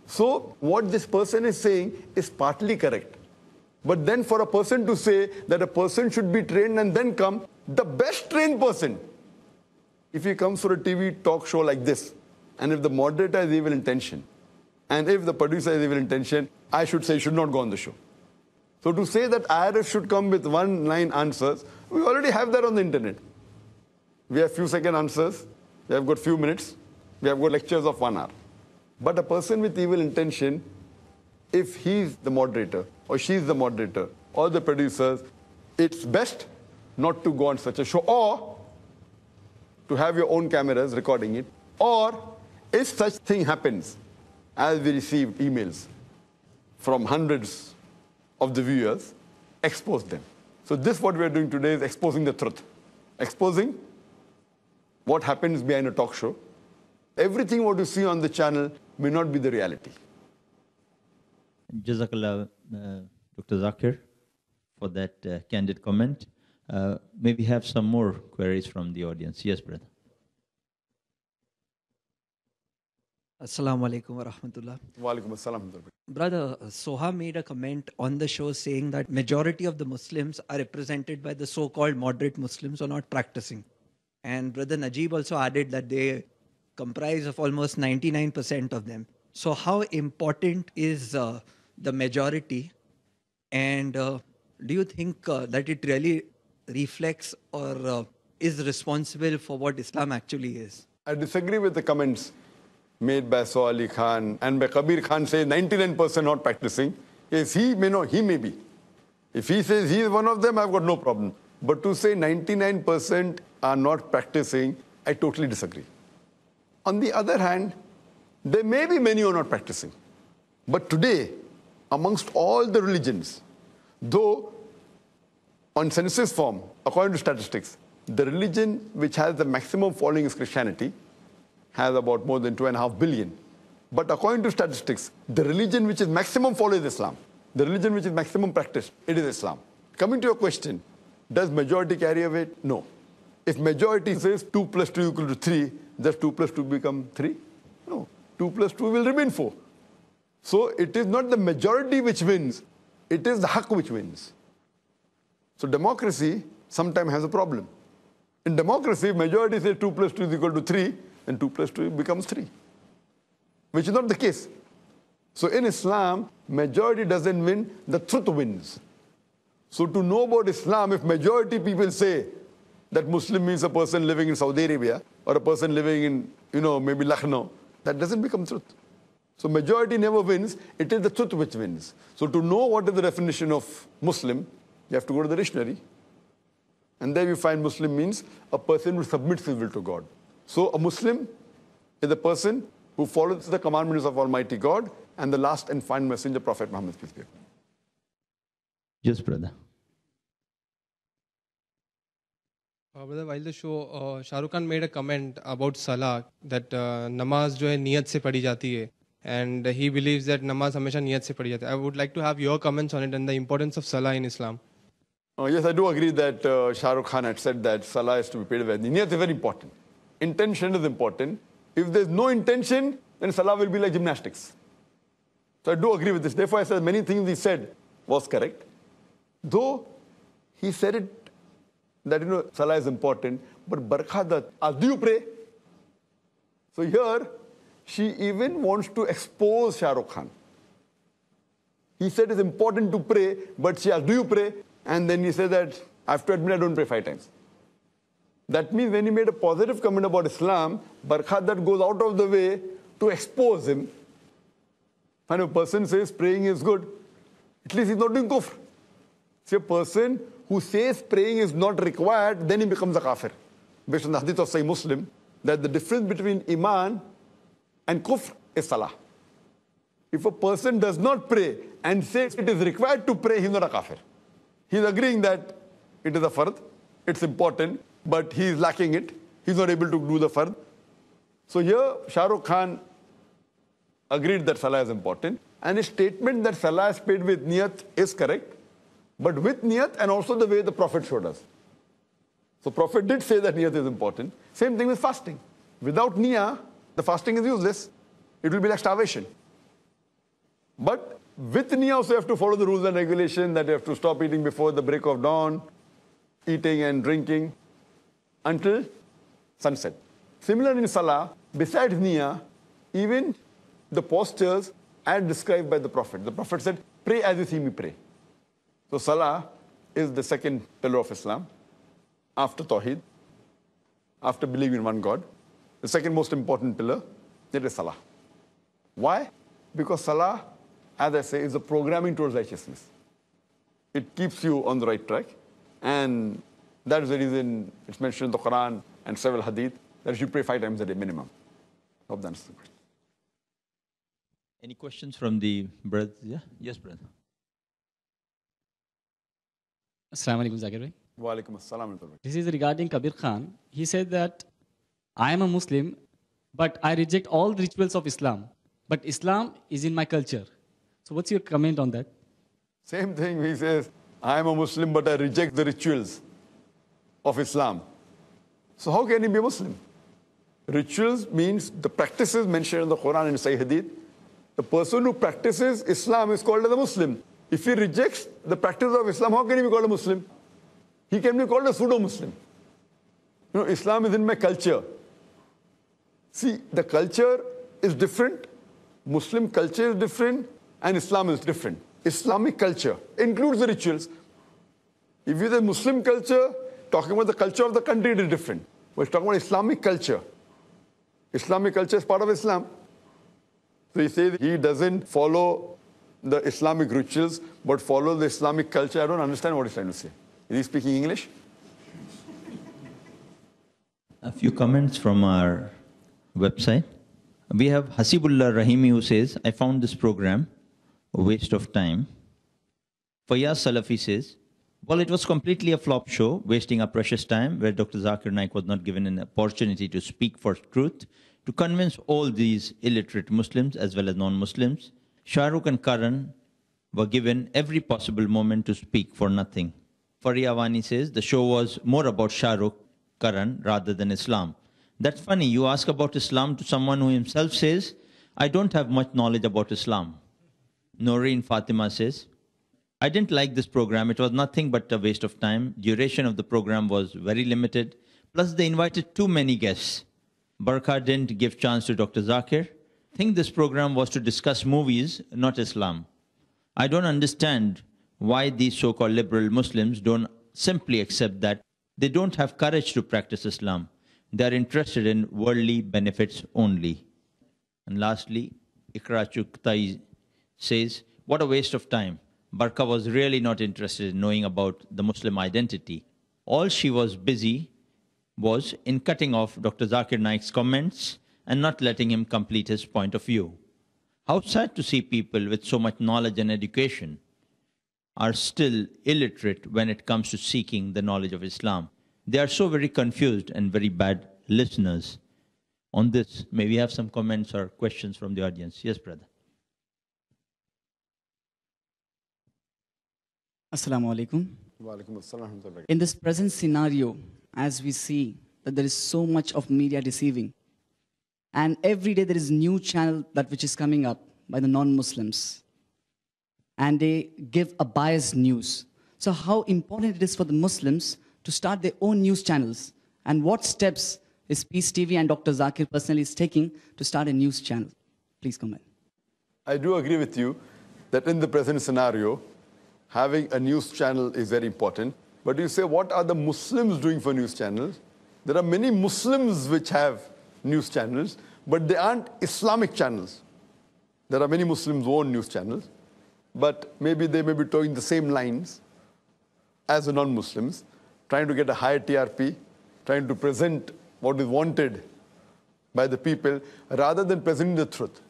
So what this person is saying is partly correct. But then for a person to say that a person should be trained and then come, the best trained person, if he comes for a TV talk show like this, and if the moderator has evil intention, and if the producer has evil intention, I should say should not go on the show. So to say that IRF should come with one-line answers, we already have that on the internet. We have few-second answers, we have got few minutes, we have got lectures of 1 hour. But a person with evil intention, if he's the moderator, or she's the moderator, or the producers, it's best not to go on such a show, or to have your own cameras recording it, or if such thing happens, as we received emails from hundreds of the viewers, expose them. So this what we are doing today is exposing the truth. Exposing what happens behind a talk show. Everything what you see on the channel may not be the reality. Jazakallah, Dr. Zakir, for that candid comment. May we have some more queries from the audience? Yes, brother. Assalamu alaikum wa rahmatullah. Wa alaikum assalam. Brother, Soha made a comment on the show saying that majority of the Muslims are represented by the so-called moderate Muslims who are not practicing. And Brother Najib also added that they comprise of almost 99% of them. So how important is the majority? And do you think that it really reflects or is responsible for what Islam actually is? I disagree with the comments made by Soh Ali Khan and by Kabir Khan say 99% not practicing. Yes, he may be. If he says he is one of them, I've got no problem. But to say 99% are not practicing, I totally disagree. On the other hand, there may be many who are not practicing. But today, amongst all the religions, though on census form, according to statistics, the religion which has the maximum following is Christianity, has about more than 2.5 billion. But according to statistics, the religion which is maximum followed is Islam. The religion which is maximum practiced, it is Islam. Coming to your question, does majority carry a weight? No. If majority says 2 plus 2 equal to 3, does 2 plus 2 become 3? No. 2 plus 2 will remain 4. So it is not the majority which wins, it is the haqq which wins. So democracy sometimes has a problem. In democracy, majority says 2 plus 2 is equal to 3, then 2 plus 2 becomes 3, which is not the case. So in Islam, majority doesn't win, the truth wins. So to know about Islam, if majority people say that Muslim means a person living in Saudi Arabia or a person living in, maybe Lucknow, that doesn't become truth. So majority never wins, it is the truth which wins. So to know what is the definition of Muslim, you have to go to the dictionary. And there you find Muslim means a person who submits his will to God. So a Muslim is a person who follows the commandments of Almighty God and the last and final messenger, Prophet Muhammad, peace be upon him. Yes, brother. Brother, while the show, Shah Rukh Khan made a comment about Salah, that namaz jo hai niyat se padhi jati hai, and he believes that namaz hamesha niyat se padhi jati hai. I would like to have your comments on it and the importance of Salah in Islam. Yes, I do agree that Shah Rukh Khan had said that Salah is to be paid with. Niyat is very important. Intention is important. If there's no intention, then Salah will be like gymnastics. So I do agree with this. Therefore, I said many things he said was correct. Though he said it that, Salah is important, but Barkhadat, do you pray? So here, she even wants to expose Shah Rukh Khan. He said it's important to pray, but she asked, do you pray? And then he said that, I have to admit I don't pray 5 times. That means when he made a positive comment about Islam, Barkhadat goes out of the way to expose him. When a person says praying is good, at least he's not doing kufr. See, a person who says praying is not required, then he becomes a kafir. Based on the hadith of Sahih Muslim, that the difference between iman and kufr is salah. If a person does not pray and says it is required to pray, he's not a kafir. He's agreeing that it is a fard, it's important, but he is lacking it. He's not able to do the fard. So here, Shah Rukh Khan agreed that salah is important. And his statement that salah is paid with niyat is correct, but with niyat and also the way the Prophet showed us. So Prophet did say that niyat is important. Same thing with fasting. Without niyah, the fasting is useless. It will be like starvation. But with niyah also you have to follow the rules and regulations that you have to stop eating before the break of dawn, eating and drinking until sunset. Similarly in salah, besides niyah, even the postures as described by the Prophet. The Prophet said, pray as you see me pray. So salah is the second pillar of Islam after Tawheed, after believing in one God. The second most important pillar, it is salah. Why? Because salah, as I say, is a programming towards righteousness. It keeps you on the right track. And that is the reason it's mentioned in the Quran and several hadith that you should pray 5 times a day minimum. Hope that answers the question. Any questions from the brothers? Yeah? Yes, brother. Assalamu alaikum, Zakir bhai. Wa alaikum assalam. This is regarding Kabir Khan. He said that I am a Muslim, but I reject all the rituals of Islam. But Islam is in my culture. So what's your comment on that? Same thing, he says, I am a Muslim, but I reject the rituals of Islam. So how can he be a Muslim? Rituals means the practices mentioned in the Quran and Sahih Hadith. The person who practices Islam is called as a Muslim. If he rejects the practice of Islam, how can he be called a Muslim? He can be called a pseudo-Muslim. Islam is in my culture. See, the culture is different, Muslim culture is different, and Islam is different. Islamic culture includes the rituals. If you say Muslim culture, talking about the culture of the country, it is different. We're talking about Islamic culture. Islamic culture is part of Islam. So he says he doesn't follow the Islamic rituals, but follow the Islamic culture. I don't understand what he's trying to say. Is he speaking English? A few comments from our website. We have Hasibullah Rahimi who says, I found this program a waste of time. Fayaz Salafi says, Well, it was completely a flop show, wasting our precious time, where Dr. Zakir Naik was not given an opportunity to speak for truth, to convince all these illiterate Muslims as well as non-Muslims. Shah Rukh and Karan were given every possible moment to speak for nothing. Faria Wani says the show was more about Shah Rukh, Karan, rather than Islam. That's funny. You ask about Islam to someone who himself says, I don't have much knowledge about Islam. Noreen Fatima says, I didn't like this program. It was nothing but a waste of time. Duration of the program was very limited. Plus, they invited too many guests. Barkha didn't give chance to Dr. Zakir. I think this program was to discuss movies, not Islam. I don't understand why these so-called liberal Muslims don't simply accept that they don't have courage to practice Islam. They are interested in worldly benefits only. And lastly, Ikra Chuktai says, what a waste of time. Barkha was really not interested in knowing about the Muslim identity. All she was busy was in cutting off Dr. Zakir Naik's comments and not letting him complete his point of view. How sad to see people with so much knowledge and education are still illiterate when it comes to seeking the knowledge of Islam. They are so very confused and very bad listeners. On this, may we have some comments or questions from the audience? Yes, brother. Assalamu alaikum. In this present scenario, as we see that there is so much of media deceiving, and every day there is new channel that which is coming up by the non-Muslims, and they give a biased news. So how important it is for the Muslims to start their own news channels, and what steps is Peace TV and Dr. Zakir personally is taking to start a news channel? Please comment. I do agree with you that in the present scenario, having a news channel is very important. But you say, what are the Muslims doing for news channels? There are many Muslims which have news channels, but they aren't Islamic channels. There are many Muslims who own news channels, but maybe they may be towing the same lines as the non-Muslims, trying to get a higher TRP, trying to present what is wanted by the people, rather than presenting the truth.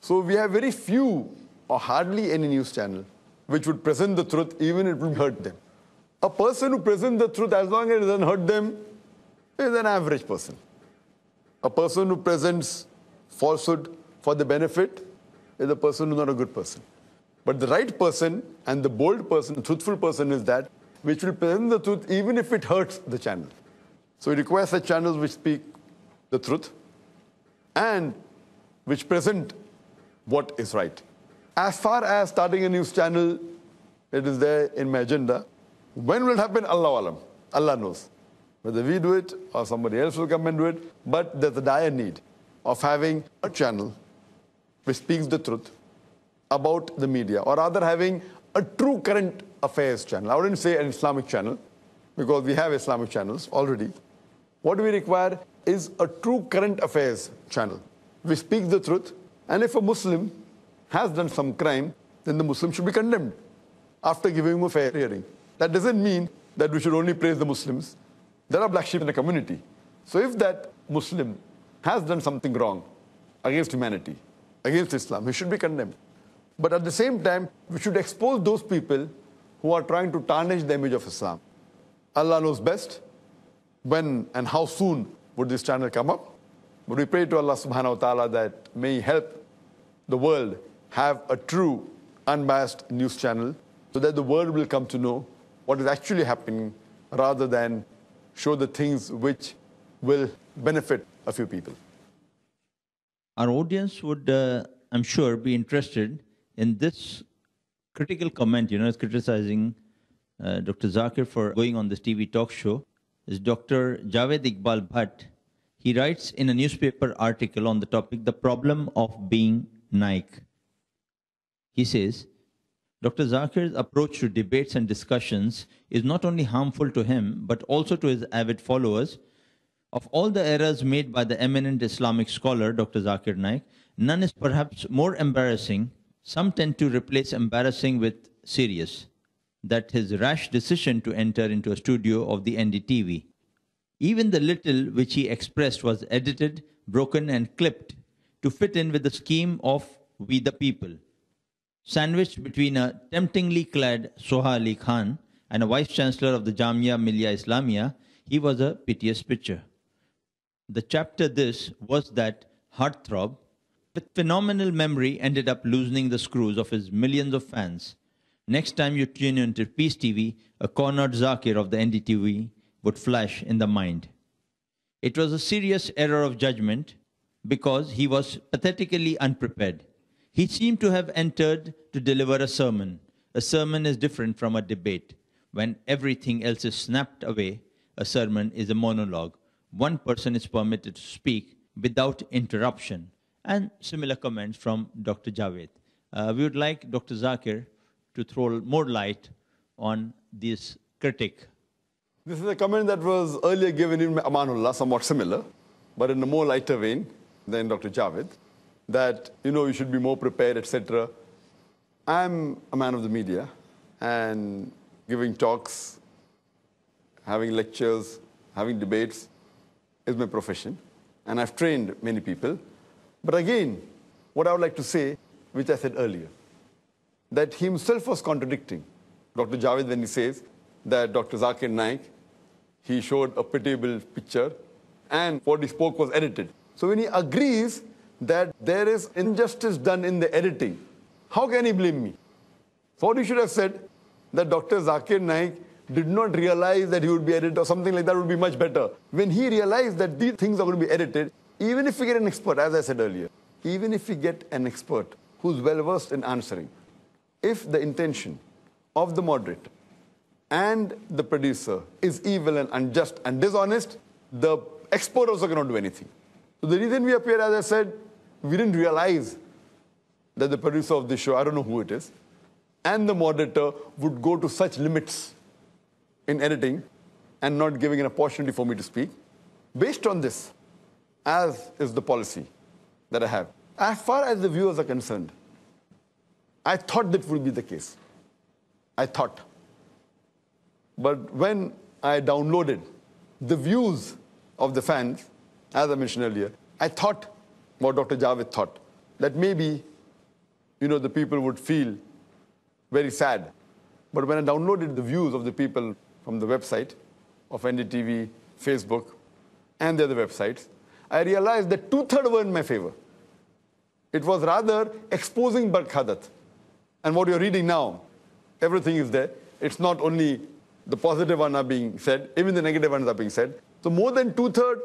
So we have very few or hardly any news channel which would present the truth even if it would hurt them. A person who presents the truth, as long as it doesn't hurt them, is an average person. A person who presents falsehood for the benefit is a person who's not a good person. But the right person and the bold person, the truthful person is that which will present the truth even if it hurts the channel. So it requires such channels which speak the truth and which present what is right. As far as starting a news channel, it is there in my agenda. When will it happen? Allah alam. Allah knows. Whether we do it or somebody else will come and do it. But there's a dire need of having a channel which speaks the truth about the media, or rather having a true current affairs channel. I wouldn't say an Islamic channel, because we have Islamic channels already. What we require is a true current affairs channel which speaks the truth. And if a Muslim has done some crime, then the Muslim should be condemned after giving him a fair hearing. That doesn't mean that we should only praise the Muslims. There are black sheep in the community. So if that Muslim has done something wrong against humanity, against Islam, he should be condemned. But at the same time, we should expose those people who are trying to tarnish the image of Islam. Allah knows best when and how soon would this channel come up. But we pray to Allah subhanahu wa ta'ala that may He help the world have a true, unbiased news channel so that the world will come to know what is actually happening rather than show the things which will benefit a few people. Our audience would, I'm sure, be interested in this critical comment, criticizing Dr. Zakir for going on this TV talk show, is Dr. Javed Iqbal Bhatt. He writes in a newspaper article on the topic, The Problem of Being Naik. He says, Dr. Zakir's approach to debates and discussions is not only harmful to him, but also to his avid followers. Of all the errors made by the eminent Islamic scholar, Dr. Zakir Naik, none is perhaps more embarrassing. Some tend to replace embarrassing with serious. That his rash decision to enter into a studio of the NDTV. Even the little which he expressed was edited, broken and clipped to fit in with the scheme of We the People. Sandwiched between a temptingly clad Soha Ali Khan and a vice chancellor of the Jamia Millia Islamia, he was a piteous picture. The chapter this was that heartthrob, with phenomenal memory, ended up loosening the screws of his millions of fans. Next time you tune into Peace TV, a cornered Zakir of the NDTV would flash in the mind. It was a serious error of judgment because he was pathetically unprepared. He seemed to have entered to deliver a sermon. A sermon is different from a debate. When everything else is snapped away, a sermon is a monologue. One person is permitted to speak without interruption. And similar comments from Dr. Javed. We would like Dr. Zakir to throw more light on this critic. This is a comment that was earlier given in Amanullah, somewhat similar, but in a more lighter vein than Dr. Javed, that, you should be more prepared, etc. I'm a man of the media, and giving talks, having lectures, having debates is my profession, and I've trained many people. But again, what I would like to say, which I said earlier, that he himself was contradicting Dr. Javed when he says that Dr. Zakir Naik, he showed a pitiable picture and what he spoke was edited. So when he agrees that there is injustice done in the editing, how can he blame me? So what he should have said, that Dr. Zakir Naik did not realize that he would be edited or something like that would be much better. When he realized that these things are going to be edited, even if we get an expert, as I said earlier, even if we get an expert who's well-versed in answering, if the intention of the moderator and the producer is evil and unjust and dishonest, the expert also cannot do anything. So the reason we appear, as I said, we didn't realize that the producer of this show, I don't know who it is, and the moderator would go to such limits in editing and not giving an opportunity for me to speak. Based on this, as is the policy that I have, as far as the viewers are concerned, I thought that would be the case. I thought. But when I downloaded the views of the fans, as I mentioned earlier, I thought what Dr. Javed thought, that maybe, the people would feel very sad. But when I downloaded the views of the people from the website of NDTV, Facebook, and the other websites, I realized that 2/3 were in my favor. It was rather exposing Barkhadat. And what you're reading now, everything is there. It's not only the positive ones are being said, even the negative ones are being said. So more than 2/3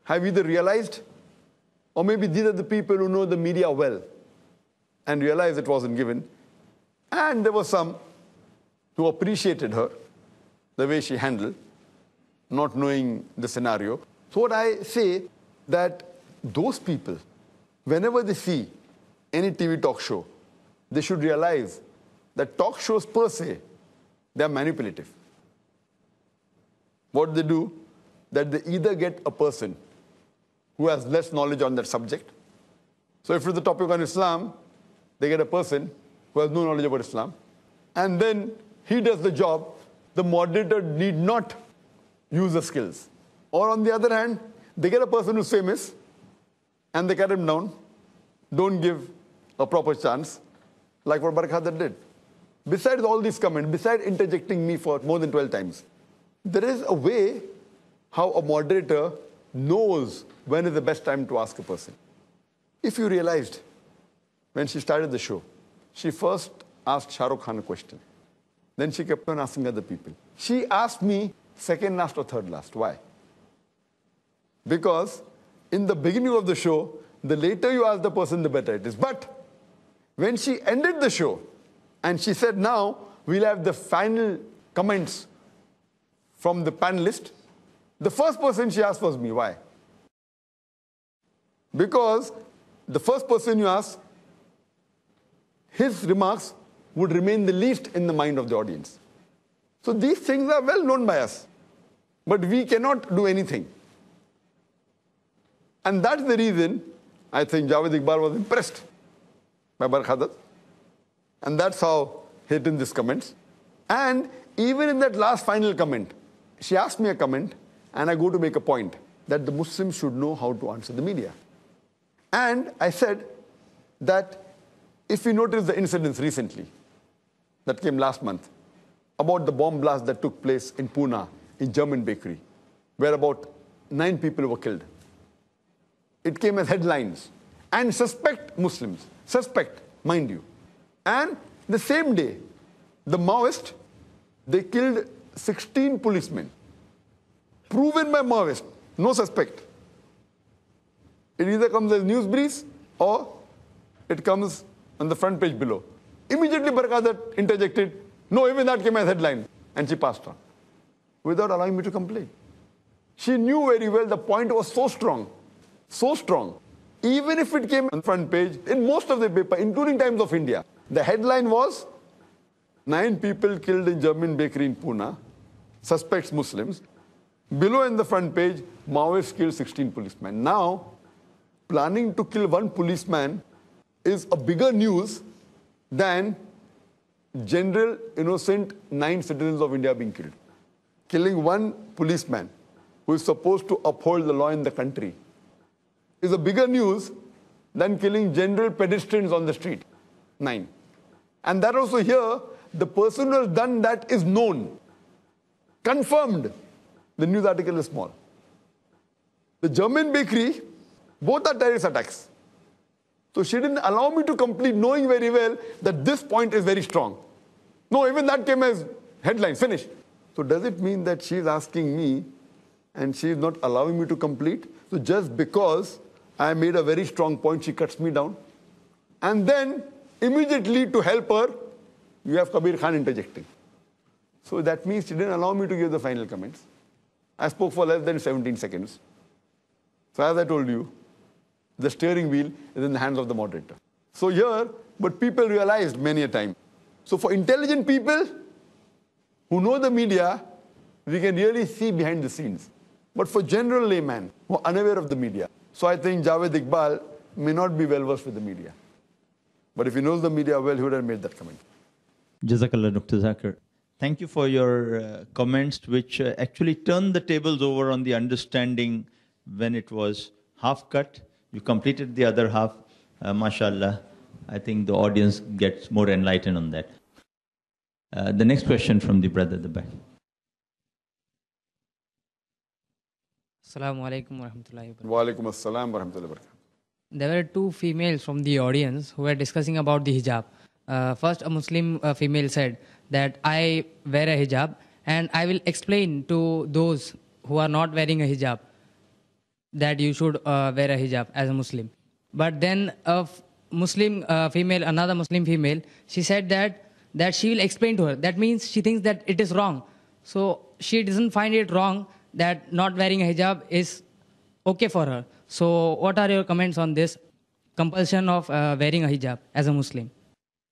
have either realized, or maybe these are the people who know the media well and realize it wasn't given. And there were some who appreciated her, the way she handled, not knowing the scenario. So what I say, that those people, whenever they see any TV talk show, they should realize that talk shows per se, they are manipulative. What they do, that they either get a person who has less knowledge on that subject. So if it's the topic on Islam, they get a person who has no knowledge about Islam, and then he does the job. The moderator need not use the skills. Or on the other hand, they get a person who's famous, and they cut him down, don't give a proper chance, like what Barkhadat did. Besides all these comments, besides interjecting me for more than 12 times, there is a way how a moderator knows when is the best time to ask a person. If you realized, when she started the show, she first asked Shah Rukh Khan a question. Then she kept on asking other people. She asked me second last or third last. Why? Because in the beginning of the show, the later you ask the person, the better it is. But when she ended the show, and she said, now we'll have the final comments from the panelist, the first person she asked was me. Why? Because the first person you ask, his remarks would remain the least in the mind of the audience. So these things are well known by us, but we cannot do anything. And that's the reason I think Javed Iqbal was impressed by Barkhadat. And that's how he hit these comments. And even in that last final comment, she asked me a comment, and I go to make a point that the Muslims should know how to answer the media. And I said that if we notice the incidents recently that came last month, about the bomb blast that took place in Pune, in German bakery, where about 9 people were killed. It came as headlines. And suspect Muslims. Suspect, mind you. And the same day, the Maoists, they killed 16 policemen. Proven by Maoists, no suspect. It either comes as news breeze or it comes on the front page below. Immediately Barkadat interjected, no, even that came as headline. And she passed on, without allowing me to complain. She knew very well the point was so strong, so strong. Even if it came on the front page, in most of the paper, including Times of India, the headline was, 9 people killed in German bakery in Pune, suspects Muslims. Below in the front page, Maoists killed 16 policemen. Now, planning to kill 1 policeman is a bigger news than general innocent 9 citizens of India being killed. Killing 1 policeman who is supposed to uphold the law in the country is a bigger news than killing general pedestrians on the street. 9. And that also here, the person who has done that is known, confirmed. The news article is small. The German bakery, both are terrorist attacks. So she didn't allow me to complete, knowing very well that this point is very strong. No, even that came as headlines, finish. So does it mean that she is asking me and she is not allowing me to complete? So just because I made a very strong point, she cuts me down. And then immediately to help her, you have Kabir Khan interjecting. So that means she didn't allow me to give the final comments. I spoke for less than 17 seconds. So as I told you, the steering wheel is in the hands of the moderator. So here, but people realized many a time. So for intelligent people who know the media, we can really see behind the scenes. But for general layman who are unaware of the media, so I think Javed Iqbal may not be well versed with the media. But if he knows the media well, he would have made that comment. Jazakallah, Dr. Zakir. Thank you for your comments, which actually turned the tables over on the understanding when it was half cut. You completed the other half. MashaAllah. I think the audience gets more enlightened on that. The next question from the brother at the back. Assalamu alaikum wa rahmatullahi wa barakatuh. Wa alaikum assalam wa rahmatullahi wa barakatuh. There were 2 females from the audience who were discussing about the hijab. First, a Muslim female said that I wear a hijab and I will explain to those who are not wearing a hijab that you should wear a hijab as a Muslim. But then a Muslim female, another Muslim female, she said that she will explain to her. That means she thinks that it is wrong. So she doesn't find it wrong that not wearing a hijab is okay for her. So what are your comments on this compulsion of wearing a hijab as a Muslim?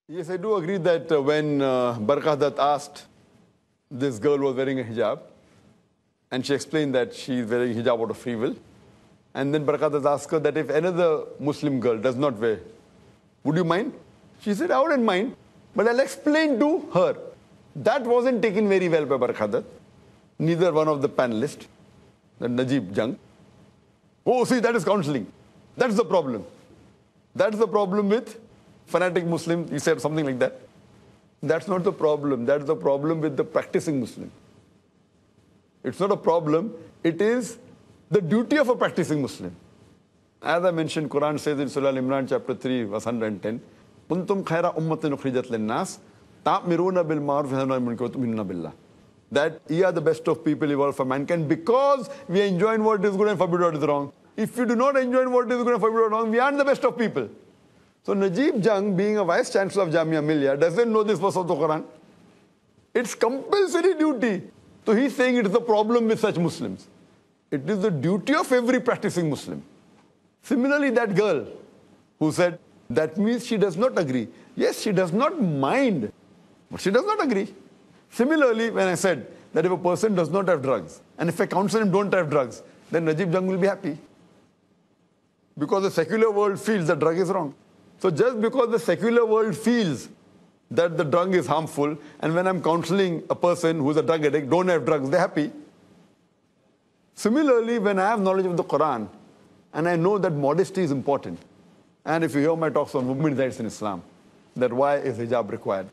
Yes, I do agree that when Barkadat asked, this girl was wearing a hijab, and she explained that she is wearing hijab out of free will. And then Barkadat asked her that if another Muslim girl does not wear, would you mind? She said, I wouldn't mind, but I'll explain to her. That wasn't taken very well by Barkadat. Neither one of the panelists, the Najib Jung. Oh, see, that is counseling. That's the problem. That's the problem with fanatic Muslim. He said something like that. That's not the problem. That's the problem with the practicing Muslim. It's not a problem. It is the duty of a practicing Muslim. As I mentioned, Quran says in Surah Al-Imran chapter 3, verse 110, "Kuntum khaira ummatin ukhrijat lin-nas, ta'miruna bil ma'ruf wa tanhauna 'anil munkar wa tu'minuna billah." That ye are the best of people evolved for mankind because we enjoin what is good and forbid what is wrong. If we do not enjoin what is good and forbid what is wrong, we aren't the best of people. So Najib Jung, being a vice chancellor of Jamia Millia, doesn't know this verse of the Quran. It's compulsory duty. So he's saying it is a problem with such Muslims. It is the duty of every practicing Muslim. Similarly, that girl who said, that means she does not agree. Yes, she does not mind, but she does not agree. Similarly, when I said that if a person does not have drugs, and if I counsel him don't have drugs, then Najib Jung will be happy. Because the secular world feels that drug is wrong. So just because the secular world feels that the drug is harmful, and when I'm counseling a person who's a drug addict, don't have drugs, they're happy. Similarly, when I have knowledge of the Quran, and I know that modesty is important, and if you hear my talks on women's rights in Islam, that why is hijab required?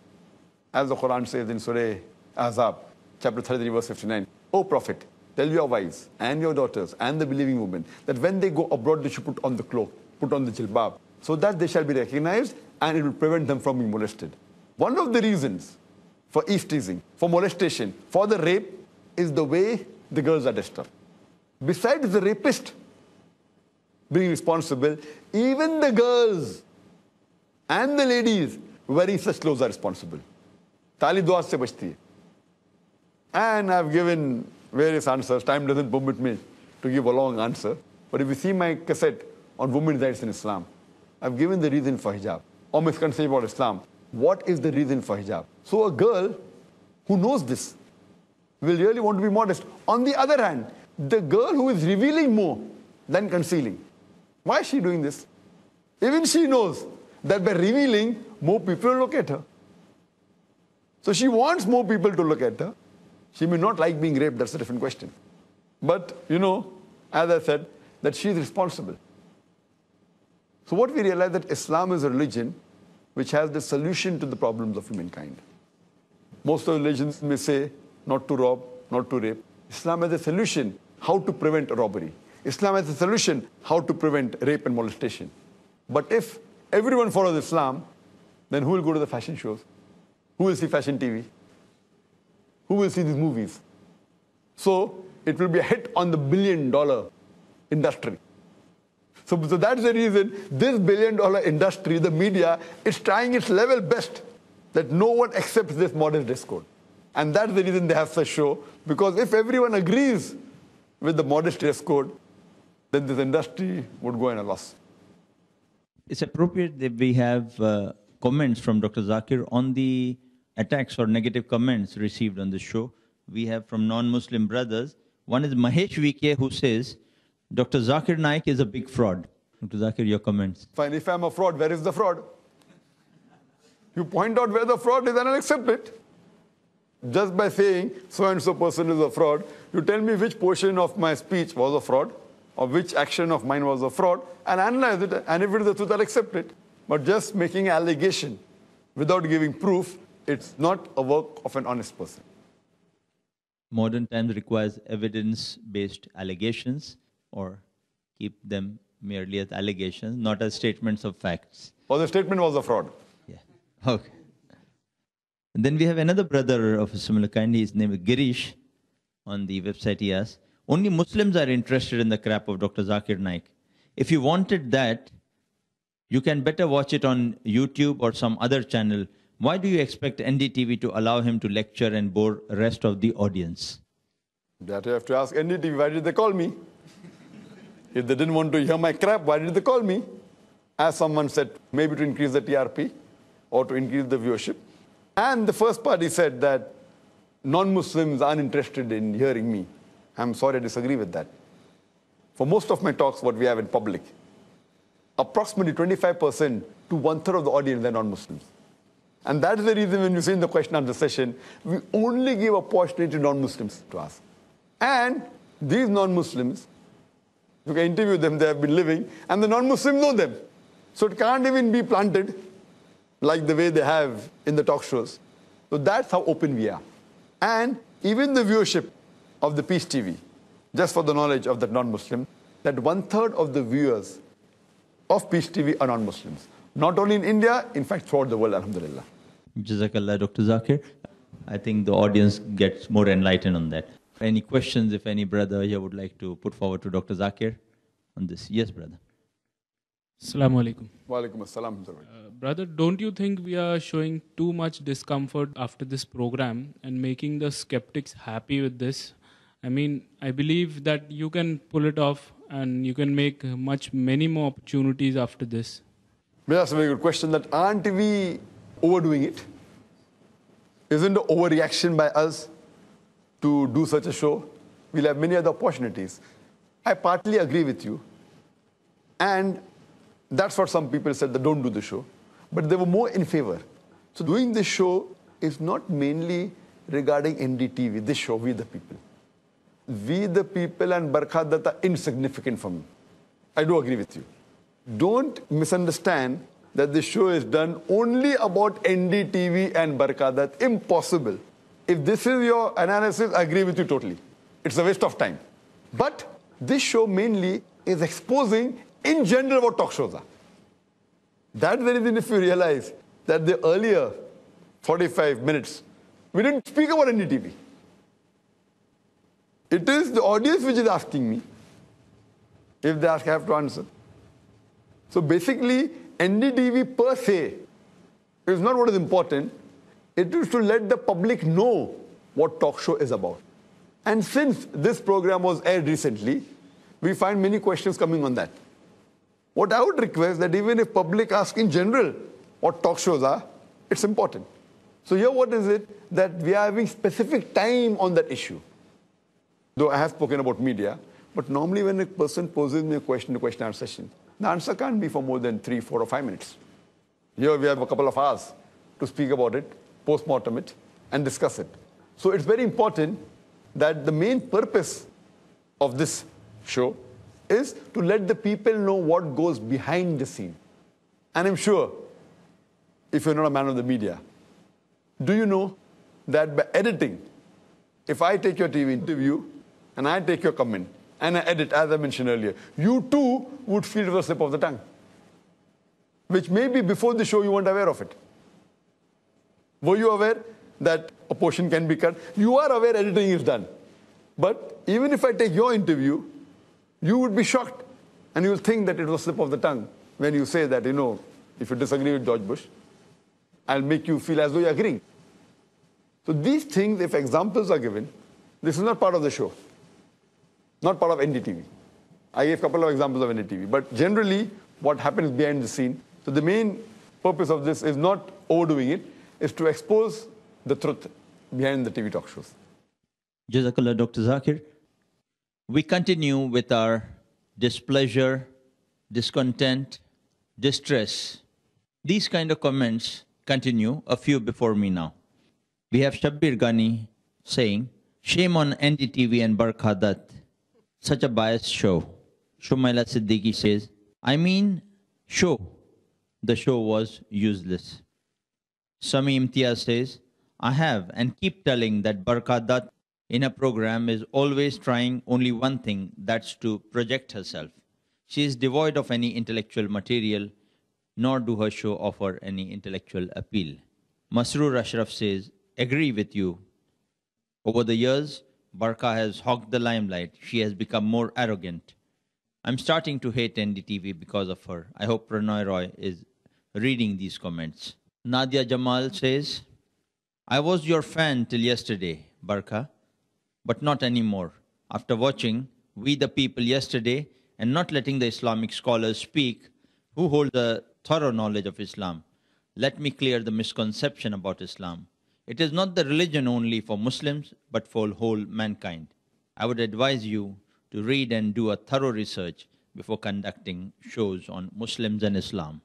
As the Quran says in Surah Ahzab, chapter 33, verse 59. O Prophet, tell your wives and your daughters and the believing women that when they go abroad, they should put on the cloak, put on the jilbab, so that they shall be recognized and it will prevent them from being molested. One of the reasons for eavesdropping, for molestation, for the rape is the way the girls are dressed up. Besides the rapist being responsible, even the girls and the ladies wearing such clothes are responsible. Tali dua se bachti hai. And I've given various answers. Time doesn't permit me to give a long answer. But if you see my cassette on women's rights in Islam, I've given the reason for hijab, or misconception about Islam. What is the reason for hijab? So a girl who knows this will really want to be modest. On the other hand, the girl who is revealing more than concealing, why is she doing this? Even she knows that by revealing, more people will look at her. So she wants more people to look at her. She may not like being raped, that's a different question. But, you know, as I said, that she is responsible. So what we realize that Islam is a religion which has the solution to the problems of humankind. Most of the religions may say not to rob, not to rape. Islam has a solution how to prevent robbery. Islam has a solution how to prevent rape and molestation. But if everyone follows Islam, then who will go to the fashion shows? Who will see fashion TV? Who will see these movies? So it will be a hit on the billion-dollar industry. So that's the reason this billion-dollar industry, the media, is trying its level best that no one accepts this modest dress code. And that's the reason they have such show, because if everyone agrees with the modest dress code, then this industry would go in a loss. It's appropriate that we have comments from Dr. Zakir on the attacks or negative comments received on the show. We have from non-Muslim brothers. One is Mahesh VK, who says, Dr. Zakir Naik is a big fraud. Dr. Zakir, your comments. Fine, if I'm a fraud, where is the fraud? You point out where the fraud is and I'll accept it. Just by saying so-and-so person is a fraud, you tell me which portion of my speech was a fraud, or which action of mine was a fraud, and analyze it, and if it is the truth, I'll accept it. But just making an allegation without giving proof, it's not a work of an honest person. Modern times requires evidence-based allegations, or keep them merely as allegations, not as statements of facts. Or the statement was a fraud. Yeah. Okay. And then we have another brother of a similar kind. His name is Girish. On the website he asks, only Muslims are interested in the crap of Dr. Zakir Naik. If you wanted that, you can better watch it on YouTube or some other channel. Why do you expect NDTV to allow him to lecture and bore the rest of the audience? That you have to ask NDTV, why did they call me? If they didn't want to hear my crap, why did they call me? As someone said, maybe to increase the TRP or to increase the viewership. And the first party said that non-Muslims aren't interested in hearing me. I'm sorry, I disagree with that. For most of my talks, what we have in public, approximately 25% to one-third of the audience are non-Muslims. And that's the reason when you see in the question answer session, we only give opportunity to non-Muslims to ask. And these non-Muslims, you can interview them, they have been living, and the non-Muslims know them. So it can't even be planted like the way they have in the talk shows. So that's how open we are. And even the viewership of the Peace TV, just for the knowledge of the non-Muslim, that one-third of the viewers of Peace TV are non-Muslims. Not only in India, in fact, throughout the world, alhamdulillah. Jazakallah, Dr. Zakir. I think the audience gets more enlightened on that. Any questions, if any brother here would like to put forward to Dr. Zakir on this? Yes, brother. Assalamu alaikum. Wa alaikum assalam. Brother, don't you think we are showing too much discomfort after this program and making the skeptics happy with this? I mean, I believe that you can pull it off and you can make many more opportunities after this. That's a very good question. That aren't we overdoing it? Isn't the overreaction by us to do such a show? We'll have many other opportunities. I partly agree with you. And that's what some people said, that don't do the show. But they were more in favor. So doing this show is not mainly regarding NDTV, this show, We the People. We the People and Barkhadat are insignificant for me. I do agree with you. Don't misunderstand that this show is done only about NDTV and Barkhadat. Impossible. if this is your analysis, I agree with you totally. It's a waste of time. But this show mainly is exposing, in general, what talk shows are. That's the reason if you realize that the earlier 45 minutes, we didn't speak about NDTV. It is the audience which is asking me. If they ask, I have to answer. So basically, NDTV per se is not what is important. It is to let the public know what talk show is about. And since this program was aired recently, we find many questions coming on that. What I would request that even if public ask in general what talk shows are, it's important. So here what is it that we are having specific time on that issue. Though I have spoken about media, but normally when a person poses me a question answer session, the answer can't be for more than 3, 4 or 5 minutes. Here we have a couple of hours to speak about it, post-mortem it, and discuss it. So it's very important that the main purpose of this show is to let the people know what goes behind the scene. And I'm sure, if you're not a man of the media, do you know that by editing, if I take your TV interview and I take your comment and I edit, as I mentioned earlier, you too would feel the slip of the tongue, which maybe before the show you weren't aware of it. Were you aware that a portion can be cut? You are aware editing is done. But even if I take your interview, you would be shocked and you will think that it was a slip of the tongue when you say that, if you disagree with George Bush, I'll make you feel as though you're agreeing. So these things, if examples are given, this is not part of the show, not part of NDTV. I gave a couple of examples of NDTV, but generally what happens behind the scene. So the main purpose of this is not overdoing it, is to expose the truth behind the TV talk shows. Jazakallah, Dr. Zakir. We continue with our displeasure, discontent, distress. These kind of comments continue, a few before me now. We have Shabbir Ghani saying, shame on NDTV and Barkha Dutt. Such a biased show. Shumaila Siddiqui says, show. The show was useless. Sami Imtiaz says, I have and keep telling that Barkha Dutt in a program is always trying only one thing, that's to project herself. She is devoid of any intellectual material, nor do her show offer any intellectual appeal. Masroor Ashraf says, agree with you. Over the years, Barkha has hogged the limelight. She has become more arrogant. I'm starting to hate NDTV because of her. I hope Pranoy Roy is reading these comments. Nadia Jamal says, I was your fan till yesterday, Barkha, but not anymore. After watching We the People yesterday and not letting the Islamic scholars speak who hold a thorough knowledge of Islam, let me clear the misconception about Islam. It is not the religion only for Muslims, but for whole mankind. I would advise you to read and do a thorough research before conducting shows on Muslims and Islam.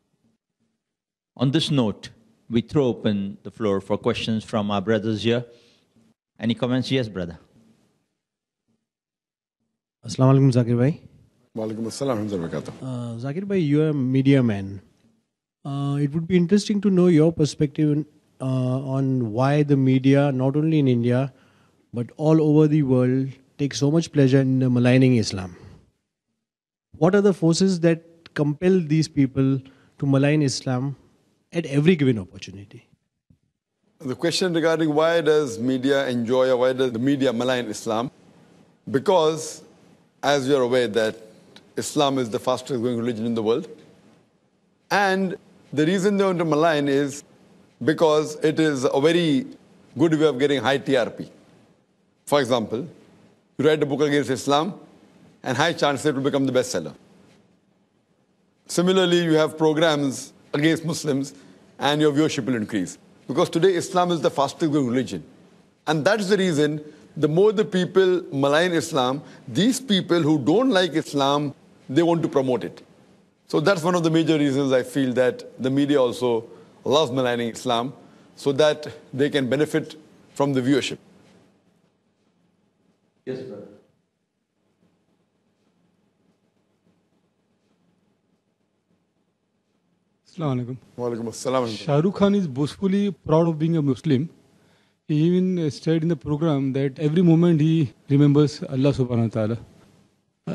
On this note, we throw open the floor for questions from our brothers here. Any comments? Yes, brother. Assalamu alaikum, Zakir bhai. Walaikum assalam wa rahmatullahi. Zakir bhai, you are a media man. It would be interesting to know your perspective on why the media, not only in India, but all over the world, take so much pleasure in maligning Islam. What are the forces that compel these people to malign Islam at every given opportunity? The question regarding why does media enjoy or why does the media malign Islam? Because, as you're aware, that Islam is the fastest growing religion in the world. And the reason they want to malign is because it is a very good way of getting high TRP. For example, you write a book against Islam and high chance it will become the bestseller. Similarly, you have programs against Muslims and your viewership will increase. Because today Islam is the fastest growing religion. And that's the reason the more the people malign Islam, these people who don't like Islam, they want to promote it. So that's one of the major reasons I feel that the media also loves maligning Islam so that they can benefit from the viewership. Yes, brother. Assalamu alaikum. Walaikum assalam. Shah Rukh Khan is boastfully proud of being a Muslim. He even said in the program that every moment he remembers Allah subhanahu wa ta'ala.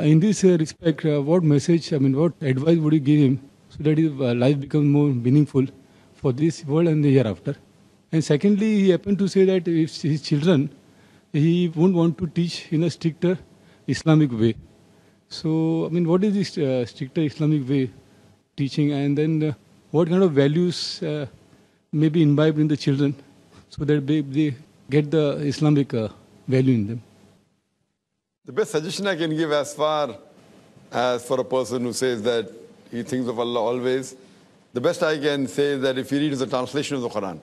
In this respect, what message, what advice would you give him so that his life becomes more meaningful for this world and the hereafter? And secondly, he happened to say that if his children, he won't want to teach in a stricter Islamic way. So, what is this stricter Islamic way teaching, and then what kind of values may be imbibed in the children so that they get the Islamic value in them? The best suggestion I can give as far as for a person who says that he thinks of Allah always, the best I can say is that if he reads the translation of the Quran.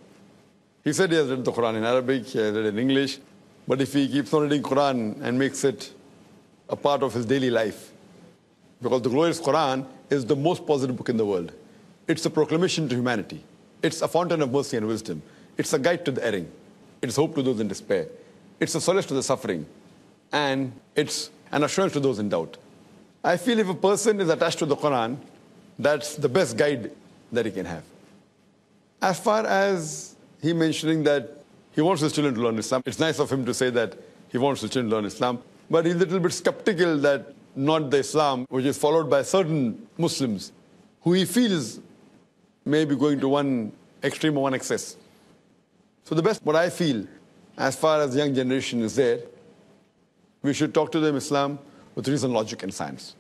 He said he has read the Quran in Arabic, he has read it in English, but if he keeps on reading Quran and makes it a part of his daily life, because the glorious Quran is the most positive book in the world. It's a proclamation to humanity. It's a fountain of mercy and wisdom. It's a guide to the erring. It's hope to those in despair. It's a solace to the suffering. And it's an assurance to those in doubt. I feel if a person is attached to the Quran, that's the best guide that he can have. As far as he mentioning that he wants his children to learn Islam, it's nice of him to say that he wants his children to learn Islam, but he's a little bit skeptical that not the Islam which is followed by certain Muslims who he feels may be going to one extreme or one excess. So the best, what I feel, as far as the young generation is there, we should talk to them Islam with reason, logic, and science.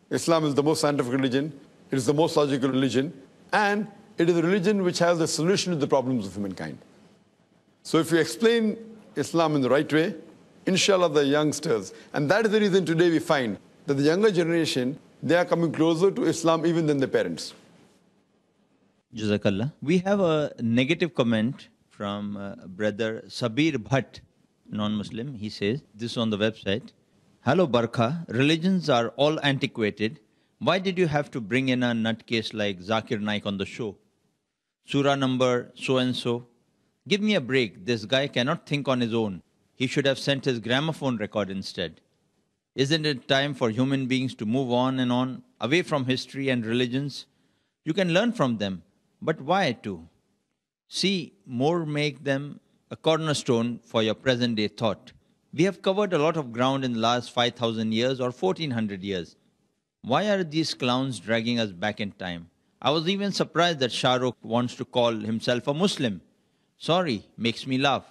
Islam is the most scientific religion, it is the most logical religion, and it is a religion which has the solution to the problems of humankind. So if you explain Islam in the right way, inshallah the youngsters, and that is the reason today we find that the younger generation, they are coming closer to Islam even than their parents. Jazakallah. We have a negative comment from brother Sabir Bhatt, non-Muslim. He says, this on the website, "Hello Barkha, religions are all antiquated. Why did you have to bring in a nutcase like Zakir Naik on the show? Surah number so-and-so. Give me a break. This guy cannot think on his own. He should have sent his gramophone record instead. Isn't it time for human beings to move on and on, away from history and religions? You can learn from them, but why to? See, more make them a cornerstone for your present-day thought. We have covered a lot of ground in the last 5,000 years or 1,400 years. Why are these clowns dragging us back in time? I was even surprised that Shah Rukh wants to call himself a Muslim. Sorry, makes me laugh.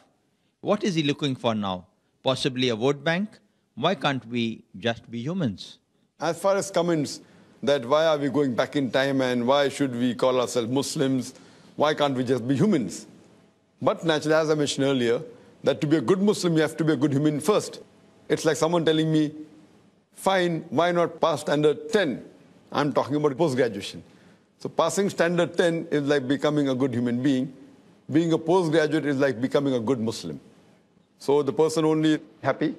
What is he looking for now? Possibly a vote bank? Why can't we just be humans?" As far as comments that why are we going back in time and why should we call ourselves Muslims, why can't we just be humans? But naturally, as I mentioned earlier, that to be a good Muslim, you have to be a good human first. It's like someone telling me, fine, why not pass standard 10? I'm talking about post-graduation. So passing standard 10 is like becoming a good human being. Being a postgraduate is like becoming a good Muslim. So the person only happy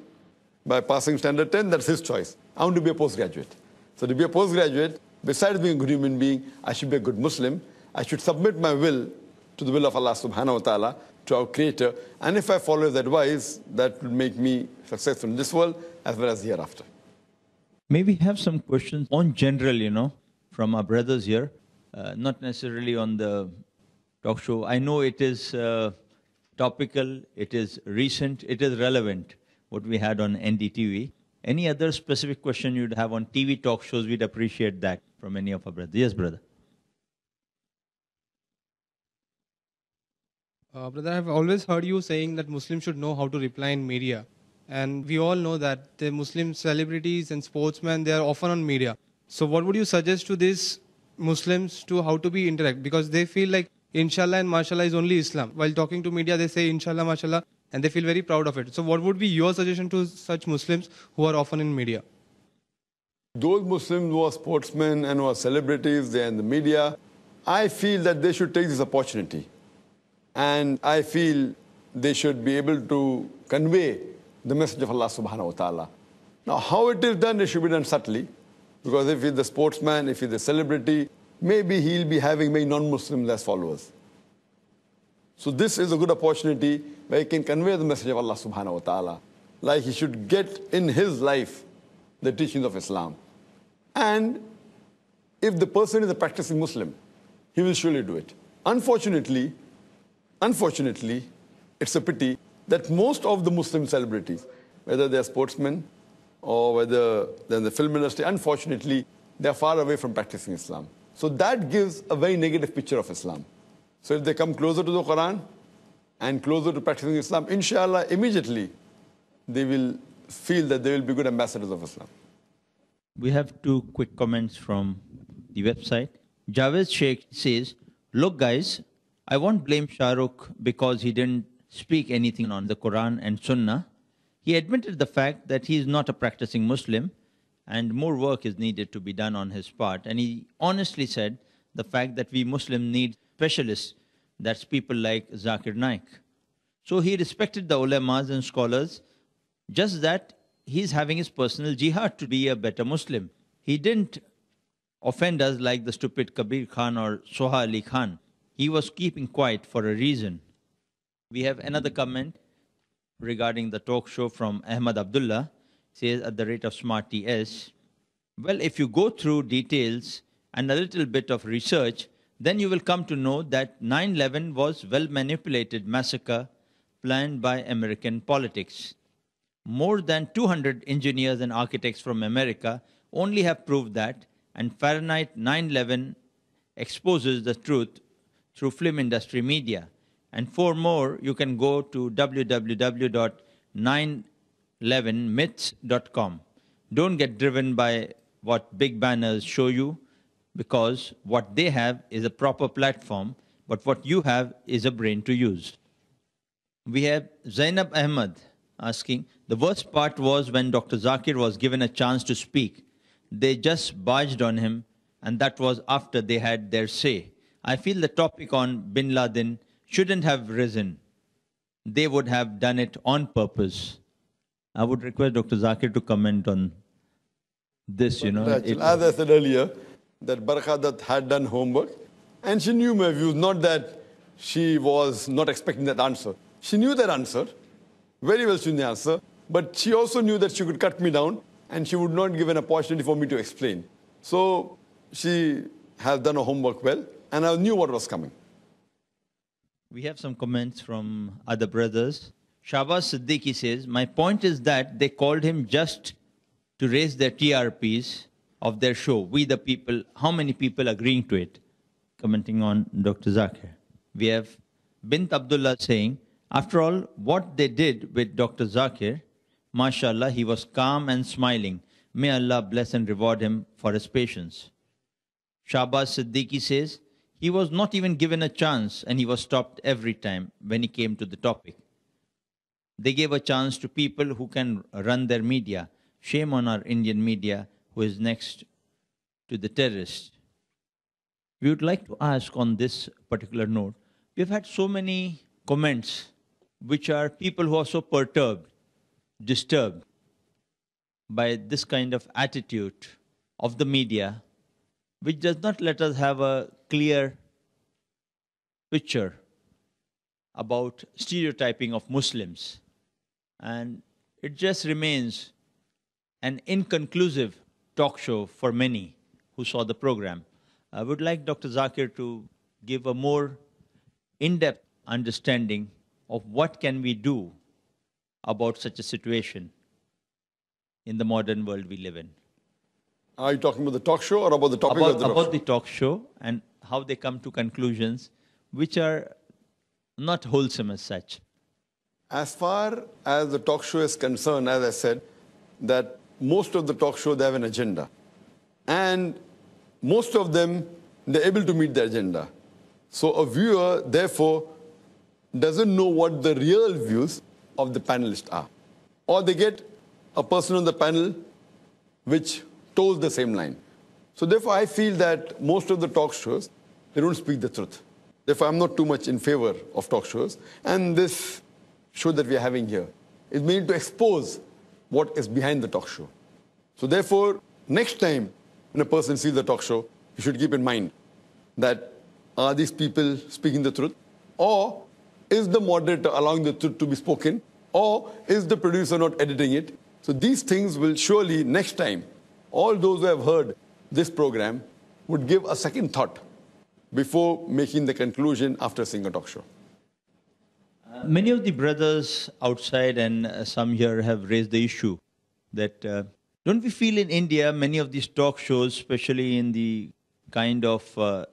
by passing standard 10, that's his choice. I want to be a postgraduate. So to be a postgraduate, besides being a good human being, I should be a good Muslim. I should submit my will to the will of Allah subhanahu wa ta'ala, to our Creator. And if I follow His advice, that will make me successful in this world as well as hereafter. May we have some questions on general, from our brothers here, not necessarily on the talk show. I know it is topical, it is recent, it is relevant, what we had on NDTV. Any other specific question you'd have on TV talk shows, we'd appreciate that from any of our brothers. Yes, brother. Brother, I've always heard you saying that Muslims should know how to reply in media. And we all know that the Muslim celebrities and sportsmen, they are often on media. So what would you suggest to these Muslims to how to be interact? Because they feel like Inshallah and Mashallah is only Islam. While talking to media, they say Inshallah, Mashallah, and they feel very proud of it. So what would be your suggestion to such Muslims who are often in media? Those Muslims who are sportsmen and who are celebrities, they're in the media, I feel that they should take this opportunity. And I feel they should be able to convey the message of Allah subhanahu wa ta'ala. Now, how it is done, it should be done subtly. Because if he's the sportsman, if he's the celebrity, maybe he'll be having many non-Muslims as followers. So this is a good opportunity where he can convey the message of Allah subhanahu wa ta'ala. Like he should get in his life the teachings of Islam. And if the person is a practicing Muslim, he will surely do it. Unfortunately, it's a pity that most of the Muslim celebrities, whether they're sportsmen or whether they're in the film industry, unfortunately, they're far away from practicing Islam. So that gives a very negative picture of Islam. So if they come closer to the Quran and closer to practicing Islam, inshallah, immediately they will feel that they will be good ambassadors of Islam. We have two quick comments from the website. Javed Sheikh says, look guys, I won't blame Shah Rukh because he didn't speak anything on the Quran and Sunnah. He admitted the fact that he is not a practicing Muslim and more work is needed to be done on his part. And he honestly said the fact that we Muslims need specialists, that's people like Zakir Naik. So he respected the ulamas and scholars, just that he's having his personal jihad to be a better Muslim. He didn't offend us like the stupid Kabir Khan or Soha Ali Khan. He was keeping quiet for a reason. We have another comment regarding the talk show from Ahmad Abdullah. Says at the rate of Smart TS, well, if you go through details and a little bit of research, then you will come to know that 9/11 was well-manipulated massacre planned by American politics. More than 200 engineers and architects from America only have proved that, and Fahrenheit 9/11 exposes the truth through film industry media. And for more, you can go to www.911myths.com. Don't get driven by what big banners show you, because what they have is a proper platform, but what you have is a brain to use. We have Zainab Ahmed asking, the worst part was when Dr. Zakir was given a chance to speak. They just barged on him, and that was after they had their say. I feel the topic on Bin Laden shouldn't have risen. They would have done it on purpose. I would request Dr. Zakir to comment on this, As I said earlier, that Barkhadat had done homework, and she knew my views, not that she was not expecting that answer. She knew that answer, very well she knew the answer, but she also knew that she could cut me down, and she would not give an opportunity for me to explain. So she has done her homework well, and I knew what was coming. We have some comments from other brothers. Shahbaz Siddiqui says, my point is that they called him just to raise their TRPs of their show. We the people, how many people agreeing to it? Commenting on Dr. Zakir. We have Bint Abdullah saying, after all, what they did with Dr. Zakir, mashallah, he was calm and smiling. May Allah bless and reward him for his patience. Shahbaz Siddiqui says, he was not even given a chance and he was stopped every time when he came to the topic. They gave a chance to people who can run their media. Shame on our Indian media who is next to the terrorists. We would like to ask on this particular note, we've had so many comments which are people who are so perturbed, disturbed by this kind of attitude of the media, which does not let us have a clear picture about stereotyping of Muslims. And it just remains an inconclusive talk show for many who saw the program. I would like Dr. Zakir to give a more in-depth understanding of what can we do about such a situation in the modern world we live in. Are you talking about the talk show or about the topic of the talk show? About the talk show and how they come to conclusions which are not wholesome as such. As far as the talk show is concerned, as I said, that most of the talk show, they have an agenda. And most of them, they're able to meet the agenda. So a viewer, therefore, doesn't know what the real views of the panelists are. Or they get a person on the panel which toes the same line. So therefore, I feel that most of the talk shows, they don't speak the truth. Therefore, I'm not too much in favor of talk shows. And this show that we are having here is made to expose what is behind the talk show. So therefore, next time when a person sees the talk show, you should keep in mind that are these people speaking the truth? Or is the moderator allowing the truth to be spoken? Or is the producer not editing it? So these things will surely, next time, all those who have heard this program would give a second thought before making the conclusion after seeing a talk show. Many of the brothers outside and some here have raised the issue that don't we feel in India, many of these talk shows, especially in the kind of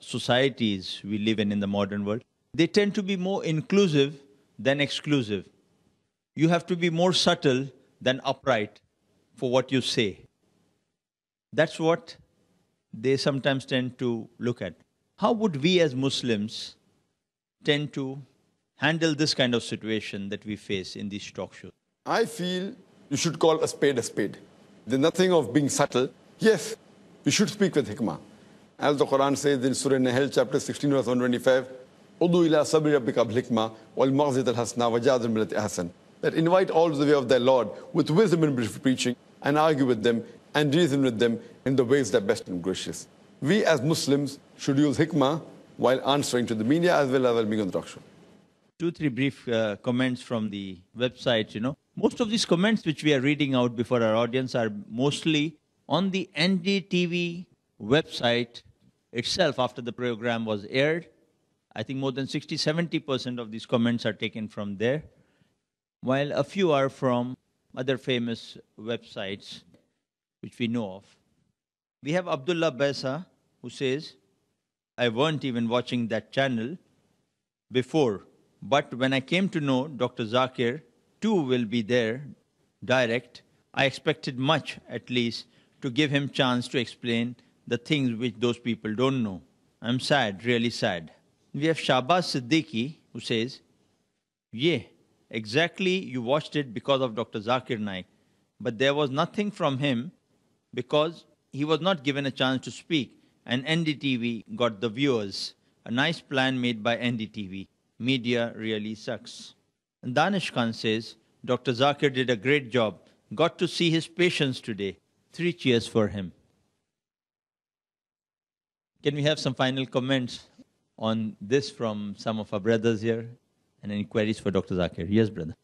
societies we live in the modern world, they tend to be more inclusive than exclusive. You have to be more subtle than upright for what you say. That's what they sometimes tend to look at. How would we as Muslims tend to handle this kind of situation that we face in these talk shows? I feel you should call a spade a spade. There's nothing of being subtle. Yes, you should speak with hikmah. As the Quran says in Surah Nahl, chapter 16, verse 125, Udu ila sabri rabbika bil hikmah wal maghzit al hasna wa jadil millati ahsan. That invite all to the way of their Lord with wisdom and preaching, and argue with them and reason with them in the ways that are best and gracious. We as Muslims should use hikmah while answering to the media as well as while being on the talk show. 2-3 brief comments from the website, Most of these comments which we are reading out before our audience are mostly on the NDTV website itself after the program was aired. I think more than 60-70% of these comments are taken from there, while a few are from other famous websites which we know of. We have Abdullah Baisa who says, I weren't even watching that channel before, but when I came to know Dr. Zakir too will be there, direct, I expected much, at least, to give him chance to explain the things which those people don't know. I'm sad, really sad. We have Shahbaz Siddiqui who says, yeah, exactly, you watched it because of Dr. Zakir Naik, but there was nothing from him because he was not given a chance to speak, and NDTV got the viewers. A nice plan made by NDTV. Media really sucks. And Danish Khan says, Dr. Zakir did a great job. Got to see his patients today. 3 cheers for him. Can we have some final comments on this from some of our brothers here? And any queries for Dr. Zakir? Yes, brother.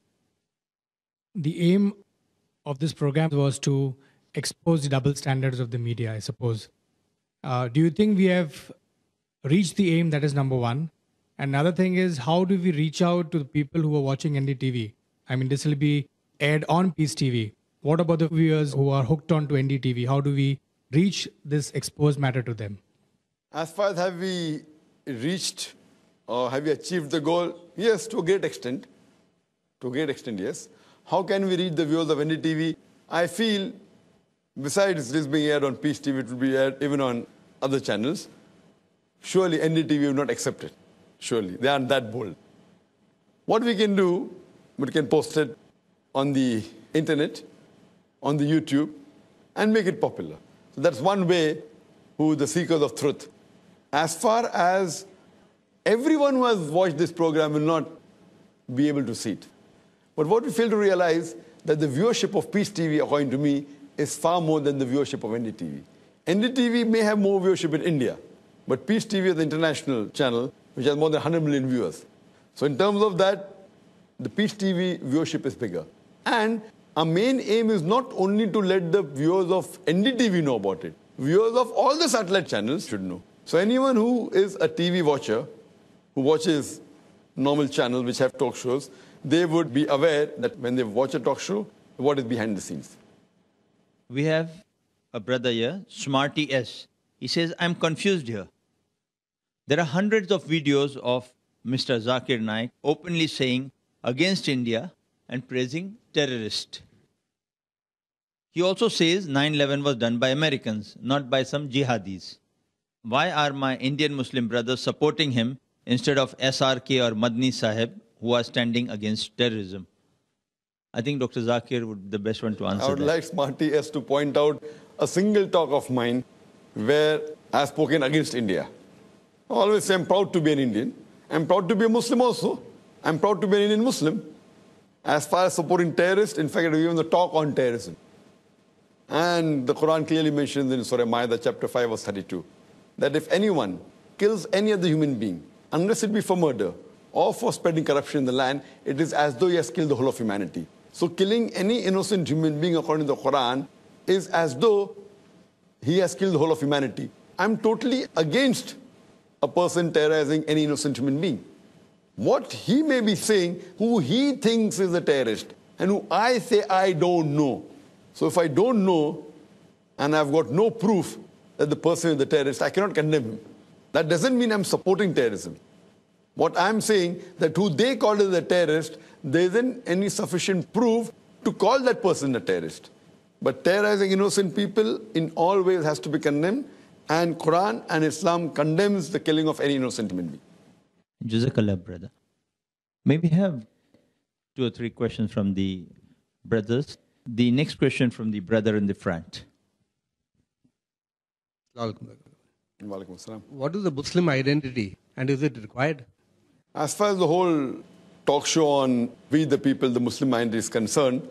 The aim of this program was to expose the double standards of the media, I suppose. Do you think we have reached the aim? That is number one. Another thing is, how do we reach out to the people who are watching NDTV? I mean, this will be aired on Peace TV. What about the viewers who are hooked on to NDTV? How do we reach this exposed matter to them? As far as have we reached or have we achieved the goal? Yes, to a great extent. To a great extent, yes. How can we reach the viewers of NDTV? I feel, besides this being aired on Peace TV, it will be aired even on other channels. Surely NDTV will not accept it. Surely, they aren't that bold. What we can do, we can post it on the internet, on the YouTube, and make it popular. So that's one way who the seekers of truth. As far as everyone who has watched this program will not be able to see it. But what we fail to realize that the viewership of Peace TV, according to me, is far more than the viewership of NDTV. NDTV may have more viewership in India, but Peace TV is the international channel which has more than 100 million viewers. So in terms of that, the Peace TV viewership is bigger. And our main aim is not only to let the viewers of NDTV know about it. Viewers of all the satellite channels should know. So anyone who is a TV watcher, who watches normal channels which have talk shows, they would be aware that when they watch a talk show, what is behind the scenes. We have a brother here, Smarty S. He says, I'm confused here. There are hundreds of videos of Mr. Zakir Naik openly saying against India and praising terrorists. He also says 9/11 was done by Americans, not by some jihadis. Why are my Indian Muslim brothers supporting him instead of SRK or Madni Sahib, who are standing against terrorism? I think Dr. Zakir would be the best one to answer I would that. like Smarty S to point out a single talk of mine where I have spoken against India. I always say I'm proud to be an Indian. I'm proud to be a Muslim also. I'm proud to be an Indian Muslim. As far as supporting terrorists, in fact, I've given the talk on terrorism. And the Quran clearly mentions in Surah Ma'idah, chapter 5, verse 32, that if anyone kills any other human being, unless it be for murder or for spreading corruption in the land, it is as though he has killed the whole of humanity. So killing any innocent human being, according to the Quran, is as though he has killed the whole of humanity. I'm totally against a person terrorizing any innocent human being. what he may be saying, who he thinks is a terrorist, and who I say I don't know. So if I don't know, and I've got no proof that the person is the terrorist, I cannot condemn him. That doesn't mean I'm supporting terrorism. What I'm saying, that who they call as a terrorist, there isn't any sufficient proof to call that person a terrorist. But terrorizing innocent people in all ways has to be condemned, and Quran and Islam condemns the killing of any innocent human being. Jazakallah, brother. May we have 2 or 3 questions from the brothers? The next question from the brother in the front. What is the Muslim identity, and is it required? As far as the whole talk show on We the People, the Muslim identity is concerned,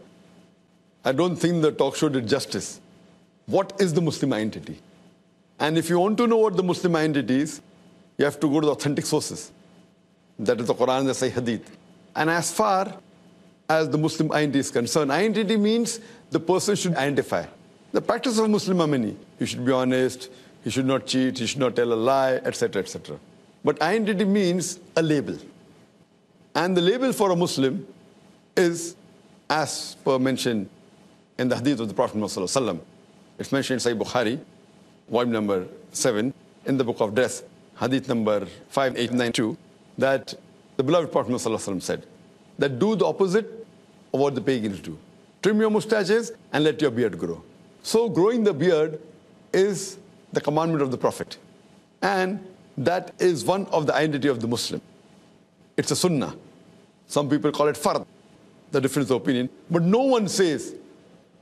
I don't think the talk show did justice. What is the Muslim identity? And if you want to know what the Muslim identity is, you have to go to the authentic sources. That is the Quran and the Sahih Hadith. And as far as the Muslim identity is concerned, identity means the person should identify. The practice of Muslim are many. You should be honest, you should not cheat, you should not tell a lie, etc., etc. But identity means a label. And the label for a Muslim is, as per mentioned in the hadith of the Prophet Muhammad, it's mentioned in Sahih Bukhari, volume number 7, in the book of dress, hadith number 5892, that the beloved Prophet Muhammad said, that do the opposite of what the pagans do. Trim your mustaches and let your beard grow. So growing the beard is the commandment of the Prophet. And that is one of the identity of the Muslim. It's a sunnah. Some people call it fard, the difference of opinion. But no one says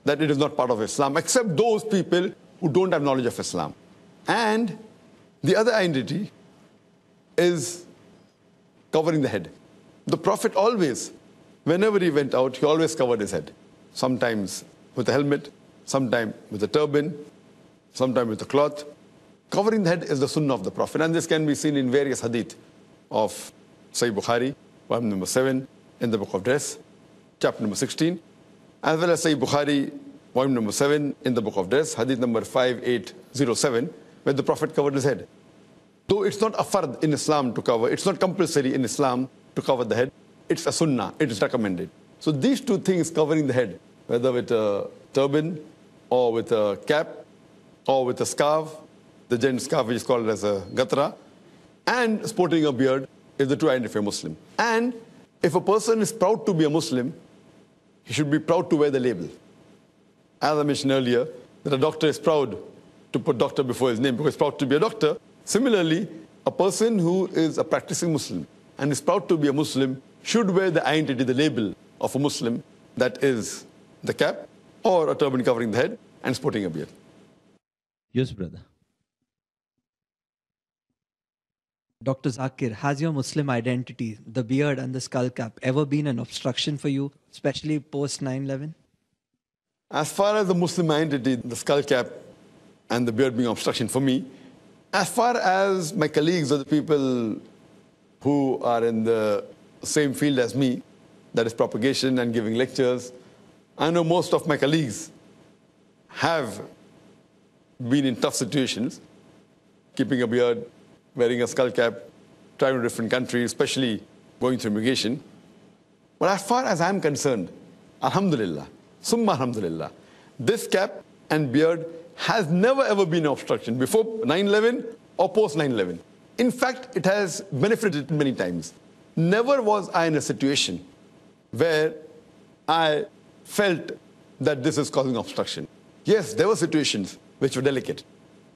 that it is not part of Islam, except those people who don't have knowledge of Islam. And the other identity is covering the head. The Prophet always, whenever he went out, he always covered his head. Sometimes with a helmet, sometimes with a turban, sometimes with a cloth. Covering the head is the sunnah of the Prophet. And this can be seen in various hadith of Sahih Bukhari, volume number 7, in the book of dress, chapter number 16, as well as Sahih Bukhari, volume number 7, in the book of dress, hadith number 5807, where the Prophet covered his head. Though it's not a fard in Islam to cover, it's not compulsory in Islam to cover the head, it's a sunnah, it is recommended. So these two things, covering the head, whether with a turban or with a cap or with a scarf, the gent's scarf which is called as a gatra, and sporting a beard is the true identity of a Muslim. And if a person is proud to be a Muslim, he should be proud to wear the label. As I mentioned earlier, that a doctor is proud to put doctor before his name because he's proud to be a doctor. Similarly, a person who is a practicing Muslim and is proud to be a Muslim should wear the identity, the label of a Muslim, that is the cap or a turban covering the head and sporting a beard. Yes, brother. Dr. Zakir, has your Muslim identity, the beard and the skull cap, ever been an obstruction for you, especially post 9/11? As far as the Muslim identity, the skull cap and the beard being obstruction for me, as far as my colleagues or the people who are in the same field as me, that is propagation and giving lectures, I know most of my colleagues have been in tough situations, keeping a beard, wearing a skull cap, traveling to different countries, especially going through immigration. But as far as I'm concerned, alhamdulillah, summa alhamdulillah, this cap and beard has never ever been an obstruction before 9/11 or post 9/11. In fact, it has benefited many times. Never was I in a situation where I felt that this is causing obstruction. Yes, there were situations which were delicate,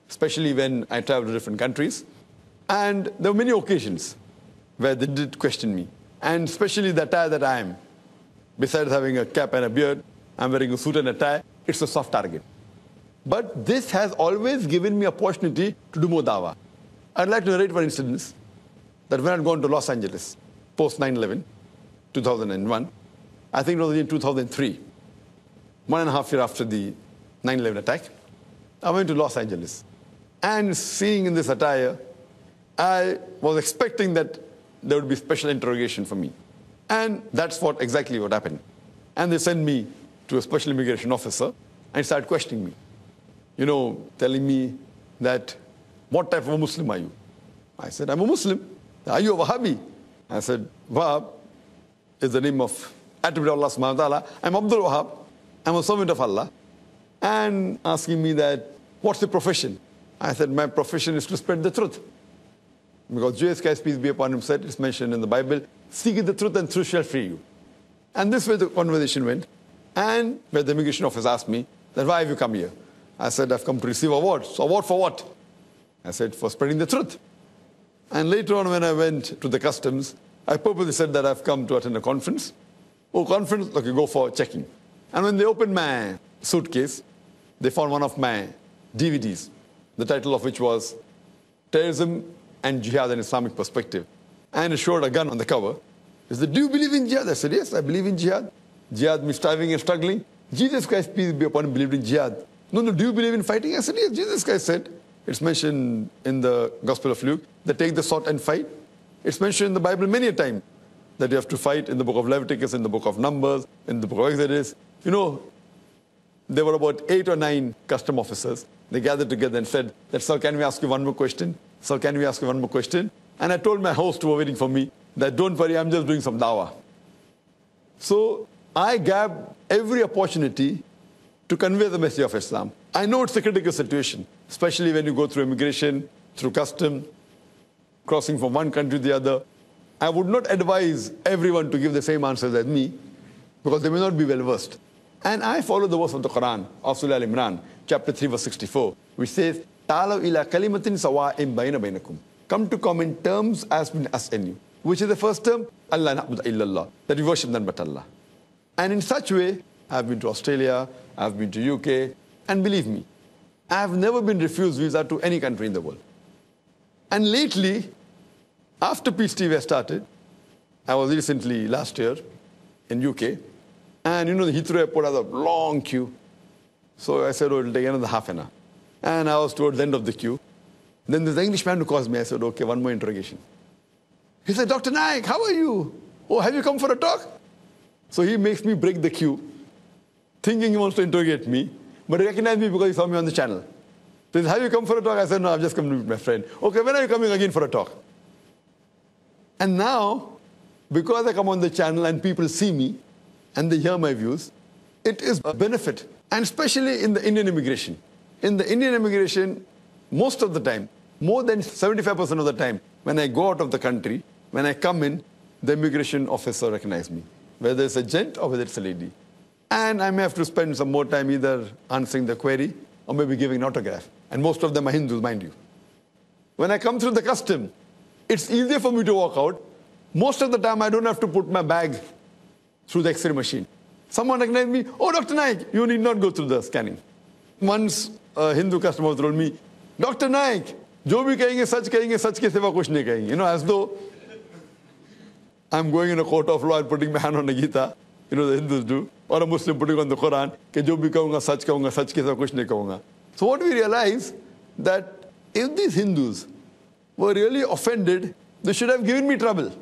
especially when I traveled to different countries. And there were many occasions where they did question me. And especially the attire that I am. Besides having a cap and a beard, I'm wearing a suit and a tie. It's a soft target. But this has always given me opportunity to do more dawah. I'd like to narrate one instance that when I'd gone to Los Angeles, post 9/11, 2001, I think it was in 2003, 1.5 years after the 9/11 attack, I went to Los Angeles. And seeing in this attire, I was expecting that there would be special interrogation for me. And that's exactly what happened. And they sent me to a special immigration officer and started questioning me. You know, telling me that, what type of a Muslim are you? I said, I'm a Muslim. Are you a Wahhabi? I said, Wahab is the name of attribute of Allah subhanahu wa ta'ala. I'm Abdul Wahab. I'm a servant of Allah. And asking me that, what's the profession? I said, my profession is to spread the truth. Because Jesus Christ, peace be upon him, said, it's mentioned in the Bible, seek the truth and truth shall free you. And this way the conversation went. And where the immigration officer asked me, that why have you come here? I said, I've come to receive awards. So award for what? I said, for spreading the truth. And later on when I went to the customs, I purposely said that I've come to attend a conference. Oh, conference? Okay, go for checking. And when they opened my suitcase, they found one of my DVDs, the title of which was Terrorism and Jihad in Islamic Perspective. And it showed a gun on the cover. He said, do you believe in jihad? I said, yes, I believe in jihad. Jihad means striving and struggling. Jesus Christ, peace be upon him, believed in jihad. No, do you believe in fighting? I said, yes, Jesus Christ said. It's mentioned in the Gospel of Luke, that take the sword and fight. It's mentioned in the Bible many a time that you have to fight in the book of Leviticus, in the book of Numbers, in the book of Exodus. You know, there were about 8 or 9 custom officers. They gathered together and said, that, sir, can we ask you one more question? Sir, can we ask you one more question? And I told my host who were waiting for me that don't worry, I'm just doing some dawah. So I grabbed every opportunity to convey the message of Islam. I know it's a critical situation, especially when you go through immigration, through custom, crossing from one country to the other. I would not advise everyone to give the same answers as me, because they may not be well versed. And I follow the verse of the Quran, of Surah Al-Imran, chapter 3, verse 64, which says, "Ta'alaw ila kalimatin sawa'in bayna bainakum." Come to common terms as between us and you. Which is the first term? Allah na'budu illallah, that we worship none but Allah. And in such way, I've been to Australia, I've been to UK, and believe me, I have never been refused visa to any country in the world. And lately, after Peace TV started, I was recently last year in UK, and you know the Heathrow airport has a long queue. So I said, oh, it'll take another half an hour. And I was towards the end of the queue. Then there's an Englishman who calls me. I said, okay, one more interrogation. He said, Dr. Naik, how are you? Oh, have you come for a talk? So he makes me break the queue, thinking he wants to interrogate me, but he recognized me because he saw me on the channel. So he said, have you come for a talk? I said, no, I've just come to meet my friend. Okay, when are you coming again for a talk? And now, because I come on the channel and people see me and they hear my views, it is a benefit. And especially in the Indian immigration. In the Indian immigration, most of the time, more than 75% of the time, when I go out of the country, when I come in, the immigration officer recognizes me, whether it's a gent or whether it's a lady. And I may have to spend some more time either answering the query or maybe giving an autograph. And most of them are Hindus, mind you. When I come through the custom, it's easier for me to walk out. Most of the time, I don't have to put my bag through the X-ray machine. Someone recognized me, oh, Dr. Naik, you need not go through the scanning. Once a Hindu customer told me, Dr. Naik, jo bhi kahenge, sach ke siva kuch nahi kahenge. You know, as though I'm going in a court of law and putting my hand on a Gita, you know, the Hindus do, or a Muslim putting on the Quran, ke jo bhi kahunga, sach ke siva kuch nahi kahunga. So what we realize, that if these Hindus were really offended, they should have given me trouble.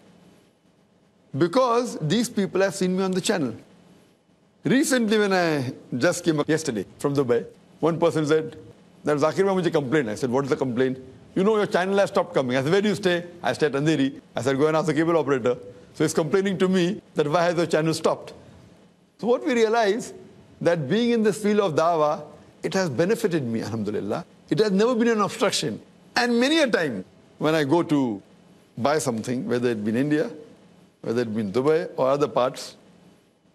Because these people have seen me on the channel. Recently, when I just came up yesterday from Dubai, one person said, that Zakir Naik complained. I said, what is the complaint? You know, your channel has stopped coming. I said, where do you stay? I stay at Andheri. I said, go and ask the cable operator. So he's complaining to me that why has your channel stopped? So what we realize, that being in this field of dawah, it has benefited me, alhamdulillah. It has never been an obstruction. And many a time, when I go to buy something, whether it be in India, whether it be in Dubai or other parts,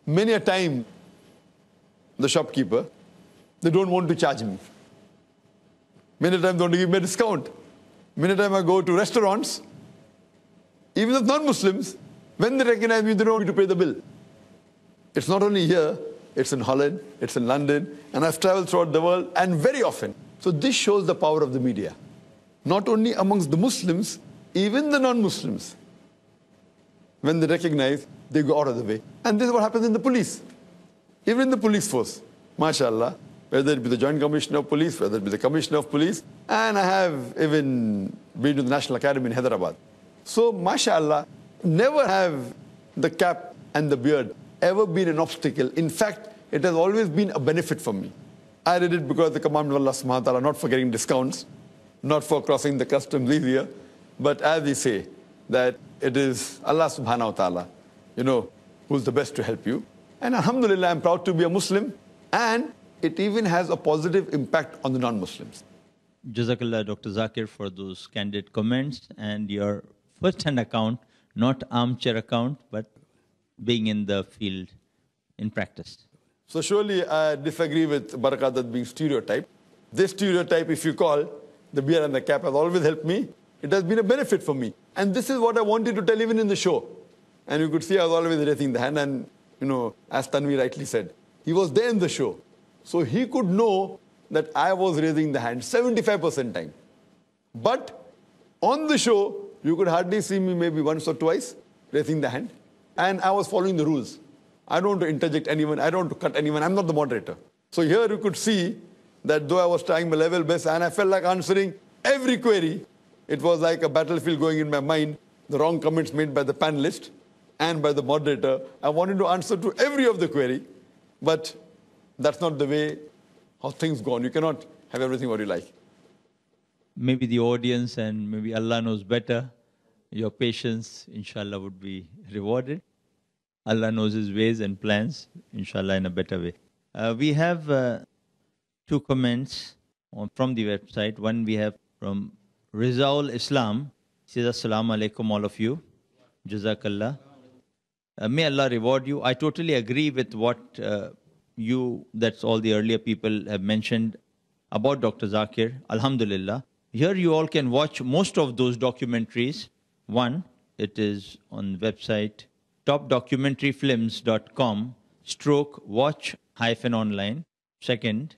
many a time, the shopkeeper, they don't want to charge me. Many times they want to give me a discount. Many times I go to restaurants, even if non-Muslims, when they recognize me, they don't want me to pay the bill. It's not only here, it's in Holland, it's in London, and I've traveled throughout the world, and very often. So this shows the power of the media. Not only amongst the Muslims, even the non-Muslims. When they recognize, they go out of the way. And this is what happens in the police. Even in the police force, mashallah, whether it be the Joint Commissioner of Police, whether it be the Commissioner of Police, and I have even been to the National Academy in Hyderabad. So, mashallah, never have the cap and the beard ever been an obstacle. In fact, it has always been a benefit for me. I did it because of the commandment of Allah subhanahu wa ta'ala, not for getting discounts, not for crossing the customs easier, but as we say, that it is Allah subhanahu wa ta'ala, who's the best to help you. And alhamdulillah, I'm proud to be a Muslim, and it even has a positive impact on the non-Muslims. Jazakallah, Dr. Zakir, for those candid comments and your first-hand account, not armchair account, but being in the field in practice. So surely I disagree with Barakadat being stereotyped. This stereotype, if you call, the beard and the cap has always helped me. It has been a benefit for me. And this is what I wanted to tell even in the show. And you could see I was always raising the hand, and as Tanvi rightly said, he was there in the show. So he could know that I was raising the hand 75% time. But on the show, you could hardly see me maybe once or twice raising the hand. And I was following the rules. I don't want to interject anyone. I don't want to cut anyone. I'm not the moderator. So here you could see that though I was trying my level best and I felt like answering every query, it was like a battlefield going in my mind, the wrong comments made by the panelist and by the moderator. I wanted to answer to every of the query, but that's not the way how things go on. You cannot have everything what you like. Maybe the audience and maybe Allah knows better. Your patience, inshallah, would be rewarded. Allah knows His ways and plans, inshallah, in a better way. We have two comments from the website. One we have from Rizaul Islam. He says, Assalamu alaikum, all of you. Jazakallah. May Allah reward you. I totally agree with what that's all the earlier people have mentioned about Dr. Zakir. Alhamdulillah. Here you all can watch most of those documentaries. One, it is on the website topdocumentaryfilms.com/watch-online. Second,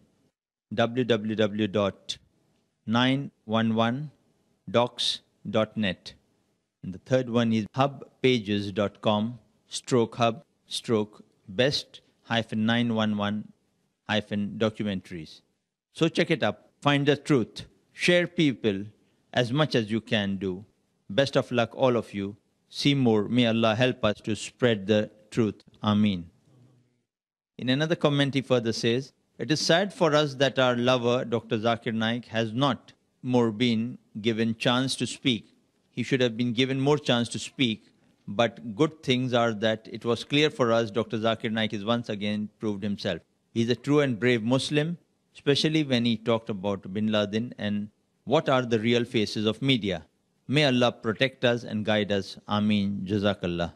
www.911docs.net. And the third one is hubpages.com/best-911-documentaries. So check it up, find the truth, share people as much as you can do. Best of luck, all of you. See more. May Allah help us to spread the truth. Ameen. In another comment, he further says, it is sad for us that our lover, Dr. Zakir Naik, has not more been given chance to speak. He should have been given more chance to speak. But good things are that it was clear for us Dr. Zakir Naik is once again proved himself. He is a true and brave Muslim, especially when he talked about Bin Laden and what are the real faces of media. May Allah protect us and guide us. Ameen. Jazakallah.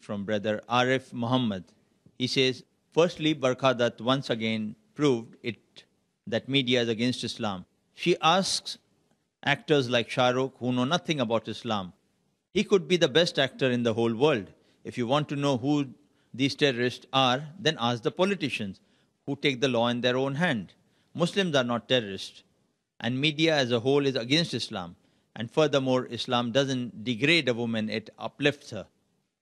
From brother Arif Muhammad. He says, firstly, Barkadat once again proved it that media is against Islam. She asks actors like Shah Rukh who know nothing about Islam. He could be the best actor in the whole world. If you want to know who these terrorists are, then ask the politicians who take the law in their own hand. Muslims are not terrorists. And media as a whole is against Islam. And furthermore, Islam doesn't degrade a woman, it uplifts her.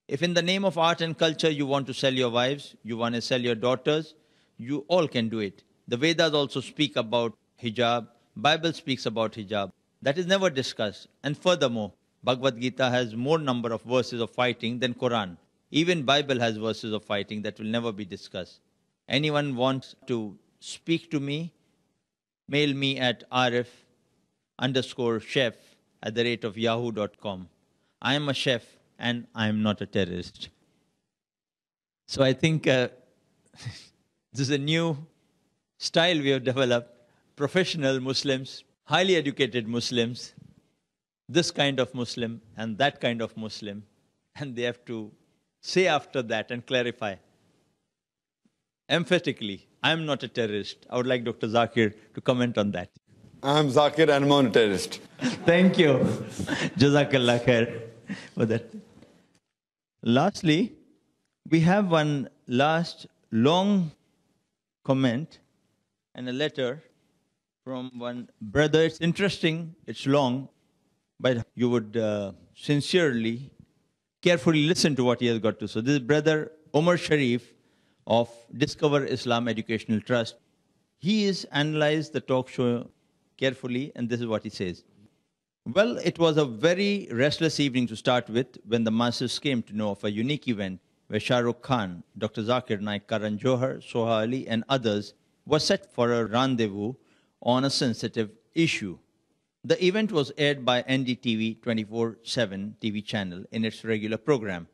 If in the name of art and culture you want to sell your wives, you want to sell your daughters, you all can do it. The Vedas also speak about hijab. Bible speaks about hijab. That is never discussed. And furthermore, Bhagavad Gita has more number of verses of fighting than Quran. Even Bible has verses of fighting that will never be discussed. Anyone wants to speak to me, mail me at arif_chef@yahoo.com. I am a chef and I am not a terrorist. So I think this is a new style we have developed. Professional Muslims, highly educated Muslims, this kind of Muslim and that kind of Muslim, and they have to say after that and clarify emphatically, I am not a terrorist. I would like Dr. Zakir to comment on that. I am Zakir and I'm not a terrorist. Thank you. Jazakallah khair for that. Lastly, we have one last long comment and a letter from one brother. It's interesting, it's long, but you would sincerely, carefully listen to what he has got to say. So this is brother Omar Sharif of Discover Islam Educational Trust. He has analyzed the talk show carefully, and this is what he says. Well, it was a very restless evening to start with when the masses came to know of a unique event where Shah Rukh Khan, Dr. Zakir Naik, Karan Johar, Soha Ali, and others were set for a rendezvous on a sensitive issue. The event was aired by NDTV 24/7 TV channel in its regular program,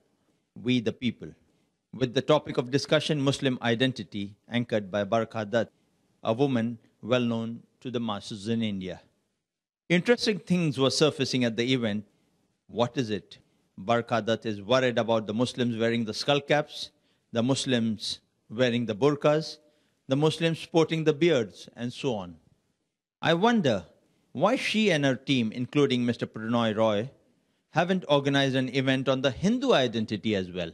We the People, with the topic of discussion Muslim identity, anchored by Barkha Dutt, a woman well known to the masses in India. Interesting things were surfacing at the event. What is it? Barkha Dutt is worried about the Muslims wearing the skull caps, the Muslims wearing the burqas, the Muslims sporting the beards, and so on. I wonder why she and her team, including Mr. Pranoy Roy, haven't organized an event on the Hindu identity as well.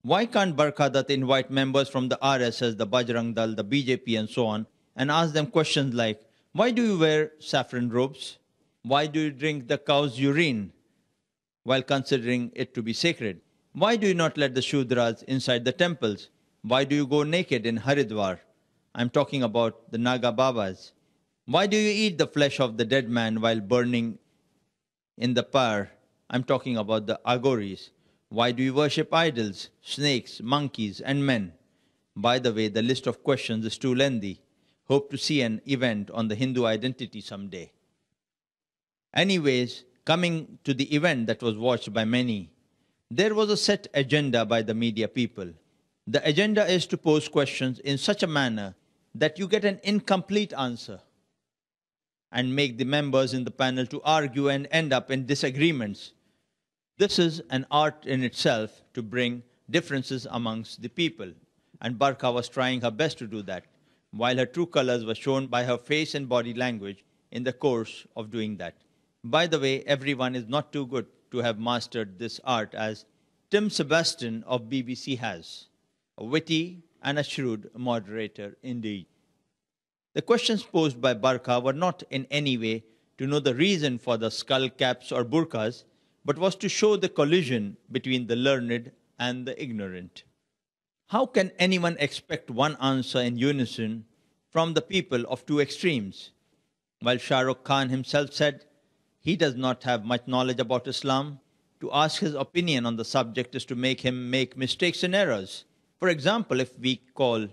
Why can't Barkha Dutt invite members from the RSS, the Bajrang Dal, the BJP, and so on, and ask them questions like, why do you wear saffron robes? Why do you drink the cow's urine while considering it to be sacred? Why do you not let the Shudras inside the temples? Why do you go naked in Haridwar? I'm talking about the Naga Babas. Why do you eat the flesh of the dead man while burning in the pyre? I'm talking about the Agoris. Why do you worship idols, snakes, monkeys, and men? By the way, the list of questions is too lengthy. Hope to see an event on the Hindu identity someday. Anyways, coming to the event that was watched by many, there was a set agenda by the media people. The agenda is to pose questions in such a manner that you get an incomplete answer and make the members in the panel to argue and end up in disagreements. This is an art in itself to bring differences amongst the people, and Barkha was trying her best to do that, while her true colors were shown by her face and body language in the course of doing that. By the way, everyone is not too good to have mastered this art as Tim Sebastian of BBC has, a witty and a shrewd moderator indeed. The questions posed by Barkha were not in any way to know the reason for the skull caps or burqas, but was to show the collision between the learned and the ignorant. How can anyone expect one answer in unison from the people of two extremes? While Shah Rukh Khan himself said he does not have much knowledge about Islam, to ask his opinion on the subject is to make him make mistakes and errors. For example, if we call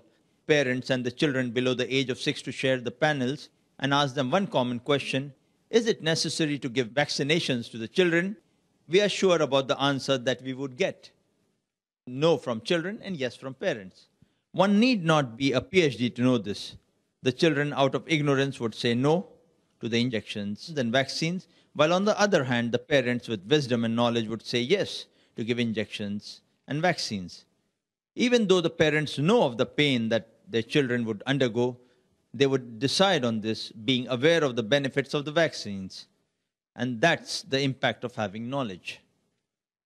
parents and the children below the age of 6 to share the panels and ask them one common question, is it necessary to give vaccinations to the children? We are sure about the answer that we would get. No from children and yes from parents. One need not be a PhD to know this. The children out of ignorance would say no to the injections and vaccines, while on the other hand, the parents with wisdom and knowledge would say yes to give injections and vaccines. Even though the parents know of the pain that their children would undergo, they would decide on this, being aware of the benefits of the vaccines. And that's the impact of having knowledge.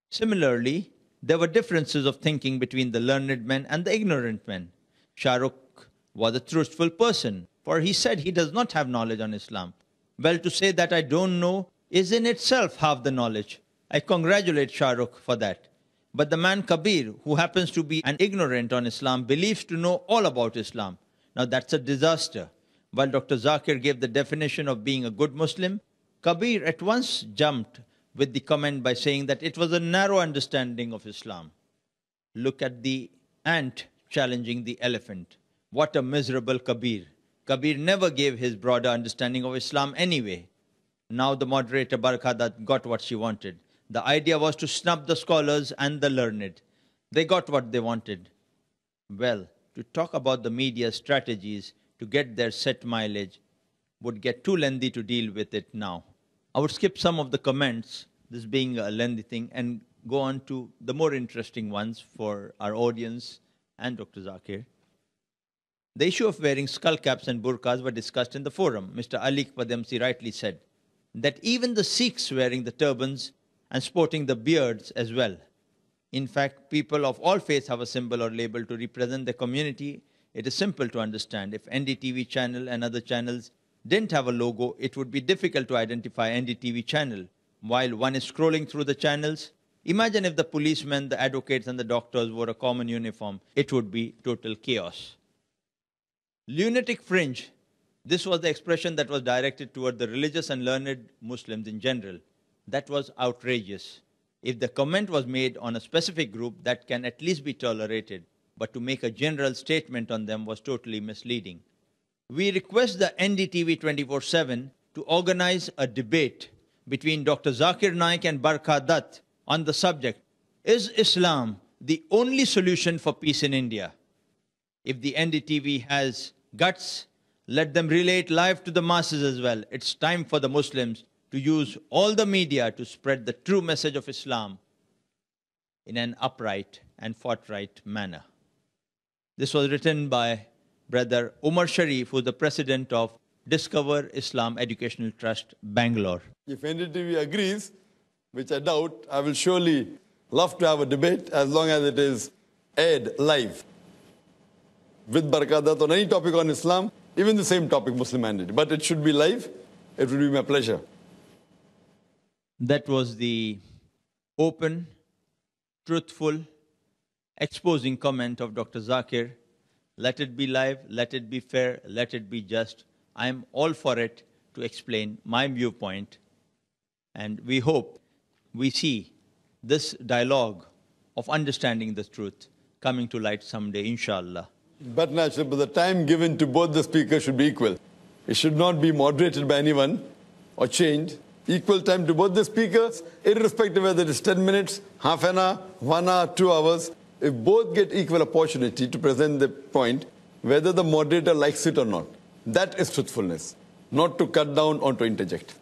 Similarly, there were differences of thinking between the learned men and the ignorant men. Shah Rukh was a truthful person, for he said he does not have knowledge on Islam. Well, to say that I don't know is in itself half the knowledge. I congratulate Shah Rukh for that. But the man Kabir, who happens to be an ignorant on Islam, believes to know all about Islam. Now that's a disaster. While Dr. Zakir gave the definition of being a good Muslim, Kabir at once jumped with the comment by saying that it was a narrow understanding of Islam. Look at the ant challenging the elephant. What a miserable Kabir. Kabir never gave his broader understanding of Islam anyway. Now the moderator Barkha Dutt got what she wanted. The idea was to snub the scholars and the learned. They got what they wanted. Well, to talk about the media's strategies to get their set mileage would get too lengthy to deal with it now. I would skip some of the comments, this being a lengthy thing, and go on to the more interesting ones for our audience and Dr. Zakir. The issue of wearing skull caps and burqas were discussed in the forum. Mr. Ali Padamsi rightly said that even the Sikhs wearing the turbans and sporting the beards as well. In fact, people of all faiths have a symbol or label to represent their community. It is simple to understand. If NDTV channel and other channels didn't have a logo, it would be difficult to identify NDTV channel. While one is scrolling through the channels, imagine if the policemen, the advocates, and the doctors wore a common uniform. It would be total chaos. Lunatic fringe. This was the expression that was directed toward the religious and learned Muslims in general. That was outrageous. If the comment was made on a specific group, that can at least be tolerated, but to make a general statement on them was totally misleading. We request the NDTV 24/7 to organize a debate between Dr. Zakir Naik and Barkha Dutt on the subject, is Islam the only solution for peace in India? If the NDTV has guts, let them relay it live to the masses as well. It's time for the Muslims to use all the media to spread the true message of Islam in an upright and forthright manner. This was written by Brother Umar Sharif, who is the president of Discover Islam Educational Trust, Bangalore. If NDTV agrees, which I doubt, I will surely love to have a debate as long as it is aired live with Barkha Dutt on any topic on Islam, even the same topic, Muslim mandate. But it should be live. It would be my pleasure. That was the open, truthful, exposing comment of Dr. Zakir. Let it be live, let it be fair, let it be just. I am all for it to explain my viewpoint. And we hope we see this dialogue of understanding the truth coming to light someday, inshallah. But naturally, but the time given to both the speakers should be equal. It should not be moderated by anyone or changed. Equal time to both the speakers, irrespective whether it is 10 minutes, half an hour, 1 hour, 2 hours. If both get equal opportunity to present the point, whether the moderator likes it or not, that is truthfulness, not to cut down or to interject.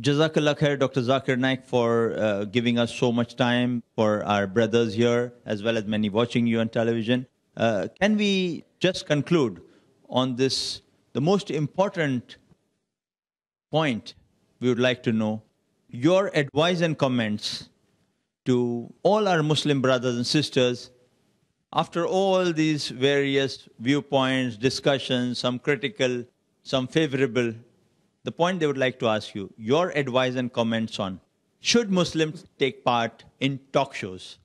Jazakallah khair, Dr. Zakir Naik, for giving us so much time, for our brothers here, as well as many watching you on television. Can we just conclude on this, the most important point we would like to know, your advice and comments to all our Muslim brothers and sisters after all these various viewpoints, discussions, some critical, some favorable. The point they would like to ask you, your advice and comments on, should Muslims take part in talk shows?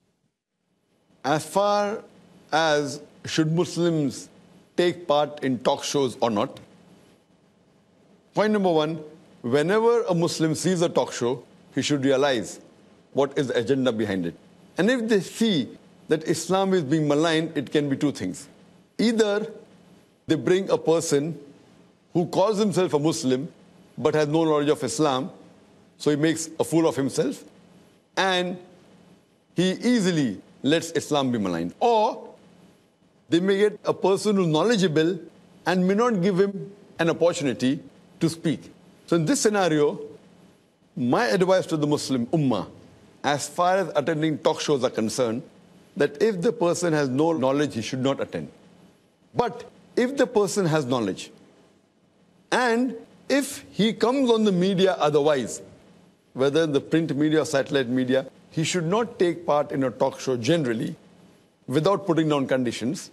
As far as should Muslims take part in talk shows or not, point number one, whenever a Muslim sees a talk show, he should realize what is the agenda behind it. And if they see that Islam is being maligned, it can be two things. Either they bring a person who calls himself a Muslim but has no knowledge of Islam, so he makes a fool of himself, and he easily lets Islam be maligned. Or they may get a person who is knowledgeable and may not give him an opportunity to speak. So in this scenario, my advice to the Muslim Ummah, as far as attending talk shows are concerned, that if the person has no knowledge, he should not attend. But if the person has knowledge, and if he comes on the media otherwise, whether in the print media or satellite media, he should not take part in a talk show generally without putting down conditions,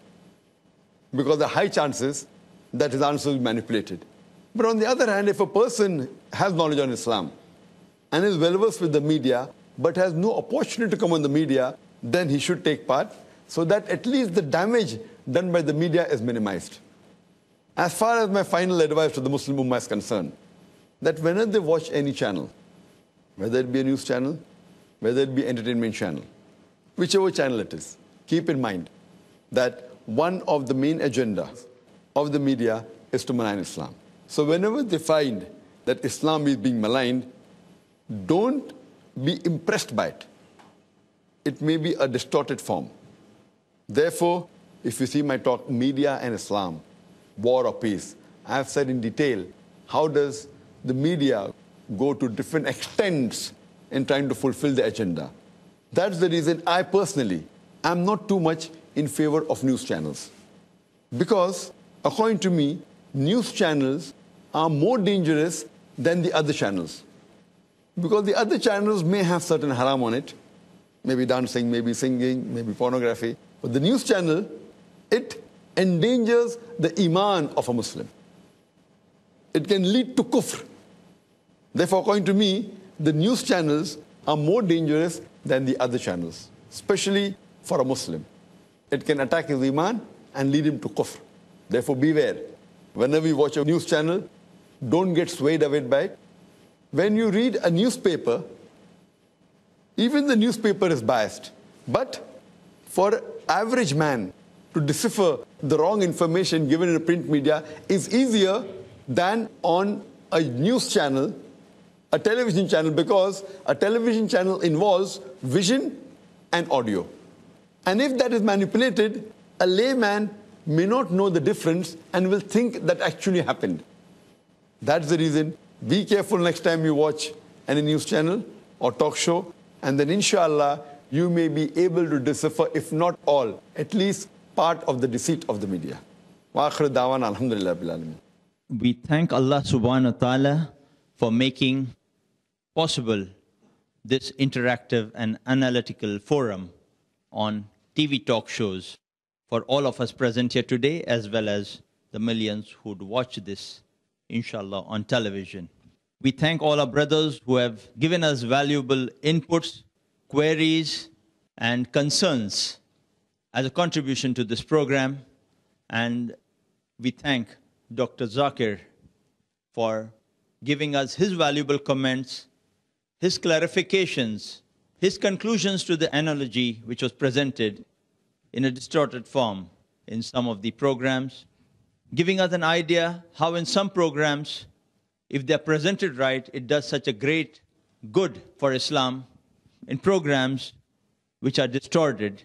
because there are high chances that his answer will be manipulated. But on the other hand, if a person has knowledge on Islam and is well-versed with the media, but has no opportunity to come on the media, then he should take part, so that at least the damage done by the media is minimized. As far as my final advice to the Muslim Ummah is concerned, that whenever they watch any channel, whether it be a news channel, whether it be entertainment channel, whichever channel it is, keep in mind that one of the main agendas of the media is to malign Islam. So whenever they find that Islam is being maligned, don't be impressed by it. It may be a distorted form. Therefore, if you see my talk, Media and Islam, War or Peace, I have said in detail how does the media go to different extents in trying to fulfill the agenda. That's the reason I personally am not too much in favor of news channels. Because, according to me, news channels are more dangerous than the other channels. Because the other channels may have certain haram on it, maybe dancing, maybe singing, maybe pornography. But the news channel, it endangers the iman of a Muslim. It can lead to kufr. Therefore, according to me, the news channels are more dangerous than the other channels, especially for a Muslim. It can attack his iman and lead him to kufr. Therefore, beware. Whenever you watch a news channel, don't get swayed away by it. When you read a newspaper, even the newspaper is biased. But for average man to decipher the wrong information given in a print media is easier than on a news channel a television channel, because a television channel involves vision and audio. And if that is manipulated, a layman may not know the difference and will think that actually happened. That's the reason. Be careful next time you watch any news channel or talk show, and then inshallah you may be able to decipher, if not all, at least part of the deceit of the media. Wa akhir da'wana alhamdulillah bil alamin. We thank Allah subhanahu wa ta'ala for making possible this interactive and analytical forum on TV talk shows for all of us present here today, as well as the millions who'd watch this, inshallah, on television. We thank all our brothers who have given us valuable inputs, queries, and concerns as a contribution to this program. And we thank Dr. Zakir for giving us his valuable comments, his clarifications, his conclusions to the analogy which was presented in a distorted form in some of the programs, giving us an idea how in some programs, if they're presented right, it does such a great good for Islam. In programs which are distorted,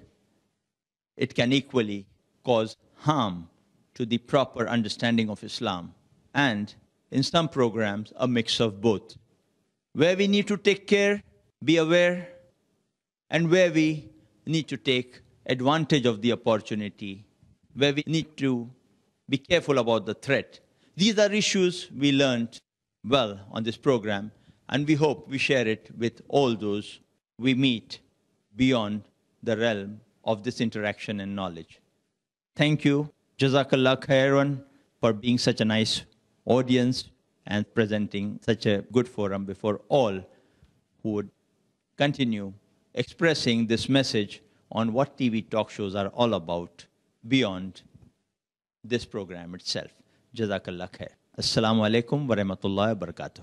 it can equally cause harm to the proper understanding of Islam. And in some programs, a mix of both. Where we need to take care, be aware, and where we need to take advantage of the opportunity, where we need to be careful about the threat. These are issues we learned well on this program, and we hope we share it with all those we meet beyond the realm of this interaction and knowledge. Thank you, Jazakallah khairan, for being such a nice audience and presenting such a good forum before all who would continue expressing this message on what TV talk shows are all about beyond this program itself. Jazakallah khair. Assalamu alaikum wa rahmatullahi wa barakatuh.